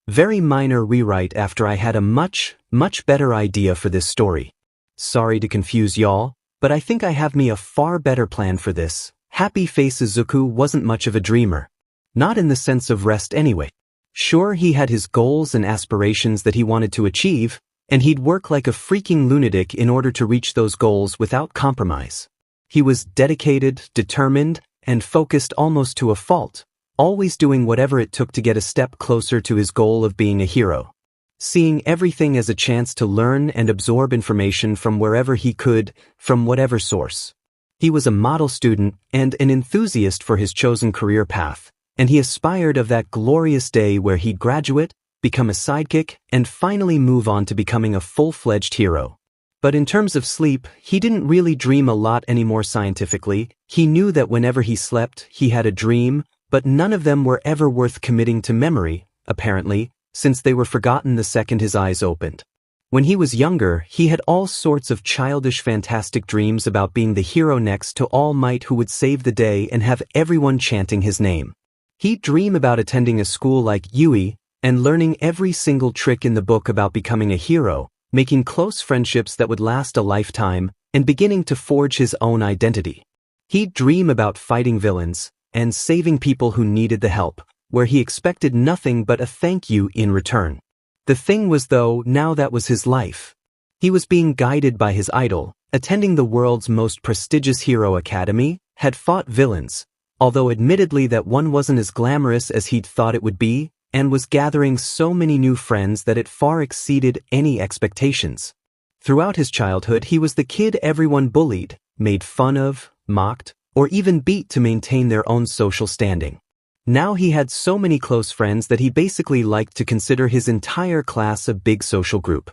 Very minor rewrite after I had a much better idea for this story. Sorry to confuse y'all, but I think I have me a far better plan for this. Happy face Izuku wasn't much of a dreamer. Not in the sense of rest anyway. Sure, he had his goals and aspirations that he wanted to achieve, and he'd work like a freaking lunatic in order to reach those goals without compromise. He was dedicated, determined, and focused almost to a fault, always doing whatever it took to get a step closer to his goal of being a hero. Seeing everything as a chance to learn and absorb information from wherever he could, from whatever source. He was a model student and an enthusiast for his chosen career path, and he aspired of that glorious day where he'd graduate, become a sidekick, and finally move on to becoming a full-fledged hero. But in terms of sleep, he didn't really dream a lot anymore scientifically. He knew that whenever he slept, he had a dream, but none of them were ever worth committing to memory, apparently, since they were forgotten the second his eyes opened. When he was younger, he had all sorts of childish fantastic dreams about being the hero next to All Might who would save the day and have everyone chanting his name. He'd dream about attending a school like Yui and learning every single trick in the book about becoming a hero, making close friendships that would last a lifetime, and beginning to forge his own identity. He'd dream about fighting villains and saving people who needed the help, where he expected nothing but a thank you in return. The thing was, though, now that was his life. He was being guided by his idol, attending the world's most prestigious hero academy, had fought villains, although admittedly that one wasn't as glamorous as he'd thought it would be, and was gathering so many new friends that it far exceeded any expectations. Throughout his childhood, he was the kid everyone bullied, made fun of, mocked, or even beat to maintain their own social standing. Now he had so many close friends that he basically liked to consider his entire class a big social group.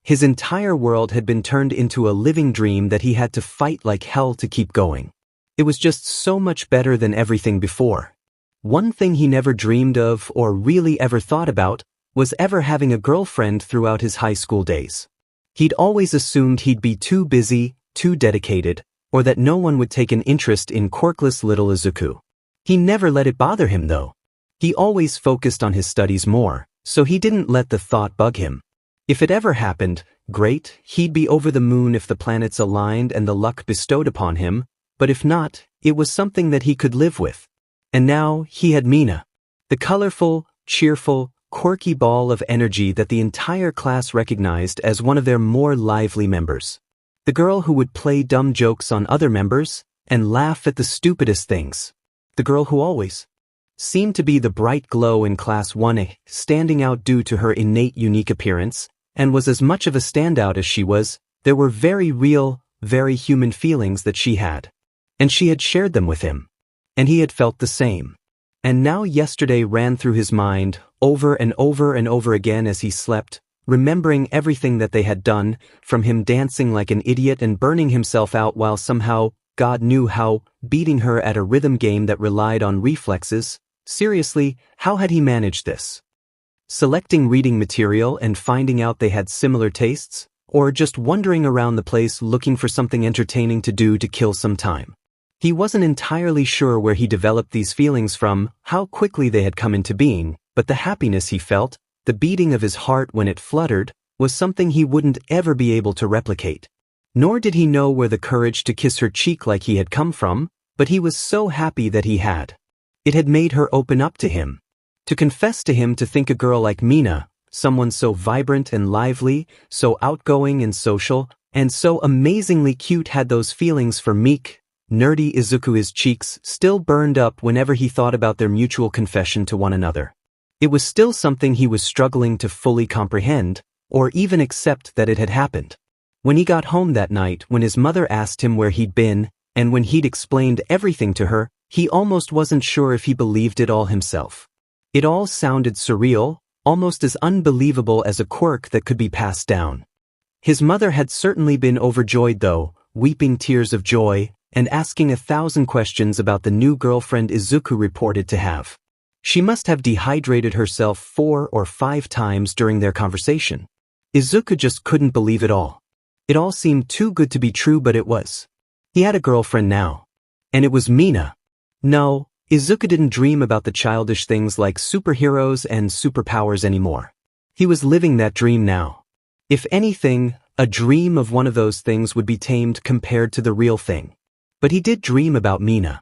His entire world had been turned into a living dream that he had to fight like hell to keep going. It was just so much better than everything before. One thing he never dreamed of or really ever thought about was ever having a girlfriend throughout his high school days. He'd always assumed he'd be too busy, too dedicated, or that no one would take an interest in quirkless little Izuku. He never let it bother him though. He always focused on his studies more, so he didn't let the thought bug him. If it ever happened, great, he'd be over the moon if the planets aligned and the luck bestowed upon him, but if not, it was something that he could live with. And now he had Mina, the colorful, cheerful, quirky ball of energy that the entire class recognized as one of their more lively members. The girl who would play dumb jokes on other members and laugh at the stupidest things. The girl who always seemed to be the bright glow in Class 1A, standing out due to her innate unique appearance, and was as much of a standout as she was. There were very real, very human feelings that she had. And she had shared them with him. And he had felt the same. And now yesterday ran through his mind, over and over and over again as he slept, remembering everything that they had done, from him dancing like an idiot and burning himself out while somehow, God knew how, beating her at a rhythm game that relied on reflexes. Seriously, how had he managed this? Selecting reading material and finding out they had similar tastes, or just wandering around the place looking for something entertaining to do to kill some time? He wasn't entirely sure where he developed these feelings from, how quickly they had come into being, but the happiness he felt, the beating of his heart when it fluttered, was something he wouldn't ever be able to replicate. Nor did he know where the courage to kiss her cheek like he had come from, but he was so happy that he had. It had made her open up to him. To confess to him to think a girl like Mina, someone so vibrant and lively, so outgoing and social, and so amazingly cute, had those feelings for meek, nerdy Izuku's cheeks still burned up whenever he thought about their mutual confession to one another. It was still something he was struggling to fully comprehend, or even accept that it had happened. When he got home that night, when his mother asked him where he'd been, and when he'd explained everything to her, he almost wasn't sure if he believed it all himself. It all sounded surreal, almost as unbelievable as a quirk that could be passed down. His mother had certainly been overjoyed though, weeping tears of joy, and asking 1,000 questions about the new girlfriend Izuku reported to have. She must have dehydrated herself 4 or 5 times during their conversation. Izuku just couldn't believe it all. It all seemed too good to be true, but it was. He had a girlfriend now. And it was Mina. No, Izuku didn't dream about the childish things like superheroes and superpowers anymore. He was living that dream now. If anything, a dream of one of those things would be tamed compared to the real thing. But he did dream about Mina.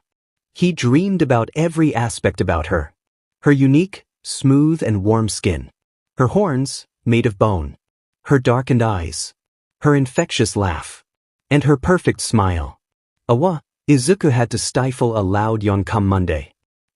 He dreamed about every aspect about her. Her unique, smooth and warm skin. Her horns, made of bone. Her darkened eyes. Her infectious laugh. And her perfect smile. 𝐻𝐸𝐻𝐸𝐻𝐸 had to stifle a loud 𝐻𝐸𝐿𝐻𝐸𝐻𝐸𝐻𝐸.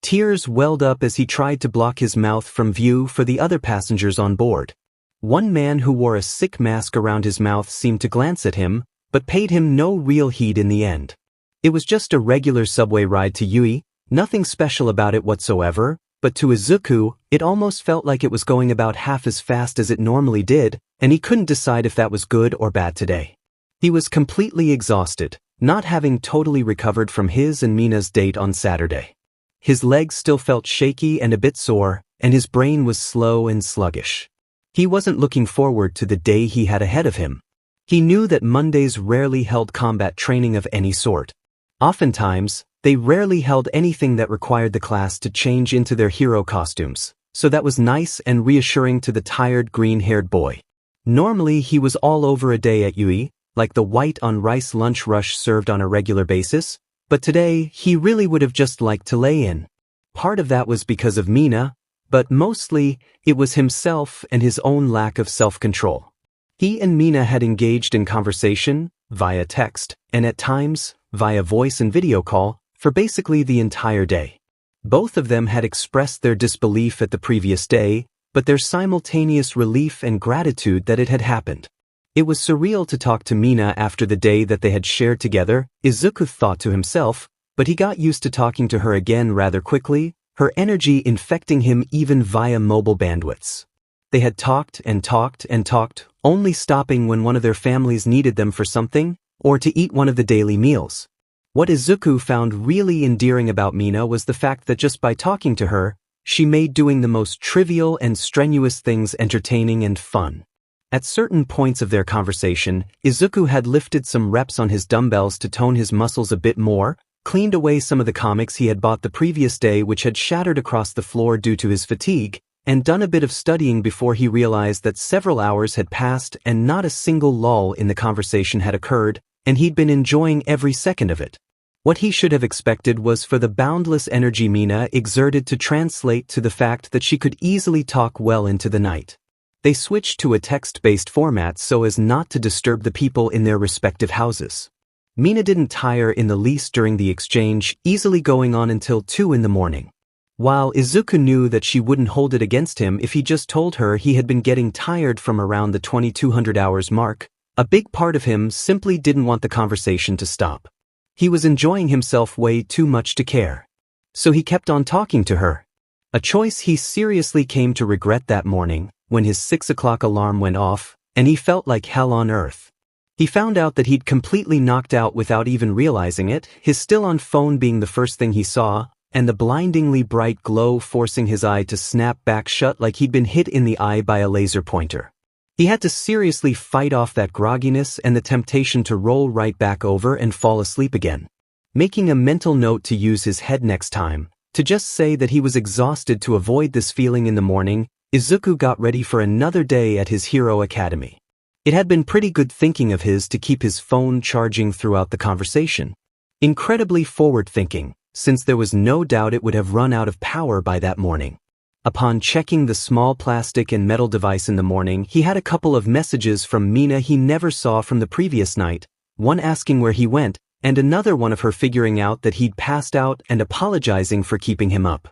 Tears welled up as he tried to block his mouth from view for the other passengers on board. One man who wore a sick mask around his mouth seemed to glance at him, but paid him no real heed in the end. It was just a regular subway ride to Yui, nothing special about it whatsoever, but to Izuku, it almost felt like it was going about half as fast as it normally did, and he couldn't decide if that was good or bad today. He was completely exhausted, not having totally recovered from his and Mina's date on Saturday. His legs still felt shaky and a bit sore, and his brain was slow and sluggish. He wasn't looking forward to the day he had ahead of him. He knew that Mondays rarely held combat training of any sort. Oftentimes, they rarely held anything that required the class to change into their hero costumes, so that was nice and reassuring to the tired green-haired boy. Normally he was all over a day at Yui, like the white-on-rice lunch rush served on a regular basis, but today he really would have just liked to lay in. Part of that was because of Mina, but mostly it was himself and his own lack of self-control. He and Mina had engaged in conversation, via text, and at times, via voice and video call, for basically the entire day. Both of them had expressed their disbelief at the previous day, but their simultaneous relief and gratitude that it had happened. It was surreal to talk to Mina after the day that they had shared together, Izuku thought to himself, but he got used to talking to her again rather quickly, her energy infecting him even via mobile bandwidths. They had talked and talked and talked, only stopping when one of their families needed them for something, or to eat one of the daily meals. What Izuku found really endearing about Mina was the fact that just by talking to her, she made doing the most trivial and strenuous things entertaining and fun. At certain points of their conversation, Izuku had lifted some reps on his dumbbells to tone his muscles a bit more, cleaned away some of the comics he had bought the previous day which had shattered across the floor due to his fatigue, and done a bit of studying before he realized that several hours had passed and not a single lull in the conversation had occurred, and he'd been enjoying every second of it. What he should have expected was for the boundless energy Mina exerted to translate to the fact that she could easily talk well into the night. They switched to a text-based format so as not to disturb the people in their respective houses. Mina didn't tire in the least during the exchange, easily going on until 2 in the morning. While Izuku knew that she wouldn't hold it against him if he just told her he had been getting tired from around the 2200 hours mark, a big part of him simply didn't want the conversation to stop. He was enjoying himself way too much to care. So he kept on talking to her. A choice he seriously came to regret that morning, when his 6 o'clock alarm went off, and he felt like hell on earth. He found out that he'd completely knocked out without even realizing it, his still-on phone being the first thing he saw, and the blindingly bright glow forcing his eye to snap back shut like he'd been hit in the eye by a laser pointer. He had to seriously fight off that grogginess and the temptation to roll right back over and fall asleep again. Making a mental note to use his head next time, to just say that he was exhausted to avoid this feeling in the morning, Izuku got ready for another day at his hero academy. It had been pretty good thinking of his to keep his phone charging throughout the conversation. Incredibly forward-thinking, since there was no doubt it would have run out of power by that morning. Upon checking the small plastic and metal device in the morning, he had a couple of messages from Mina he never saw from the previous night, one asking where he went, and another one of her figuring out that he'd passed out and apologizing for keeping him up.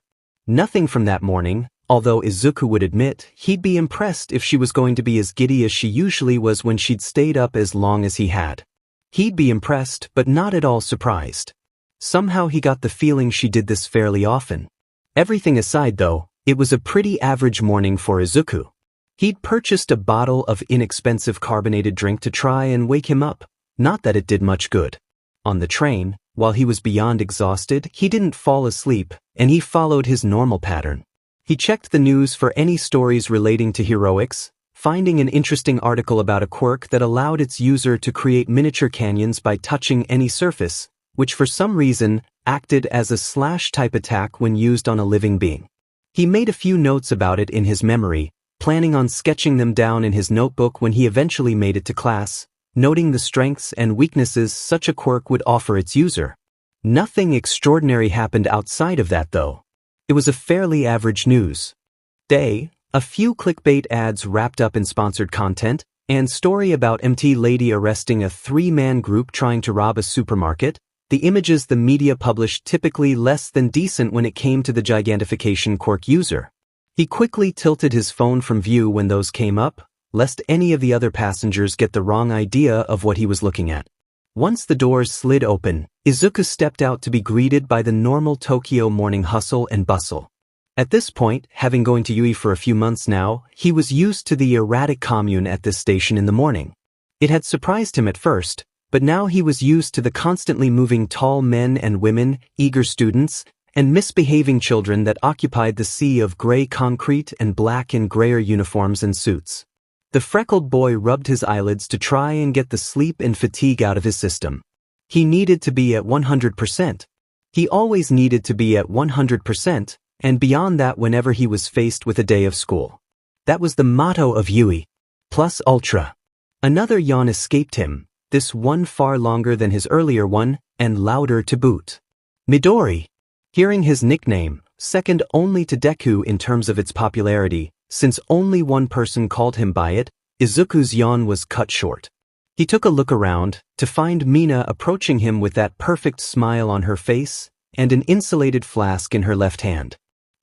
Nothing from that morning, although Izuku would admit he'd be impressed if she was going to be as giddy as she usually was when she'd stayed up as long as he had. He'd be impressed but not at all surprised. Somehow he got the feeling she did this fairly often. Everything aside though, it was a pretty average morning for Izuku. He'd purchased a bottle of inexpensive carbonated drink to try and wake him up, not that it did much good. On the train, while he was beyond exhausted, he didn't fall asleep, and he followed his normal pattern. He checked the news for any stories relating to heroics, finding an interesting article about a quirk that allowed its user to create miniature canyons by touching any surface, which for some reason acted as a slash-type attack when used on a living being. He made a few notes about it in his memory, planning on sketching them down in his notebook when he eventually made it to class, noting the strengths and weaknesses such a quirk would offer its user. Nothing extraordinary happened outside of that though. It was a fairly average news. Day, a few clickbait ads wrapped up in sponsored content, and story about MT lady arresting a 3-man group trying to rob a supermarket. The images the media published typically less than decent when it came to the gigantification Quirk user. He quickly tilted his phone from view when those came up, lest any of the other passengers get the wrong idea of what he was looking at. Once the doors slid open, 𝐒𝐬𝐽 stepped out to be greeted by the normal Tokyo morning hustle and bustle. At this point, having going to UE for a few months now, he was used to the erratic commune at this station in the morning. It had surprised him at first, but now he was used to the constantly moving tall men and women, eager students, and misbehaving children that occupied the sea of gray concrete and black and grayer uniforms and suits. The freckled boy rubbed his eyelids to try and get the sleep and fatigue out of his system. He needed to be at 100%. He always needed to be at 100%, and beyond that whenever he was faced with a day of school. That was the motto of UE. Plus ultra. Another yawn escaped him, this one far longer than his earlier one, and louder to boot. Midori. Hearing his nickname, second only to Deku in terms of its popularity, since only one person called him by it, Izuku's yawn was cut short. He took a look around, to find Mina approaching him with that perfect smile on her face, and an insulated flask in her left hand.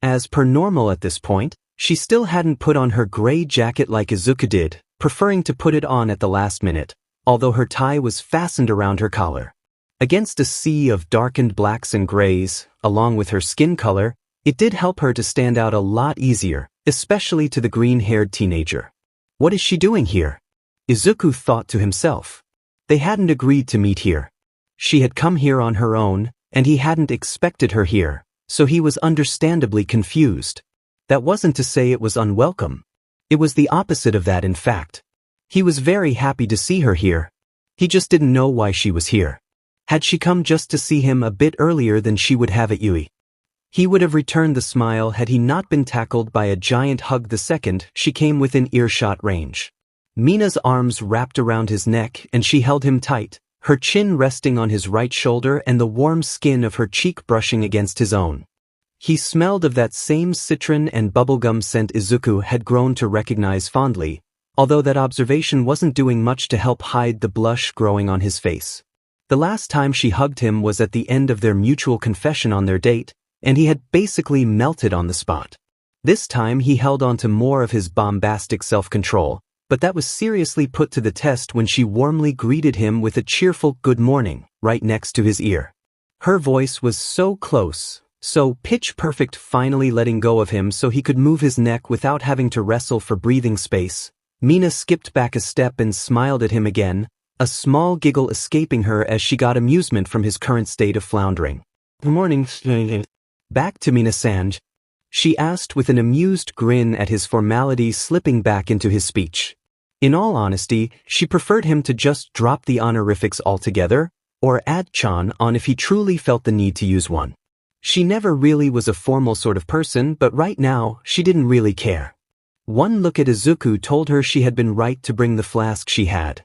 As per normal at this point, she still hadn't put on her gray jacket like 𝐒𝐬𝐽 did, preferring to put it on at the last minute, although her tie was fastened around her collar. Against a sea of darkened blacks and grays, along with her skin color, it did help her to stand out a lot easier, especially to the green-haired teenager. What is she doing here? Izuku thought to himself. They hadn't agreed to meet here. She had come here on her own, and he hadn't expected her here, so he was understandably confused. That wasn't to say it was unwelcome. It was the opposite of that, in fact. He was very happy to see her here. He just didn't know why she was here. Had she come just to see him a bit earlier than she would have at UE? He would have returned the smile had he not been tackled by a giant hug the second she came within earshot range. Mina's arms wrapped around his neck and she held him tight, her chin resting on his right shoulder and the warm skin of her cheek brushing against his own. He smelled of that same citron and bubblegum scent Izuku had grown to recognize fondly, although that observation wasn't doing much to help hide the blush growing on his face. The last time she hugged him was at the end of their mutual confession on their date, and he had basically melted on the spot. This time he held on to more of his bombastic self-control, but that was seriously put to the test when she warmly greeted him with a cheerful good morning, right next to his ear. Her voice was so close, so pitch-perfect, finally letting go of him so he could move his neck without having to wrestle for breathing space. Mina skipped back a step and smiled at him again, a small giggle escaping her as she got amusement from his current state of floundering. "Good morning, back to Mina-san," she asked with an amused grin at his formality slipping back into his speech. In all honesty, she preferred him to just drop the honorifics altogether, or add chan on if he truly felt the need to use one. She never really was a formal sort of person, but right now, she didn't really care. One look at Izuku told her she had been right to bring the flask she had.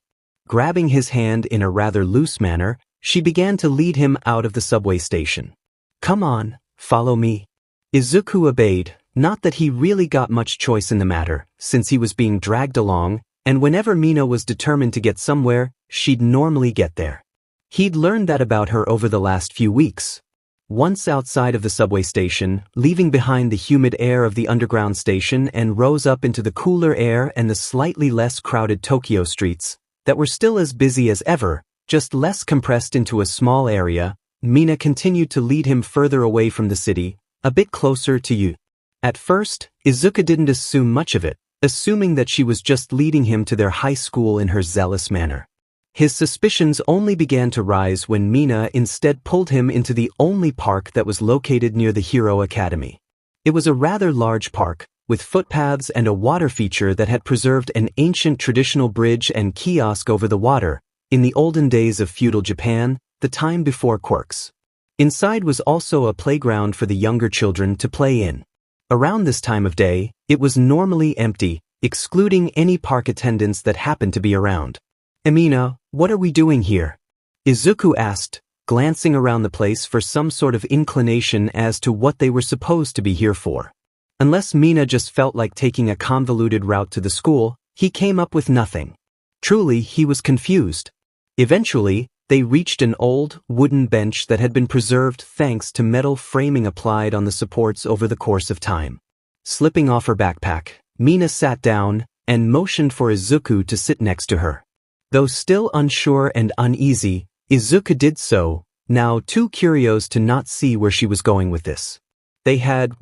Grabbing his hand in a rather loose manner, she began to lead him out of the subway station. "Come on, follow me." Izuku obeyed, not that he really got much choice in the matter, since he was being dragged along, and whenever Mina was determined to get somewhere, she'd normally get there. He'd learned that about her over the last few weeks. Once outside of the subway station, leaving behind the humid air of the underground station and rose up into the cooler air and the slightly less crowded Tokyo streets, that were still as busy as ever, just less compressed into a small area, Mina continued to lead him further away from the city, a bit closer to you. At first, Izuku didn't assume much of it, assuming that she was just leading him to their high school in her zealous manner. His suspicions only began to rise when Mina instead pulled him into the only park that was located near the Hero Academy. It was a rather large park, with footpaths and a water feature that had preserved an ancient traditional bridge and kiosk over the water, in the olden days of feudal Japan, the time before quirks. Inside was also a playground for the younger children to play in. Around this time of day, it was normally empty, excluding any park attendants that happened to be around. "Mina, what are we doing here?" Izuku asked, glancing around the place for some sort of inclination as to what they were supposed to be here for. Unless Mina just felt like taking a convoluted route to the school, he came up with nothing. Truly, he was confused. Eventually, they reached an old, wooden bench that had been preserved thanks to metal framing applied on the supports over the course of time. Slipping off her backpack, Mina sat down and motioned for Izuku to sit next to her. Though still unsure and uneasy, Izuku did so, now too curious to not see where she was going with this. They had,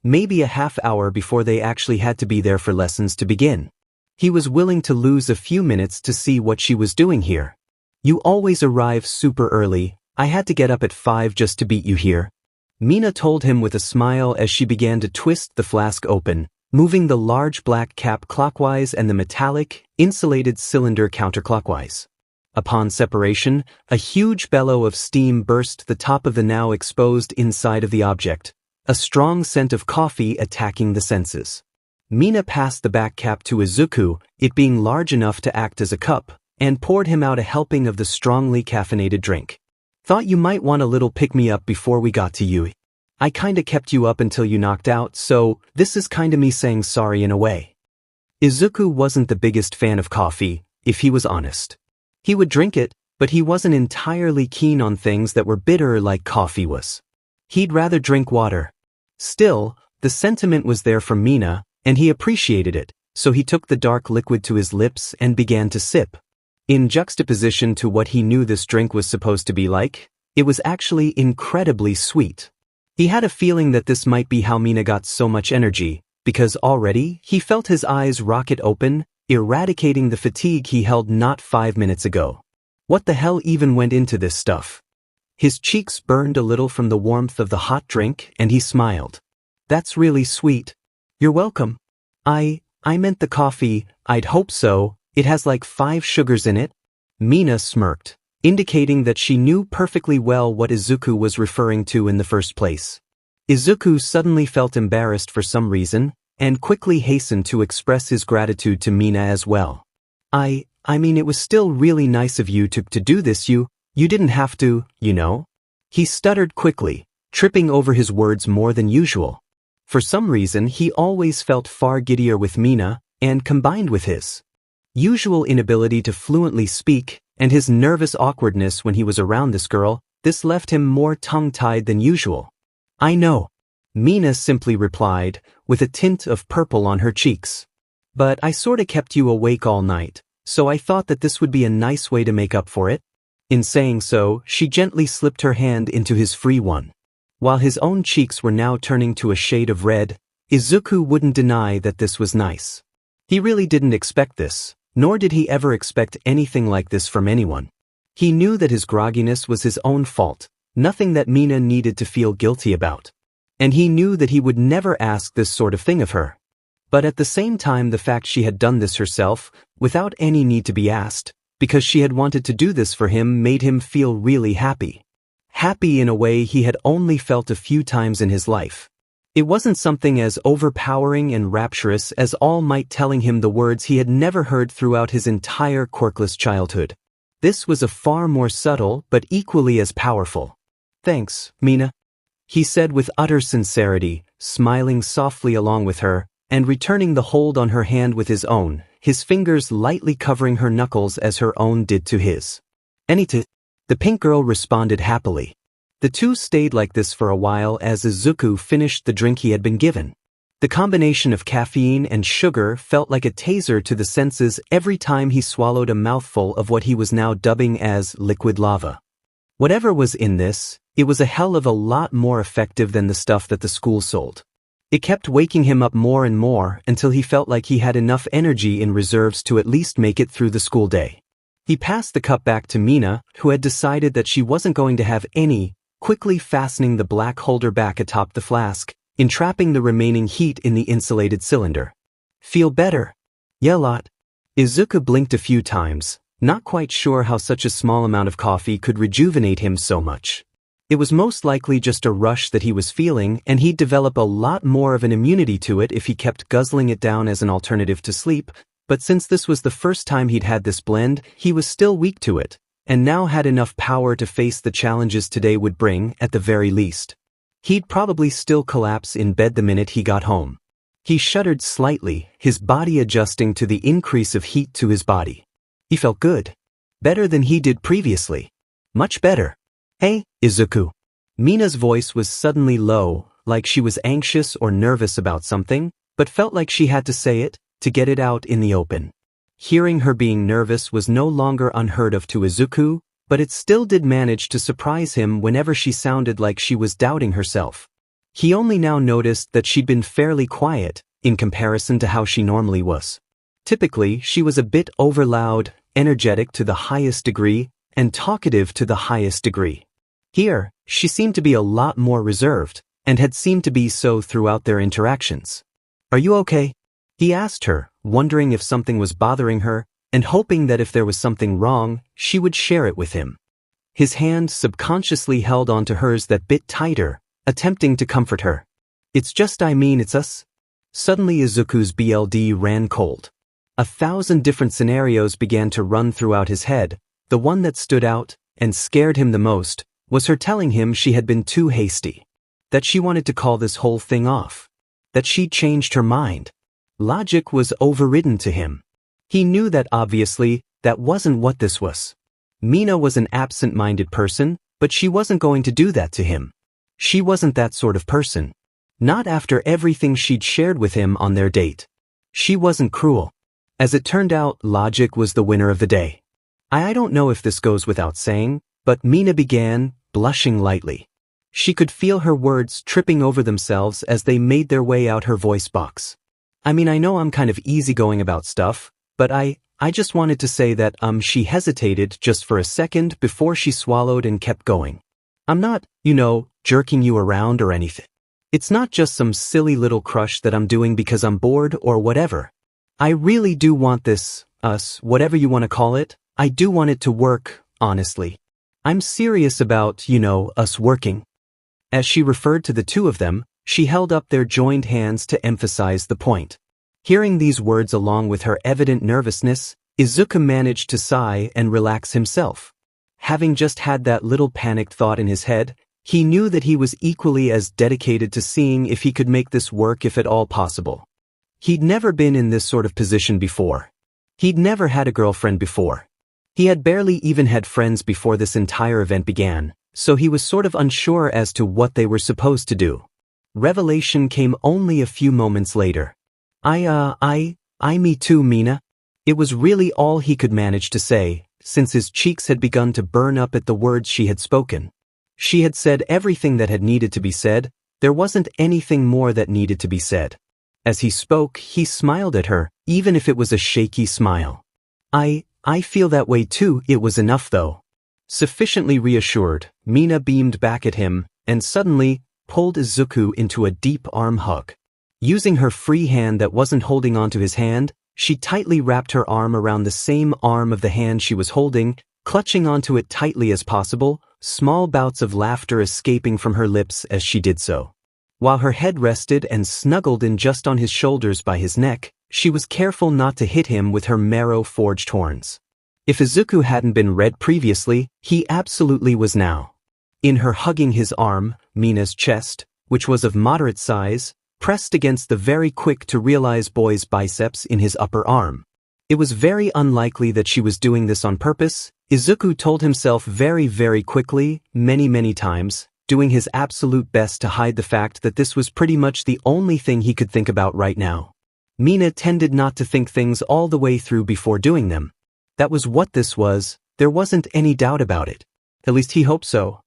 maybe a half hour before they actually had to be there for lessons to begin. He was willing to lose a few minutes to see what she was doing here. You always arrive super early, I had to get up at 5 just to beat you here. Mina told him with a smile as she began to twist the flask open, moving the large black cap clockwise and the metallic, insulated cylinder counterclockwise. Upon separation, a huge bellow of steam burst the top of the now exposed inside of the object, a strong scent of coffee attacking the senses. Mina passed the back cap to Izuku, it being large enough to act as a cup, and poured him out a helping of the strongly caffeinated drink. Thought you might want a little pick-me-up before we got to you. I kinda kept you up until you knocked out, so this is kinda me saying sorry in a way. Izuku wasn't the biggest fan of coffee, if he was honest. He would drink it, but he wasn't entirely keen on things that were bitter like coffee was. He'd rather drink water. Still, the sentiment was there from Mina, and he appreciated it, so he took the dark liquid to his lips and began to sip. In juxtaposition to what he knew this drink was supposed to be like, it was actually incredibly sweet. He had a feeling that this might be how Mina got so much energy, because already he felt his eyes rocket open, eradicating the fatigue he held not 5 minutes ago. What the hell even went into this stuff? His cheeks burned a little from the warmth of the hot drink, and he smiled. That's really sweet. You're welcome. I meant the coffee, I'd hope so. It has like 5 sugars in it. Mina smirked, indicating that she knew perfectly well what Izuku was referring to in the first place. Izuku suddenly felt embarrassed for some reason, and quickly hastened to express his gratitude to Mina as well. I mean it was still really nice of you to do this, you didn't have to, you know? He stuttered quickly, tripping over his words more than usual. For some reason he always felt far giddier with Mina, and combined with his usual inability to fluently speak, and his nervous awkwardness when he was around this girl, this left him more tongue-tied than usual. I know, Mina simply replied, with a tint of purple on her cheeks. But I sorta kept you awake all night, so I thought that this would be a nice way to make up for it. In saying so, she gently slipped her hand into his free one. While his own cheeks were now turning to a shade of red, Izuku wouldn't deny that this was nice. He really didn't expect this. Nor did he ever expect anything like this from anyone. He knew that his grogginess was his own fault, nothing that Mina needed to feel guilty about. And he knew that he would never ask this sort of thing of her. But at the same time, the fact she had done this herself, without any need to be asked, because she had wanted to do this for him, made him feel really happy. Happy in a way he had only felt a few times in his life. It wasn't something as overpowering and rapturous as All Might telling him the words he had never heard throughout his entire quirkless childhood. This was a far more subtle but equally as powerful. Thanks, Mina, he said with utter sincerity, smiling softly along with her, and returning the hold on her hand with his own, his fingers lightly covering her knuckles as her own did to his. Anytime, the pink girl responded happily. The two stayed like this for a while as Izuku finished the drink he had been given. The combination of caffeine and sugar felt like a taser to the senses every time he swallowed a mouthful of what he was now dubbing as liquid lava. Whatever was in this, it was a hell of a lot more effective than the stuff that the school sold. It kept waking him up more and more until he felt like he had enough energy in reserves to at least make it through the school day. He passed the cup back to Mina, who had decided that she wasn't going to have any, quickly fastening the black holder back atop the flask, entrapping the remaining heat in the insulated cylinder. Feel better? Yeah, lot. Izuku blinked a few times, not quite sure how such a small amount of coffee could rejuvenate him so much. It was most likely just a rush that he was feeling, and he'd develop a lot more of an immunity to it if he kept guzzling it down as an alternative to sleep, but since this was the first time he'd had this blend, he was still weak to it, and now had enough power to face the challenges today would bring, at the very least. He'd probably still collapse in bed the minute he got home. He shuddered slightly, his body adjusting to the increase of heat to his body. He felt good. Better than he did previously. Much better. Hey, Izuku. Mina's voice was suddenly low, like she was anxious or nervous about something, but felt like she had to say it, to get it out in the open. Hearing her being nervous was no longer unheard of to Izuku, but it still did manage to surprise him whenever she sounded like she was doubting herself. He only now noticed that she'd been fairly quiet, in comparison to how she normally was. Typically, she was a bit overloud, energetic to the highest degree, and talkative to the highest degree. Here, she seemed to be a lot more reserved, and had seemed to be so throughout their interactions. "Are you okay?" he asked her, wondering if something was bothering her, and hoping that if there was something wrong, she would share it with him. His hand subconsciously held onto hers that bit tighter, attempting to comfort her. "It's just it's us." Suddenly Izuku's blood ran cold. 1,000 different scenarios began to run throughout his head. The one that stood out, and scared him the most, was her telling him she had been too hasty. That she wanted to call this whole thing off. That she'd changed her mind. Logic was overridden to him. He knew that obviously, that wasn't what this was. Mina was an absent-minded person, but she wasn't going to do that to him. She wasn't that sort of person. Not after everything she'd shared with him on their date. She wasn't cruel. As it turned out, logic was the winner of the day. I don't know if this goes without saying, but Mina began, blushing lightly. She could feel her words tripping over themselves as they made their way out her voice box. I know I'm kind of easygoing about stuff, but I just wanted to say that she hesitated just for a second before she swallowed and kept going. I'm not, jerking you around or anything. It's not just some silly little crush that I'm doing because I'm bored or whatever. I really do want this, us, whatever you want to call it, I do want it to work, honestly. I'm serious about, us working. As she referred to the two of them, she held up their joined hands to emphasize the point. Hearing these words along with her evident nervousness, Izuku managed to sigh and relax himself. Having just had that little panicked thought in his head, he knew that he was equally as dedicated to seeing if he could make this work if at all possible. He'd never been in this sort of position before. He'd never had a girlfriend before. He had barely even had friends before this entire event began, so he was sort of unsure as to what they were supposed to do. Revelation came only a few moments later. Me too, Mina. It was really all he could manage to say, since his cheeks had begun to burn up at the words she had spoken. She had said everything that had needed to be said, there wasn't anything more that needed to be said. As he spoke, he smiled at her, even if it was a shaky smile. I feel that way too, it was enough though. Sufficiently reassured, Mina beamed back at him, and suddenly, pulled Izuku into a deep arm hug. Using her free hand that wasn't holding onto his hand, she tightly wrapped her arm around the same arm of the hand she was holding, clutching onto it tightly as possible, small bouts of laughter escaping from her lips as she did so. While her head rested and snuggled in just on his shoulders by his neck, she was careful not to hit him with her marrow-forged horns. If Izuku hadn't been red previously, he absolutely was now. In her hugging his arm, Mina's chest, which was of moderate size, pressed against the very quick-to-realize boy's biceps in his upper arm. It was very unlikely that she was doing this on purpose, Izuku told himself very, very quickly, many times, doing his absolute best to hide the fact that this was pretty much the only thing he could think about right now. Mina tended not to think things all the way through before doing them. That was what this was, there wasn't any doubt about it. At least he hoped so.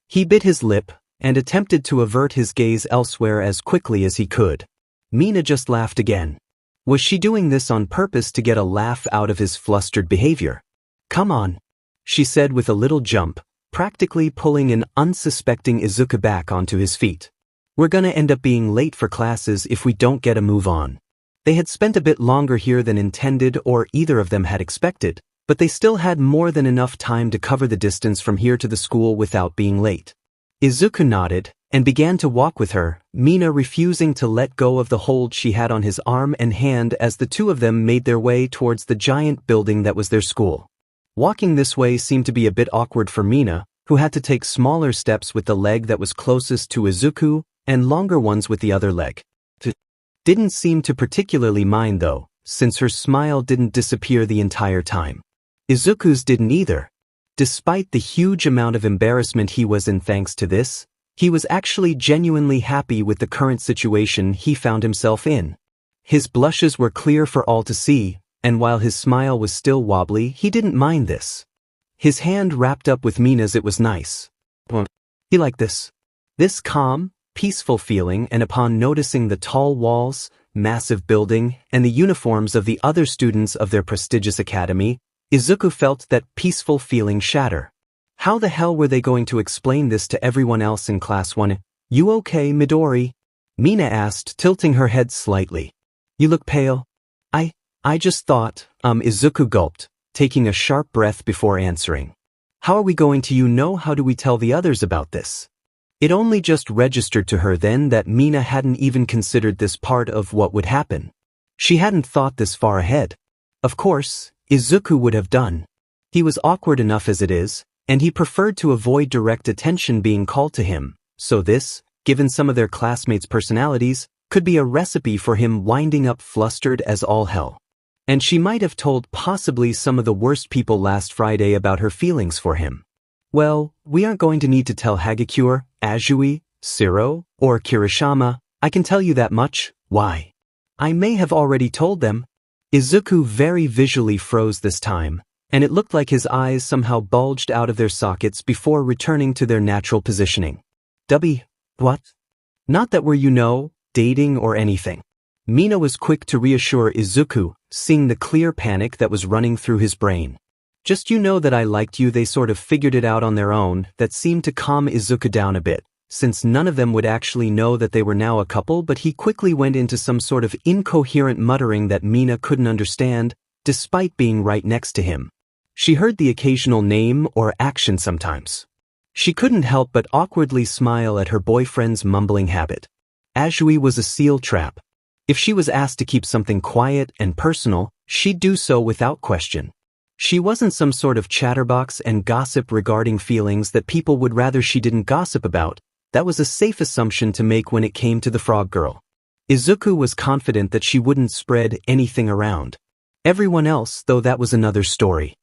He bit his lip, and attempted to avert his gaze elsewhere as quickly as he could. Mina just laughed again. Was she doing this on purpose to get a laugh out of his flustered behavior? "Come on," she said with a little jump, practically pulling an unsuspecting Izuku back onto his feet. "We're gonna end up being late for classes if we don't get a move on." They had spent a bit longer here than intended or either of them had expected, but they still had more than enough time to cover the distance from here to the school without being late. Izuku nodded, and began to walk with her, Mina refusing to let go of the hold she had on his arm and hand as the two of them made their way towards the giant building that was their school. Walking this way seemed to be a bit awkward for Mina, who had to take smaller steps with the leg that was closest to Izuku and longer ones with the other leg. Didn't seem to particularly mind though, since her smile didn't disappear the entire time. Izuku's didn't either. Despite the huge amount of embarrassment he was in thanks to this, he was actually genuinely happy with the current situation he found himself in. His blushes were clear for all to see, and while his smile was still wobbly, he didn't mind this. His hand wrapped up with Mina's, it was nice. He liked this. This calm, peaceful feeling, and upon noticing the tall walls, massive building, and the uniforms of the other students of their prestigious academy, Izuku felt that peaceful feeling shatter. How the hell were they going to explain this to everyone else in class 1? You okay, Midori? Mina asked, tilting her head slightly. You look pale. I just thought, Izuku gulped, taking a sharp breath before answering. How are we going to how do we tell the others about this? It only just registered to her then that Mina hadn't even considered this part of what would happen. She hadn't thought this far ahead. Of course, Izuku would have done. He was awkward enough as it is, and he preferred to avoid direct attention being called to him, so this, given some of their classmates' personalities, could be a recipe for him winding up flustered as all hell. And she might have told possibly some of the worst people last Friday about her feelings for him. Well, we aren't going to need to tell 𝐎𝐩𝐢𝐳, Ashui, 𝐬𝐫, or Kirishima, I can tell you that much. Why? I may have already told them. Izuku very visually froze this time, and it looked like his eyes somehow bulged out of their sockets before returning to their natural positioning. What? Not that we're, dating or anything. Mina was quick to reassure Izuku, seeing the clear panic that was running through his brain. Just that I liked you. They sort of figured it out on their own. That seemed to calm Izuku down a bit, since none of them would actually know that they were now a couple, but he quickly went into some sort of incoherent muttering that Mina couldn't understand, despite being right next to him. She heard the occasional name or action sometimes. She couldn't help but awkwardly smile at her boyfriend's mumbling habit. Ashui was a seal trap. If she was asked to keep something quiet and personal, she'd do so without question. She wasn't some sort of chatterbox and gossip regarding feelings that people would rather she didn't gossip about. That was a safe assumption to make when it came to the frog girl. Izuku was confident that she wouldn't spread anything around. Everyone else, though, that was another story.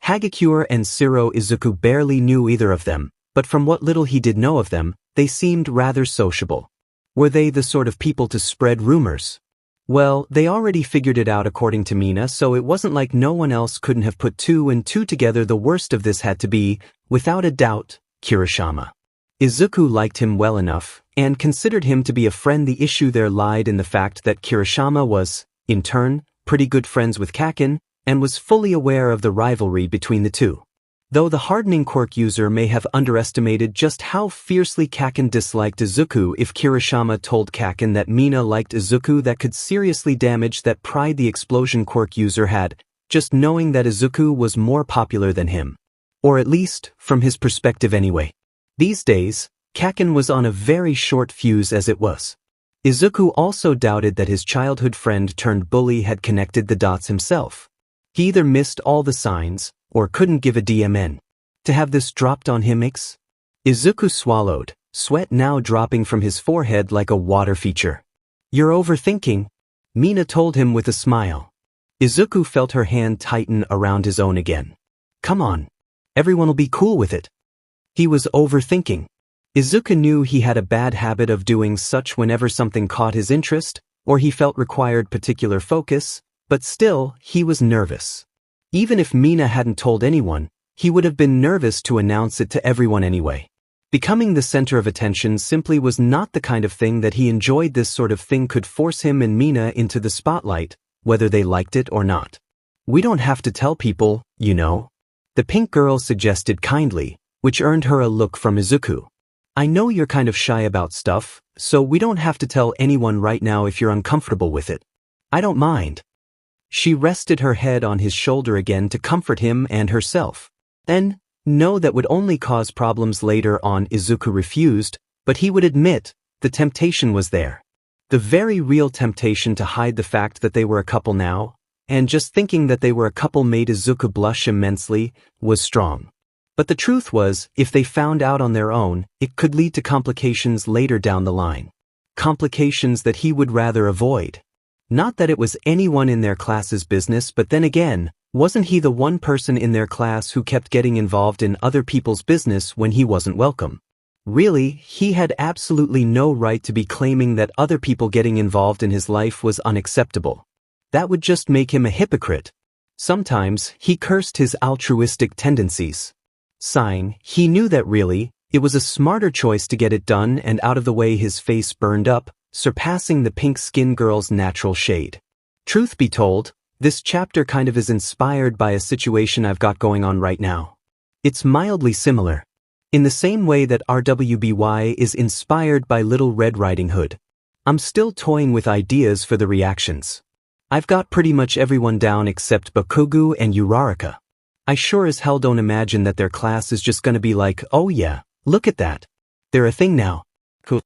𝐎𝐻𝐸 and 𝐬𝐫, Izuku barely knew either of them, but from what little he did know of them, they seemed rather sociable. Were they the sort of people to spread rumors? Well, they already figured it out according to Mina, so it wasn't like no one else couldn't have put two and two together. The worst of this had to be, without a doubt, Kirishima. Izuku liked him well enough, and considered him to be a friend. The issue there lied in the fact that Kirishima was, in turn, pretty good friends with Kaken, and was fully aware of the rivalry between the two. Though the hardening quirk user may have underestimated just how fiercely Kaken disliked Izuku, if Kirishima told Kaken that Mina liked Izuku, that could seriously damage that pride the explosion quirk user had, just knowing that Izuku was more popular than him. Or at least, from his perspective anyway. These days, Kaken was on a very short fuse as it was. Izuku also doubted that his childhood friend turned bully had connected the dots himself. He either missed all the signs, or couldn't give a DMN. To have this dropped on him, Izuku swallowed, sweat now dropping from his forehead like a water feature. You're overthinking, Mina told him with a smile. Izuku felt her hand tighten around his own again. Come on. Everyone'll be cool with it. He was overthinking. Izuku knew he had a bad habit of doing such whenever something caught his interest, or he felt required particular focus, but still, he was nervous. Even if Mina hadn't told anyone, he would have been nervous to announce it to everyone anyway. Becoming the center of attention simply was not the kind of thing that he enjoyed. This sort of thing could force him and Mina into the spotlight, whether they liked it or not. We don't have to tell people, the pink girl suggested kindly, which earned her a look from Izuku. I know you're kind of shy about stuff, so we don't have to tell anyone right now if you're uncomfortable with it. I don't mind. She rested her head on his shoulder again to comfort him and herself. Then, no, that would only cause problems later on. Izuku refused, but he would admit, the temptation was there. The very real temptation to hide the fact that they were a couple now, and just thinking that they were a couple made Izuku blush immensely, was strong. But the truth was, if they found out on their own, it could lead to complications later down the line. Complications that he would rather avoid. Not that it was anyone in their class's business, but then again, wasn't he the one person in their class who kept getting involved in other people's business when he wasn't welcome? Really, he had absolutely no right to be claiming that other people getting involved in his life was unacceptable. That would just make him a hypocrite. Sometimes, he cursed his altruistic tendencies. Sighing, he knew that really, it was a smarter choice to get it done and out of the way. His face burned up, surpassing the pink-skinned girl's natural shade. Truth be told, this chapter kind of is inspired by a situation I've got going on right now. It's mildly similar. In the same way that RWBY is inspired by Little Red Riding Hood. I'm still toying with ideas for the reactions. I've got pretty much everyone down except Bakugo and Uraraka. I sure as hell don't imagine that their class is just gonna be like, oh yeah, look at that. They're a thing now. Cool.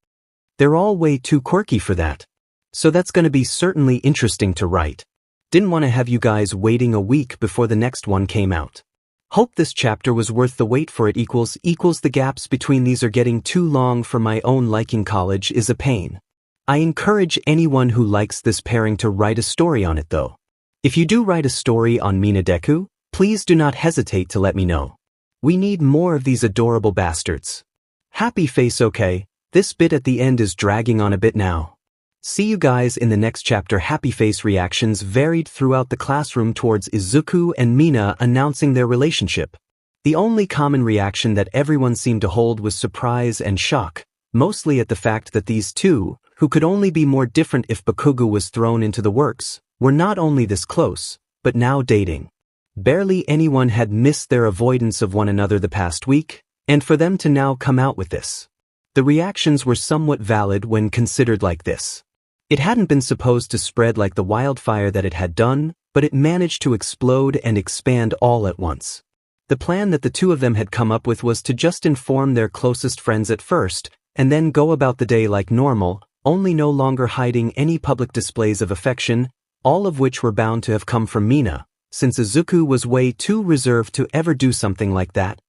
They're all way too quirky for that. So that's gonna be certainly interesting to write. Didn't want to have you guys waiting a week before the next one came out. Hope this chapter was worth the wait for it. Equals the gaps between these are getting too long for my own liking. College is a pain. I encourage anyone who likes this pairing to write a story on it though. If you do write a story on MinaDeku, please do not hesitate to let me know. We need more of these adorable bastards. Happy face. Okay, this bit at the end is dragging on a bit now. See you guys in the next chapter. Happy face reactions varied throughout the classroom towards Izuku and Mina announcing their relationship. The only common reaction that everyone seemed to hold was surprise and shock, mostly at the fact that these two, who could only be more different if Bakugo was thrown into the works, were not only this close, but now dating. Barely anyone had missed their avoidance of one another the past week, and for them to now come out with this. The reactions were somewhat valid when considered like this. It hadn't been supposed to spread like the wildfire that it had done, but it managed to explode and expand all at once. The plan that the two of them had come up with was to just inform their closest friends at first, and then go about the day like normal, only no longer hiding any public displays of affection, all of which were bound to have come from Mina, since Izuku was way too reserved to ever do something like that.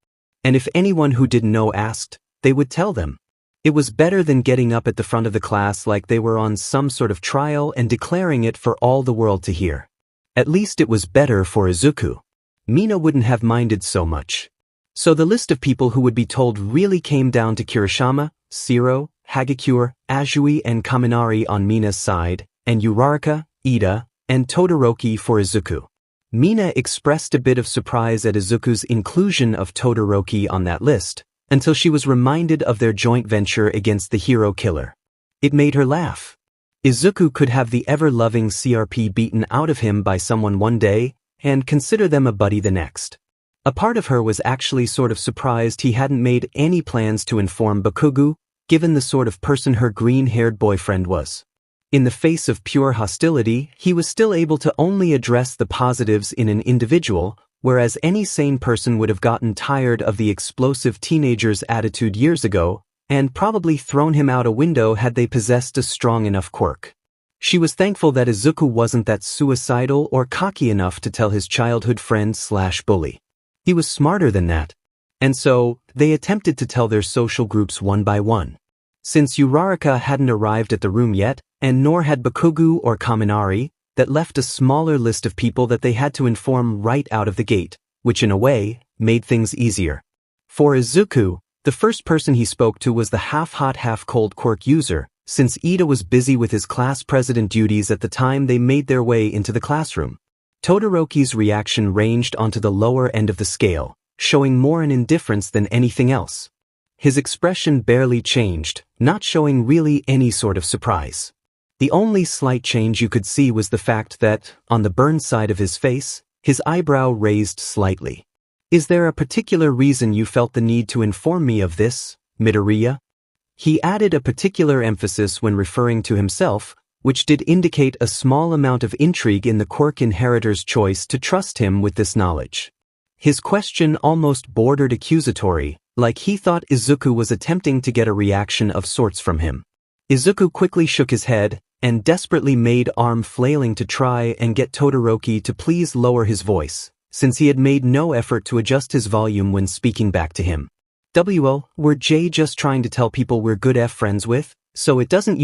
And if anyone who didn't know asked, they would tell them. It was better than getting up at the front of the class like they were on some sort of trial and declaring it for all the world to hear. At least it was better for Izuku. Mina wouldn't have minded so much. So the list of people who would be told really came down to Kirishima, Shiro, Hagakure, Azui and Kaminari on Mina's side, and Uraraka, Ida, and Todoroki for Izuku. Mina expressed a bit of surprise at Izuku's inclusion of Todoroki on that list, until she was reminded of their joint venture against the hero killer. It made her laugh. Izuku could have the ever-loving CRP beaten out of him by someone one day, and consider them a buddy the next. A part of her was actually sort of surprised he hadn't made any plans to inform Bakugo, given the sort of person her green-haired boyfriend was. In the face of pure hostility, he was still able to only address the positives in an individual, whereas any sane person would have gotten tired of the explosive teenager's attitude years ago, and probably thrown him out a window had they possessed a strong enough quirk. She was thankful that Izuku wasn't that suicidal or cocky enough to tell his childhood friend/bully. He was smarter than that. And so, they attempted to tell their social groups one by one. Since Uraraka hadn't arrived at the room yet, and nor had Bakugo or Kaminari, that left a smaller list of people that they had to inform right out of the gate, which in a way, made things easier. For Izuku, the first person he spoke to was the half-hot half-cold quirk user, since Ida was busy with his class president duties at the time they made their way into the classroom. Todoroki's reaction ranged onto the lower end of the scale, showing more an indifference than anything else. His expression barely changed, not showing really any sort of surprise. The only slight change you could see was the fact that, on the burned side of his face, his eyebrow raised slightly. Is there a particular reason you felt the need to inform me of this, Midoriya? He added a particular emphasis when referring to himself, which did indicate a small amount of intrigue in the quirk inheritor's choice to trust him with this knowledge. His question almost bordered accusatory, like he thought Izuku was attempting to get a reaction of sorts from him. Izuku quickly shook his head, and desperately made arm flailing to try and get Todoroki to please lower his voice, since he had made no effort to adjust his volume when speaking back to him. We're just trying to tell people we're good friends with, so it doesn't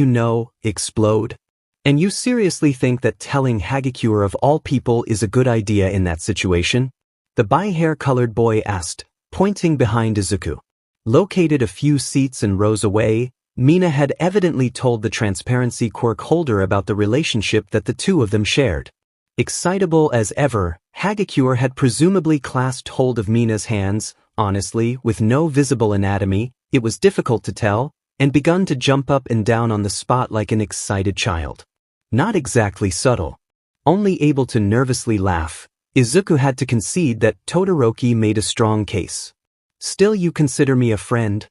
explode? And you seriously think that telling 𝐎𝐩𝐢𝐴 of all people is a good idea in that situation? The hair-colored boy asked, pointing behind 𝐒𝐿𝐼𝐻. Located a few seats and rows away, Mina had evidently told the transparency quirk holder about the relationship that the two of them shared. Excitable as ever, 𝐎𝐻𝐻𝐢𝐴 had presumably clasped hold of Mina's hands, honestly, with no visible anatomy, it was difficult to tell, and begun to jump up and down on the spot like an excited child. Not exactly subtle. Only able to nervously laugh, 𝐒𝐻𝐻𝐼𝐻 had to concede that Todoroki made a strong case. Still you consider me a friend?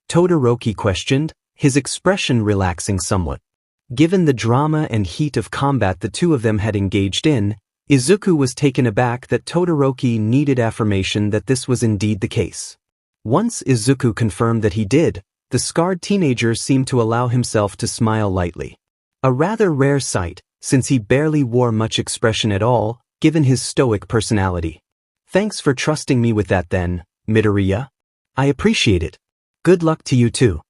Todoroki questioned, his expression relaxing somewhat. Given the drama and heat of combat the two of them had engaged in, 𝐒𝐻𝐻 was taken aback that Todoroki needed affirmation that this was indeed the case. Once 𝐒𝐻𝐻 confirmed that he did, the scarred teenager seemed to allow himself to smile lightly. A rather rare sight, since he barely wore much expression at all, given his stoic personality. Thanks for trusting me with that then, Midoriya. I appreciate it. Good luck to you too.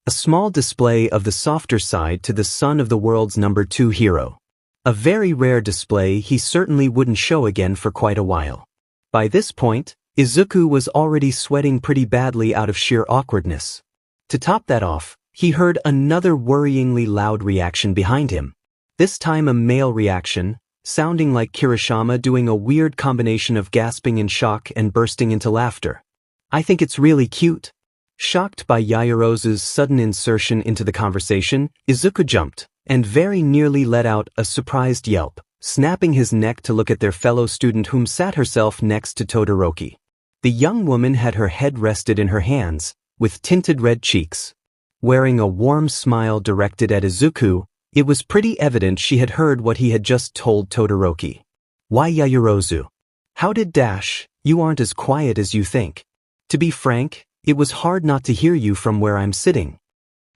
A small display of the softer side to the son of the world's #2 hero. A very rare display he certainly wouldn't show again for quite a while. By this point, 𝐒𝐻𝐻 was already sweating pretty badly out of sheer awkwardness. To top that off, he heard another worryingly loud reaction behind him. This time a male reaction, sounding like Kirishima doing a weird combination of gasping in shock and bursting into laughter. I think it's really cute. Shocked by Yaoyorozu's sudden insertion into the conversation, 𝐒𝐻𝐻 jumped, and very nearly let out a surprised yelp, snapping his neck to look at their fellow student whom sat herself next to Todoroki. The young woman had her head rested in her hands, with tinted red cheeks. Wearing a warm smile directed at 𝐒𝐻𝐻, it was pretty evident she had heard what he had just told Todoroki. Why Yaoyorozu? How did you aren't as quiet as you think. To be frank, it was hard not to hear you from where I'm sitting.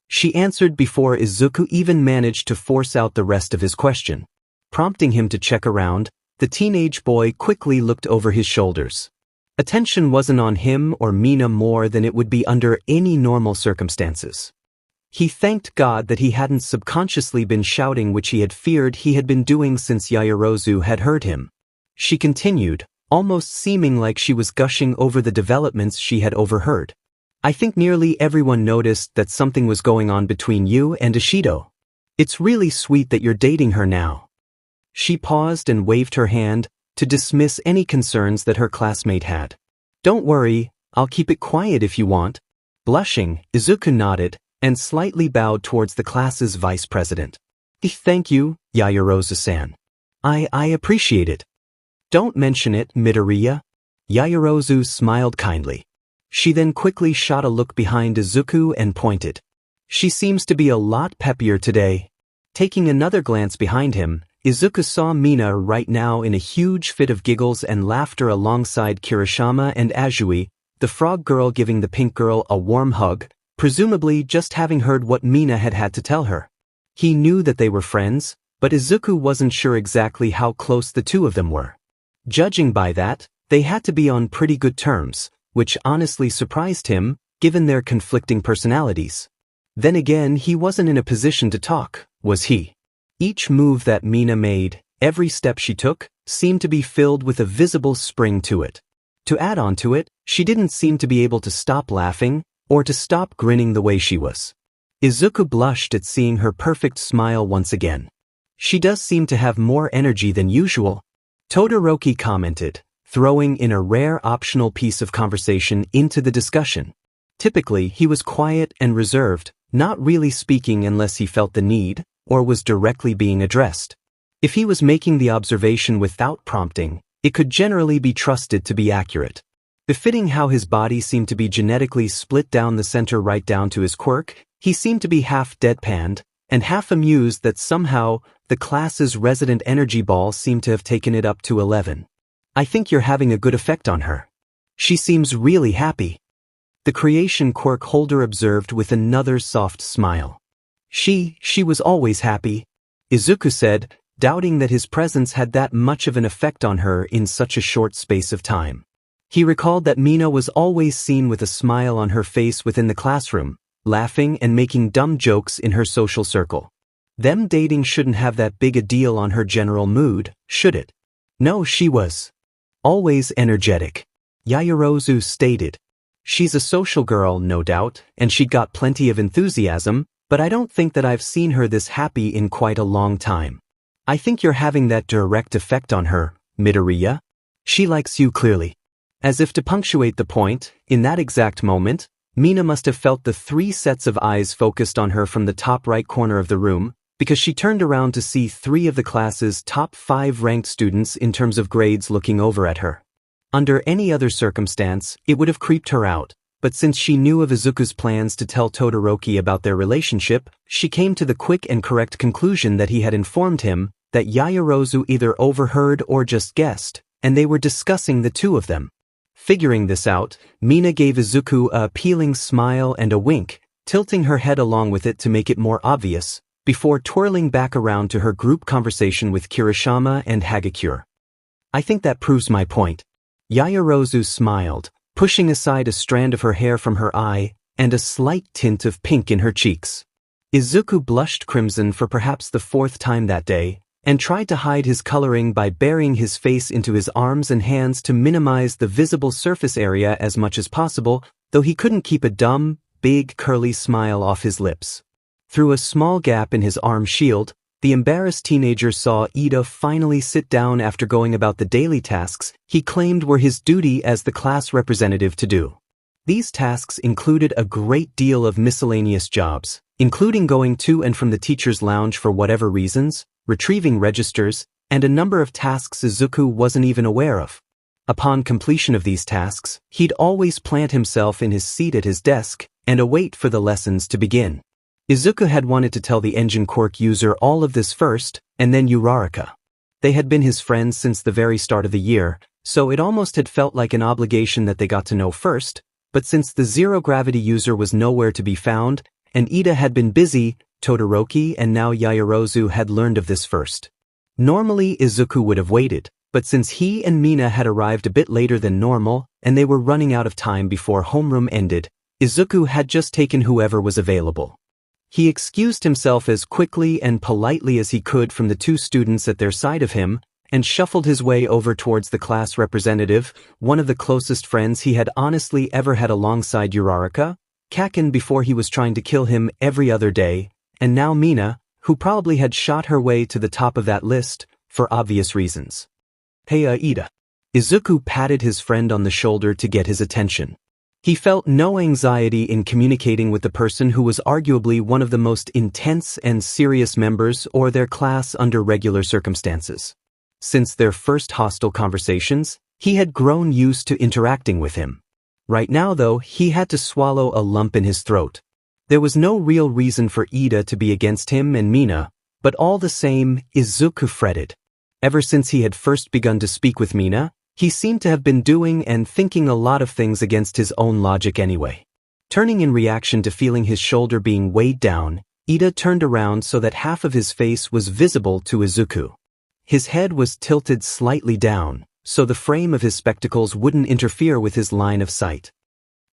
She answered before 𝐒𝐻𝐻 even managed to force out the rest of his question. Prompting him to check around, the teenage boy quickly looked over his shoulders. Attention wasn't on him or Mina more than it would be under any normal circumstances. He thanked God that he hadn't subconsciously been shouting, which he had feared he had been doing since Yaoyorozu had heard him. She continued, almost seeming like she was gushing over the developments she had overheard. I think nearly everyone noticed that something was going on between you and Ashido. It's really sweet that you're dating her now. She paused and waved her hand to dismiss any concerns that her classmate had. Don't worry, I'll keep it quiet if you want. Blushing, 𝐒𝐻𝐻 nodded and slightly bowed towards the class's vice president. Thank you, Yaoyorozu-san. I appreciate it. Don't mention it, Midoriya. Yaoyorozu smiled kindly. She then quickly shot a look behind 𝐒𝐻𝐻 and pointed. She seems to be a lot peppier today. Taking another glance behind him, 𝐒𝐻𝐻 saw Mina right now in a huge fit of giggles and laughter alongside Kirishima and Azui, the frog girl giving the pink girl a warm hug, presumably just having heard what Mina had to tell her. He knew that they were friends, but 𝐒𝐻𝐻 wasn't sure exactly how close the two of them were. Judging by that, they had to be on pretty good terms, which honestly surprised him, given their conflicting personalities. Then again, he wasn't in a position to talk, was he? Each move that Mina made, every step she took, seemed to be filled with a visible spring to it. To add on to it, she didn't seem to be able to stop laughing, or to stop grinning the way she was. 𝐒𝐻𝐻 blushed at seeing her perfect smile once again. She does seem to have more energy than usual, Todoroki commented, throwing in a rare optional piece of conversation into the discussion. Typically, he was quiet and reserved, not really speaking unless he felt the need, or was directly being addressed. If he was making the observation without prompting, it could generally be trusted to be accurate. Befitting how his body seemed to be genetically split down the center right down to his quirk, he seemed to be half deadpanned, and half amused that somehow, the class's resident energy ball seemed to have taken it up to 11. I think you're having a good effect on her. She seems really happy. The creation quirk holder observed with another soft smile. She was always happy, 𝐒𝐻𝐻 said, doubting that his presence had that much of an effect on her in such a short space of time. He recalled that Mina was always seen with a smile on her face within the classroom, laughing and making dumb jokes in her social circle. Them dating shouldn't have that big a deal on her general mood, should it? No, she was always energetic, 𝐎𝐬𝐬𝐲 stated. She's a social girl, no doubt, and she'd got plenty of enthusiasm, but I don't think that I've seen her this happy in quite a long time. I think you're having that direct effect on her, Midoriya. She likes you clearly. As if to punctuate the point, in that exact moment, Mina must have felt the 3 sets of eyes focused on her from the top right corner of the room, because she turned around to see 3 of the class's top 5 ranked students in terms of grades looking over at her. Under any other circumstance, it would have creeped her out, but since she knew of Izuku's plans to tell Todoroki about their relationship, she came to the quick and correct conclusion that he had informed him that 𝐎𝐬𝐬𝐲 either overheard or just guessed, and they were discussing the 2 of them. Figuring this out, Mina gave Izuku a appealing smile and a wink, tilting her head along with it to make it more obvious, before twirling back around to her group conversation with Kirishima and Hagakure. I think that proves my point. 𝐎𝐬𝐬𝐲 smiled, pushing aside a strand of her hair from her eye and a slight tint of pink in her cheeks. Izuku blushed crimson for perhaps the 4th time that day, and tried to hide his coloring by burying his face into his arms and hands to minimize the visible surface area as much as possible, though he couldn't keep a dumb, big curly smile off his lips. Through a small gap in his arm shield, the embarrassed teenager saw Ida finally sit down after going about the daily tasks he claimed were his duty as the class representative to do. These tasks included a great deal of miscellaneous jobs, including going to and from the teacher's lounge for whatever reasons, retrieving registers, and a number of tasks Izuku wasn't even aware of. Upon completion of these tasks, he'd always plant himself in his seat at his desk and await for the lessons to begin. Izuku had wanted to tell the engine quirk user all of this first, and then Uraraka. They had been his friends since the very start of the year, so it almost had felt like an obligation that they got to know first, but since the zero-gravity user was nowhere to be found, and Ida had been busy, Todoroki and now 𝐎𝐬𝐬𝐲 had learned of this first. Normally Izuku would have waited, but since he and Mina had arrived a bit later than normal, and they were running out of time before homeroom ended, Izuku had just taken whoever was available. He excused himself as quickly and politely as he could from the 2 students at their side of him, and shuffled his way over towards the class representative, one of the closest friends he had honestly ever had alongside Uraraka, Kaken before he was trying to kill him every other day, and now Mina, who probably had shot her way to the top of that list, for obvious reasons. Hey Ida. Izuku patted his friend on the shoulder to get his attention. He felt no anxiety in communicating with the person who was arguably one of the most intense and serious members of their class under regular circumstances. Since their first hostile conversations, he had grown used to interacting with him. Right now, though, he had to swallow a lump in his throat. There was no real reason for Ida to be against him and Mina, but all the same, Izuku fretted. Ever since he had first begun to speak with Mina, he seemed to have been doing and thinking a lot of things against his own logic anyway. Turning in reaction to feeling his shoulder being weighed down, Ida turned around so that half of his face was visible to Izuku. His head was tilted slightly down, so the frame of his spectacles wouldn't interfere with his line of sight.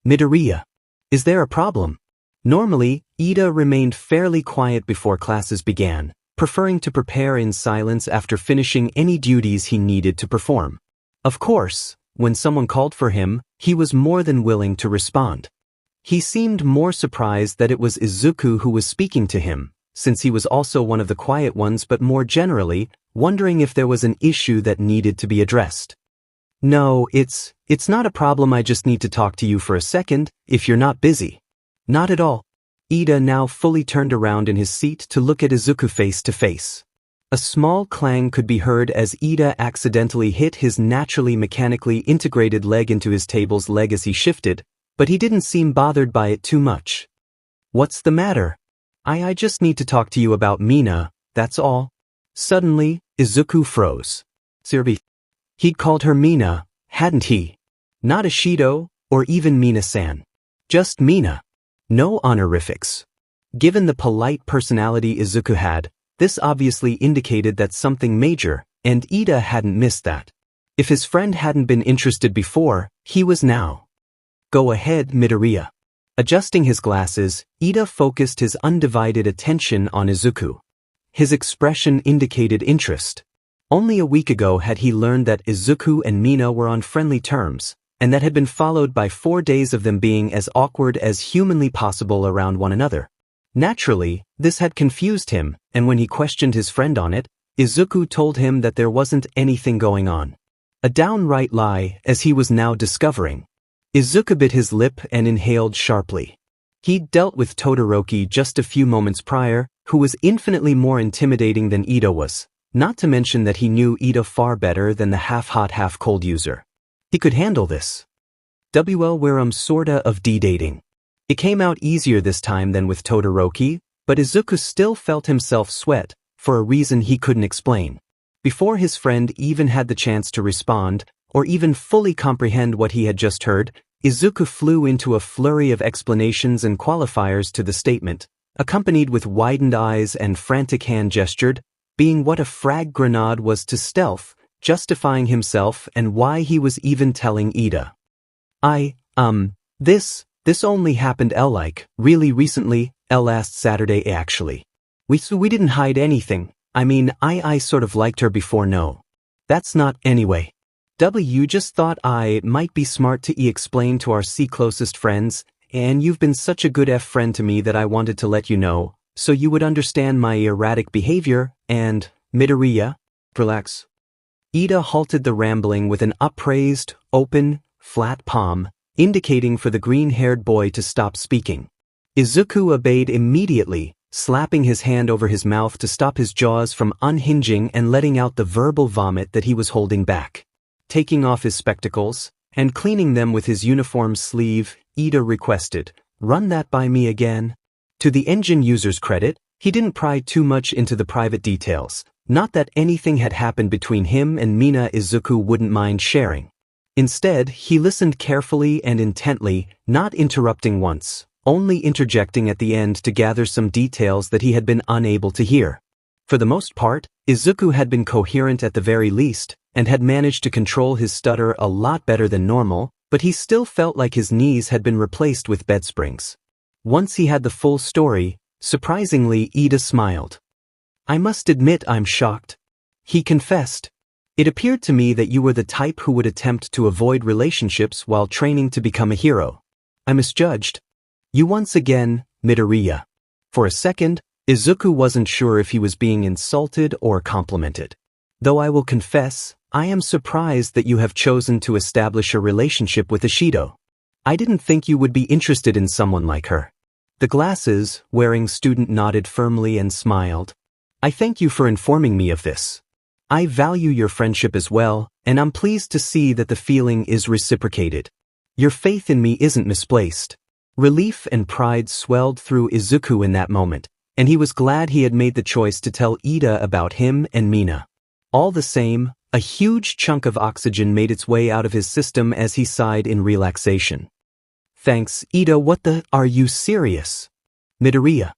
Midoriya. Is there a problem? Normally, Ida remained fairly quiet before classes began, preferring to prepare in silence after finishing any duties he needed to perform. Of course, when someone called for him, he was more than willing to respond. He seemed more surprised that it was Izuku who was speaking to him, since he was also one of the quiet ones, but more generally, wondering if there was an issue that needed to be addressed. No, it's not a problem. I just need to talk to you for a second, if you're not busy. Not at all. Ida now fully turned around in his seat to look at Izuku face to face. A small clang could be heard as Ida accidentally hit his naturally mechanically integrated leg into his table's leg as he shifted, but he didn't seem bothered by it too much. What's the matter? I just need to talk to you about Mina, that's all. Suddenly, Izuku froze. Serbi. He'd called her Mina, hadn't he? Not Ashido, or even Mina-san. Just Mina. No honorifics. Given the polite personality Izuku had, This obviously indicated that something major, and Ida hadn't missed that. If his friend hadn't been interested before, he was now. Go ahead, Midoriya. Adjusting his glasses, Ida focused his undivided attention on Izuku. His expression indicated interest. Only a week ago had he learned that Izuku and Mina were on friendly terms, and that had been followed by 4 days of them being as awkward as humanly possible around one another. Naturally, this had confused him, and when he questioned his friend on it, Izuku told him that there wasn't anything going on. A downright lie, as he was now discovering. Izuku bit his lip and inhaled sharply. He'd dealt with Todoroki just a few moments prior, who was infinitely more intimidating than Ida was, not to mention that he knew Ida far better than the half-hot half-cold user. He could handle this. 𝐻𝐸𝐻𝐼 sorta of D-dating. It came out easier this time than with Todoroki, but Izuku still felt himself sweat, for a reason he couldn't explain. Before his friend even had the chance to respond, or even fully comprehend what he had just heard, Izuku flew into a flurry of explanations and qualifiers to the statement, accompanied with widened eyes and frantic hand gestured, being what a frag grenade was to stealth, justifying himself and why he was even telling Ida. This only happened really recently, last Saturday actually. We didn't hide anything. I mean, I sort of liked her before. No. That's not anyway. W just thought it might be smart to explain to our closest friends, and you've been such a good friend to me that I wanted to let you know, so you would understand my erratic behavior, and, Midoriya, relax. Ida halted the rambling with an upraised, open, flat palm, indicating for the green-haired boy to stop speaking. Izuku obeyed immediately, slapping his hand over his mouth to stop his jaws from unhinging and letting out the verbal vomit that he was holding back. Taking off his spectacles, and cleaning them with his uniform sleeve, Ida requested, "Run that by me again." To the engine user's credit, he didn't pry too much into the private details, not that anything had happened between him and Mina Izuku wouldn't mind sharing. Instead, he listened carefully and intently, not interrupting once, only interjecting at the end to gather some details that he had been unable to hear. For the most part, Izuku had been coherent at the very least, and had managed to control his stutter a lot better than normal, but he still felt like his knees had been replaced with bed springs. Once he had the full story, surprisingly Ida smiled. "I must admit I'm shocked," he confessed. "It appeared to me that you were the type who would attempt to avoid relationships while training to become a hero. I misjudged you once again, Midoriya." For a second, Izuku wasn't sure if he was being insulted or complimented. "Though I will confess, I am surprised that you have chosen to establish a relationship with Ashido. I didn't think you would be interested in someone like her." The glasses-wearing student nodded firmly and smiled. "I thank you for informing me of this. I value your friendship as well, and I'm pleased to see that the feeling is reciprocated. Your faith in me isn't misplaced." Relief and pride swelled through Izuku in that moment, and he was glad he had made the choice to tell Ida about him and Mina. All the same, a huge chunk of oxygen made its way out of his system as he sighed in relaxation. "Thanks, Ida. Are you serious?" "Midoriya."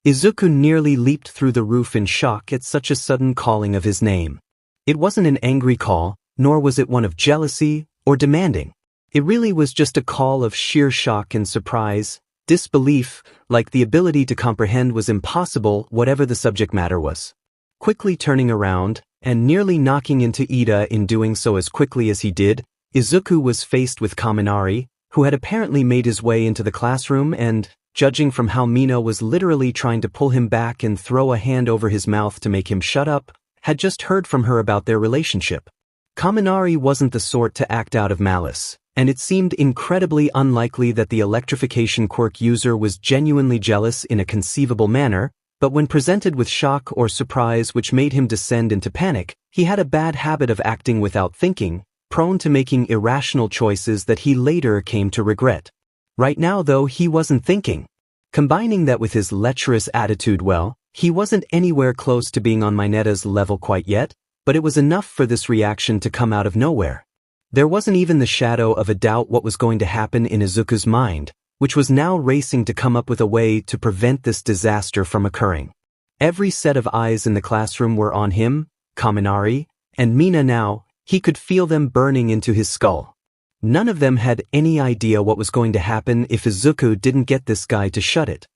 Izuku nearly leaped through the roof in shock at such a sudden calling of his name. It wasn't an angry call, nor was it one of jealousy or demanding. It really was just a call of sheer shock and surprise, disbelief, like the ability to comprehend was impossible whatever the subject matter was. Quickly turning around, and nearly knocking into Ida in doing so as quickly as he did, Izuku was faced with Kaminari, who had apparently made his way into the classroom and, judging from how Mina was literally trying to pull him back and throw a hand over his mouth to make him shut up, had just heard from her about their relationship. Kaminari wasn't the sort to act out of malice, and it seemed incredibly unlikely that the electrification quirk user was genuinely jealous in a conceivable manner, but when presented with shock or surprise which made him descend into panic, he had a bad habit of acting without thinking, prone to making irrational choices that he later came to regret. Right now though, he wasn't thinking. Combining that with his lecherous attitude, well, he wasn't anywhere close to being on Minade's level quite yet, but it was enough for this reaction to come out of nowhere. There wasn't even the shadow of a doubt what was going to happen in Izuku's mind, which was now racing to come up with a way to prevent this disaster from occurring. Every set of eyes in the classroom were on him, Kaminari, and Mina now. He could feel them burning into his skull. None of them had any idea what was going to happen if Izuku didn't get this guy to shut it.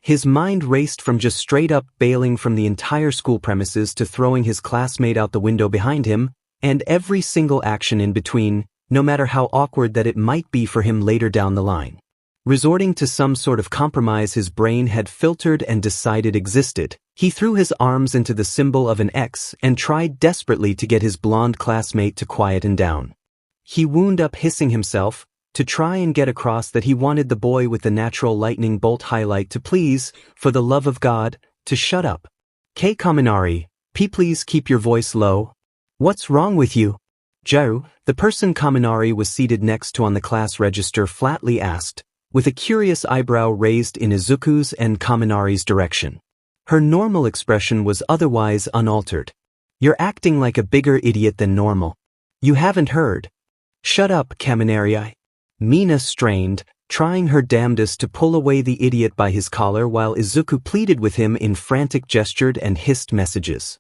His mind raced from just straight up bailing from the entire school premises to throwing his classmate out the window behind him, and every single action in between, no matter how awkward that it might be for him later down the line. Resorting to some sort of compromise his brain had filtered and decided existed, he threw his arms into the symbol of an X and tried desperately to get his blonde classmate to quieten down. He wound up hissing himself, to try and get across that he wanted the boy with the natural lightning bolt highlight to please, for the love of God, to shut up. Kaminari, please keep your voice low. What's wrong with you? 𝐬𝐢, the person Kaminari was seated next to on the class register, flatly asked, with a curious eyebrow raised in Izuku's and Kaminari's direction. Her normal expression was otherwise unaltered. You're acting like a bigger idiot than normal. You haven't heard. Shut up, Kaminari. Mina strained, trying her damnedest to pull away the idiot by his collar while Izuku pleaded with him in frantic gestured and hissed messages.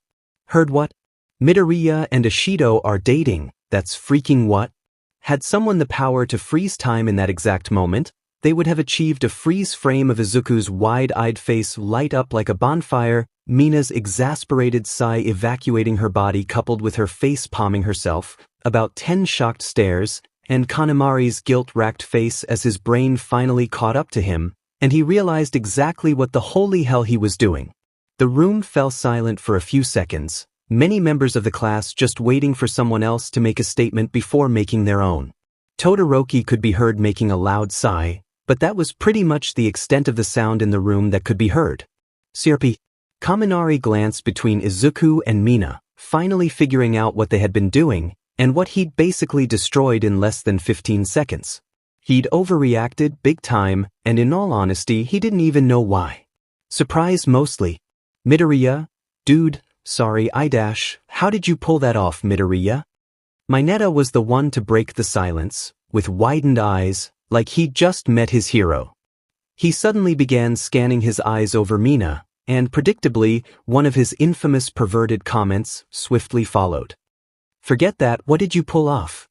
Heard what? Midoriya and Ashido are dating, that's freaking what? Had someone the power to freeze time in that exact moment, they would have achieved a freeze frame of Izuku's wide-eyed face light up like a bonfire, Mina's exasperated sigh evacuating her body coupled with her face palming herself, about 10 shocked stares, and Kaminari's guilt-racked face as his brain finally caught up to him, and he realized exactly what the holy hell he was doing. The room fell silent for a few seconds, many members of the class just waiting for someone else to make a statement before making their own. Todoroki could be heard making a loud sigh, but that was pretty much the extent of the sound in the room that could be heard. 𝐶RP. Kaminari glanced between Izuku and Mina, finally figuring out what they had been doing, and what he'd basically destroyed in less than 15 seconds. He'd overreacted big time, and in all honesty he didn't even know why. Surprise mostly. Midoriya, dude, sorry how did you pull that off, Midoriya? Mineta was the one to break the silence, with widened eyes, like he'd just met his hero. He suddenly began scanning his eyes over Mina, and predictably, one of his infamous perverted comments swiftly followed. Forget that, what did you pull off?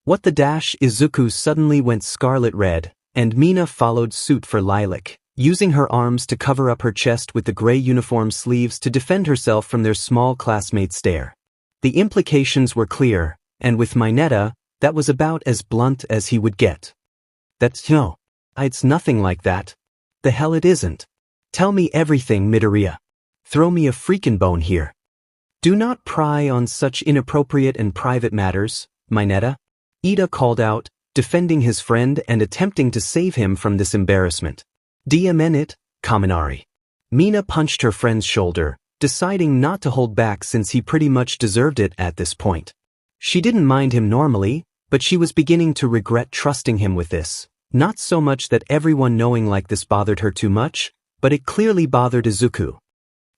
What the dash? Izuku suddenly went scarlet red, and Mina followed suit for lilac, using her arms to cover up her chest with the gray uniform sleeves to defend herself from their small classmate's stare. The implications were clear, and with Mineta, that was about as blunt as he would get. That's no. It's nothing like that. The hell it isn't. Tell me everything, Midoriya. Throw me a freaking bone here. Do not pry on such inappropriate and private matters, Mineta. Ida called out, defending his friend and attempting to save him from this embarrassment. It, Kaminari. Mina punched her friend's shoulder, deciding not to hold back since he pretty much deserved it at this point. She didn't mind him normally, but she was beginning to regret trusting him with this. Not so much that everyone knowing like this bothered her too much, but it clearly bothered Izuku.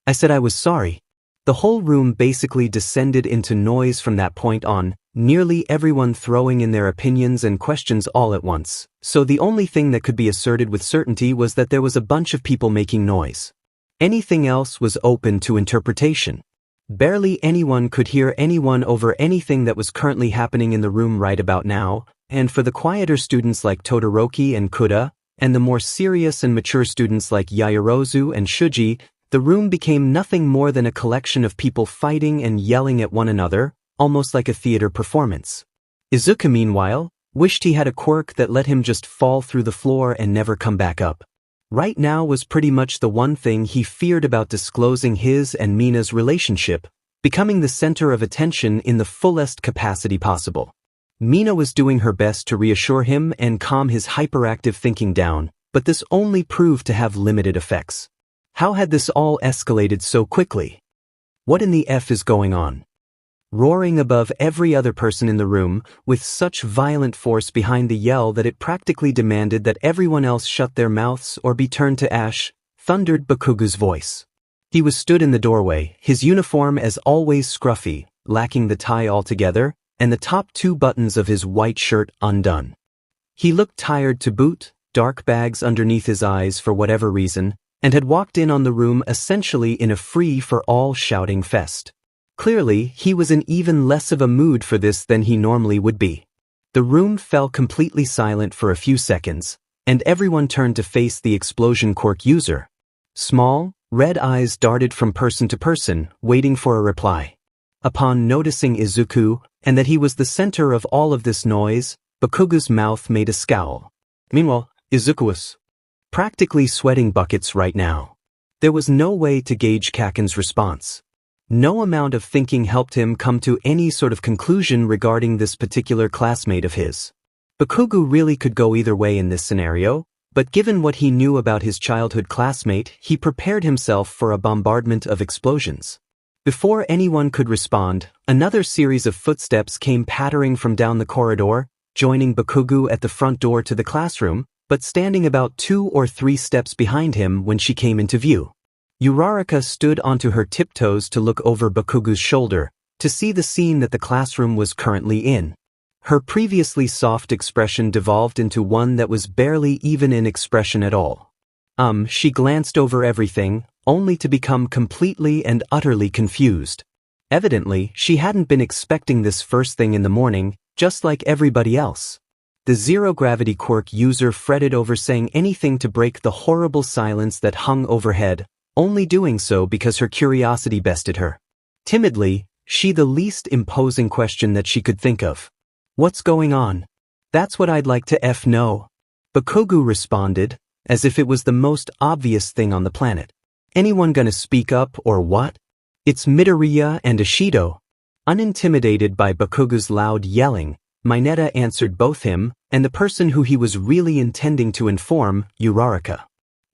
I said I was sorry. The whole room basically descended into noise from that point on, nearly everyone throwing in their opinions and questions all at once, so the only thing that could be asserted with certainty was that there was a bunch of people making noise. Anything else was open to interpretation. Barely anyone could hear anyone over anything that was currently happening in the room right about now, and for the quieter students like Todoroki and Kuda, and the more serious and mature students like Yaoyorozu and Shuji, the room became nothing more than a collection of people fighting and yelling at one another, almost like a theater performance. Izuku, meanwhile, wished he had a quirk that let him just fall through the floor and never come back up. Right now was pretty much the one thing he feared about disclosing his and Mina's relationship, becoming the center of attention in the fullest capacity possible. Mina was doing her best to reassure him and calm his hyperactive thinking down, but this only proved to have limited effects. How had this all escalated so quickly? What in the F is going on? Roaring above every other person in the room, with such violent force behind the yell that it practically demanded that everyone else shut their mouths or be turned to ash, thundered Bakugo's voice. He was stood in the doorway, his uniform as always scruffy, lacking the tie altogether, and the top 2 buttons of his white shirt undone. He looked tired to boot, dark bags underneath his eyes for whatever reason, and had walked in on the room essentially in a free-for-all shouting fest. Clearly, he was in even less of a mood for this than he normally would be. The room fell completely silent for a few seconds, and everyone turned to face the explosion quirk user. Small, red eyes darted from person to person, waiting for a reply. Upon noticing Izuku, and that he was the center of all of this noise, Bakugo's mouth made a scowl. Meanwhile, Izuku was practically sweating buckets right now. There was no way to gauge Kaken's response. No amount of thinking helped him come to any sort of conclusion regarding this particular classmate of his. Bakugo really could go either way in this scenario, but given what he knew about his childhood classmate, he prepared himself for a bombardment of explosions. Before anyone could respond, another series of footsteps came pattering from down the corridor, joining Bakugo at the front door to the classroom, but standing about 2 or 3 steps behind him when she came into view. Uraraka stood onto her tiptoes to look over Bakugo's shoulder, to see the scene that the classroom was currently in. Her previously soft expression devolved into one that was barely even an expression at all. She glanced over everything, only to become completely and utterly confused. Evidently, she hadn't been expecting this first thing in the morning, just like everybody else. The zero-gravity quirk user fretted over saying anything to break the horrible silence that hung overhead, only doing so because her curiosity bested her. Timidly, she the least imposing question that she could think of. "What's going on?" "That's what I'd like to know." Bakugo responded, as if it was the most obvious thing on the planet. "Anyone gonna speak up or what?" "It's Midoriya and Ashido." Unintimidated by Bakugo's loud yelling, Mineta answered both him and the person who he was really intending to inform, Uraraka.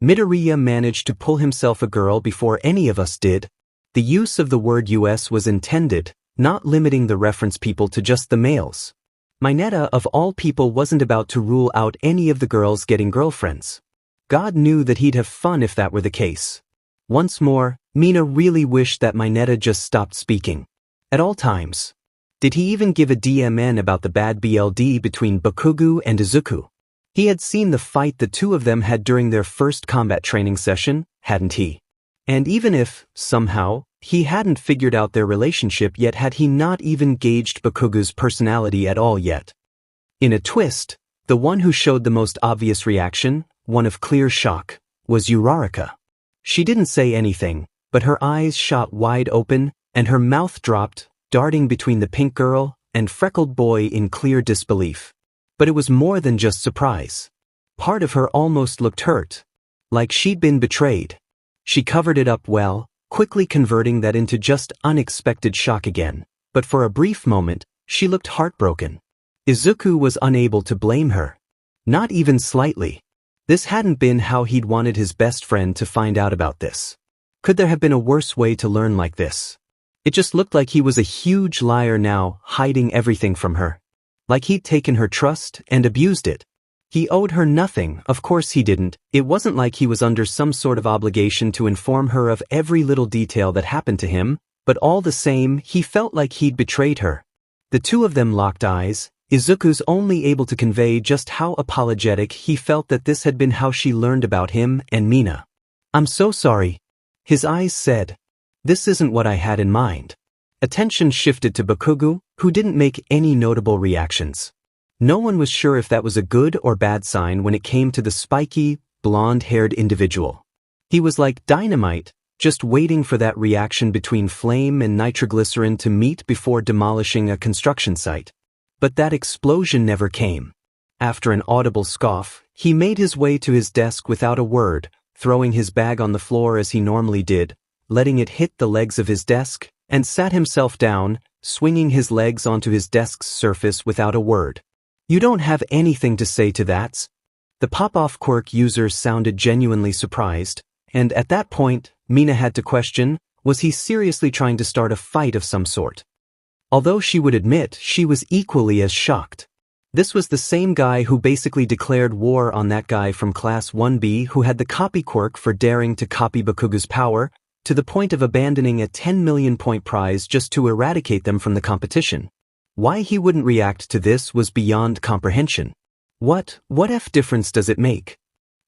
Midoriya managed to pull himself a girl before any of us did. The use of the word US was intended, not limiting the reference people to just the males. Mineta of all people wasn't about to rule out any of the girls getting girlfriends. God knew that he'd have fun if that were the case. Once more, Mina really wished that Mineta just stopped speaking. At all times. Did he even give a DMN about the bad BLD between Bakugo and Izuku? He had seen the fight the two of them had during their first combat training session, hadn't he? And even if, somehow, he hadn't figured out their relationship yet, had he not even gauged Bakugo's personality at all yet? In a twist, the one who showed the most obvious reaction, one of clear shock, was Uraraka. She didn't say anything, but her eyes shot wide open, and her mouth dropped, darting between the pink girl and freckled boy in clear disbelief. But it was more than just surprise. Part of her almost looked hurt. Like she'd been betrayed. She covered it up well, quickly converting that into just unexpected shock again. But for a brief moment, she looked heartbroken. Izuku was unable to blame her. Not even slightly. This hadn't been how he'd wanted his best friend to find out about this. Could there have been a worse way to learn like this? It just looked like he was a huge liar now, hiding everything from her. Like he'd taken her trust and abused it. He owed her nothing, of course he didn't. It wasn't like he was under some sort of obligation to inform her of every little detail that happened to him, but all the same, he felt like he'd betrayed her. The two of them locked eyes, Izuku's only able to convey just how apologetic he felt that this had been how she learned about him and Mina. "I'm so sorry." His eyes said. "This isn't what I had in mind." Attention shifted to Bakugo, who didn't make any notable reactions. No one was sure if that was a good or bad sign when it came to the spiky, blonde-haired individual. He was like dynamite, just waiting for that reaction between flame and nitroglycerin to meet before demolishing a construction site. But that explosion never came. After an audible scoff, he made his way to his desk without a word, throwing his bag on the floor as he normally did, letting it hit the legs of his desk, and sat himself down, swinging his legs onto his desk's surface without a word. "You don't have anything to say to that?" The pop-off quirk user sounded genuinely surprised, and at that point, Mina had to question, was he seriously trying to start a fight of some sort? Although she would admit she was equally as shocked. This was the same guy who basically declared war on that guy from Class 1B who had the copy quirk for daring to copy Bakugo's power, to the point of abandoning a 10 million point prize just to eradicate them from the competition. Why he wouldn't react to this was beyond comprehension. What difference does it make?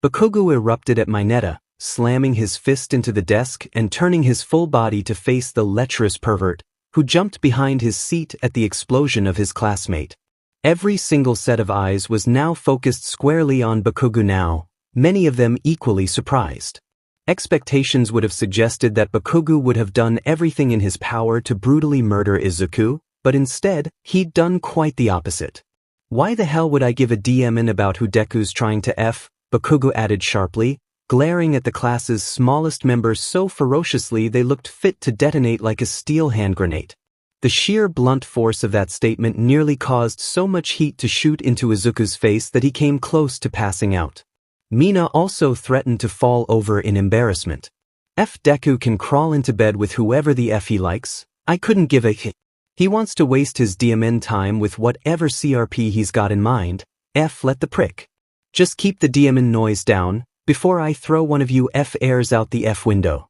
Bakugo erupted at Mineta, slamming his fist into the desk and turning his full body to face the lecherous pervert, who jumped behind his seat at the explosion of his classmate. Every single set of eyes was now focused squarely on Bakugo now, many of them equally surprised. Expectations would have suggested that Bakugo would have done everything in his power to brutally murder Izuku, but instead, he'd done quite the opposite. "Why the hell would I give a DMN about who Deku's trying to F?" Bakugo added sharply, glaring at the class's smallest members so ferociously they looked fit to detonate like a steel hand grenade. The sheer blunt force of that statement nearly caused so much heat to shoot into Izuku's face that he came close to passing out. Mina also threatened to fall over in embarrassment. "If Deku can crawl into bed with whoever the F he likes, I couldn't give a hit. He wants to waste his DMN time with whatever CRP he's got in mind. F let the prick. Just keep the DMN noise down, before I throw one of you F-airs out the F window."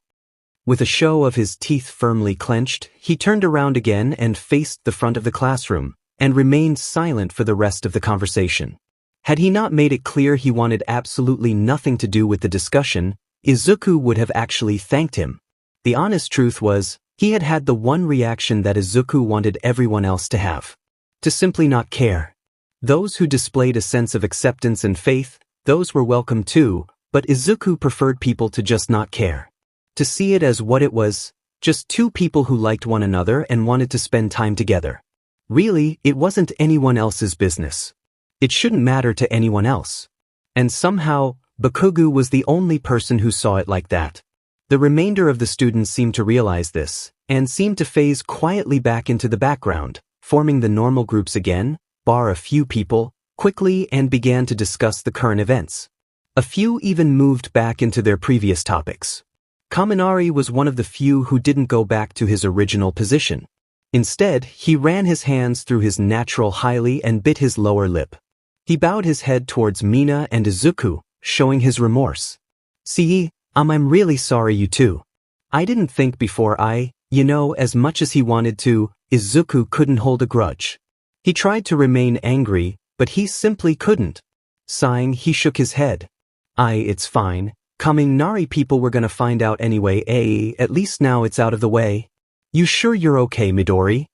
With a show of his teeth firmly clenched, he turned around again and faced the front of the classroom, and remained silent for the rest of the conversation. Had he not made it clear he wanted absolutely nothing to do with the discussion, Izuku would have actually thanked him. The honest truth was, he had had the one reaction that Izuku wanted everyone else to have. To simply not care. Those who displayed a sense of acceptance and faith, those were welcome too, but Izuku preferred people to just not care. To see it as what it was, just two people who liked one another and wanted to spend time together. Really, it wasn't anyone else's business. It shouldn't matter to anyone else. And somehow, Bakugo was the only person who saw it like that. The remainder of the students seemed to realize this, and seemed to phase quietly back into the background, forming the normal groups again, bar a few people, quickly and began to discuss the current events. A few even moved back into their previous topics. Kaminari was one of the few who didn't go back to his original position. Instead, he ran his hands through his natural highly and bit his lower lip. He bowed his head towards Mina and Izuku, showing his remorse. "See, I'm really sorry you two. I didn't think before as much as he wanted to, Izuku couldn't hold a grudge. He tried to remain angry, but he simply couldn't." Sighing, he shook his head. It's fine. Kaminari people were gonna find out anyway, at least now it's out of the way." "You sure you're okay, Midori?"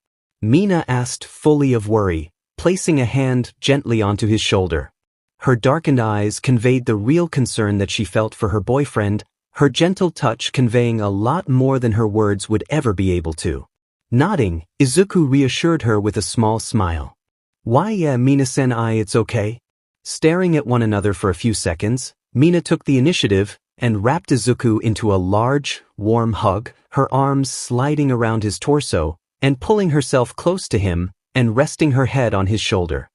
Mina asked, fully of worry, placing a hand gently onto his shoulder. Her darkened eyes conveyed the real concern that she felt for her boyfriend, her gentle touch conveying a lot more than her words would ever be able to. Nodding, Izuku reassured her with a small smile. "Why, yeah, Mina-sen, it's okay." Staring at one another for a few seconds, Mina took the initiative and wrapped Izuku into a large, warm hug, her arms sliding around his torso, and pulling herself close to him and resting her head on his shoulder.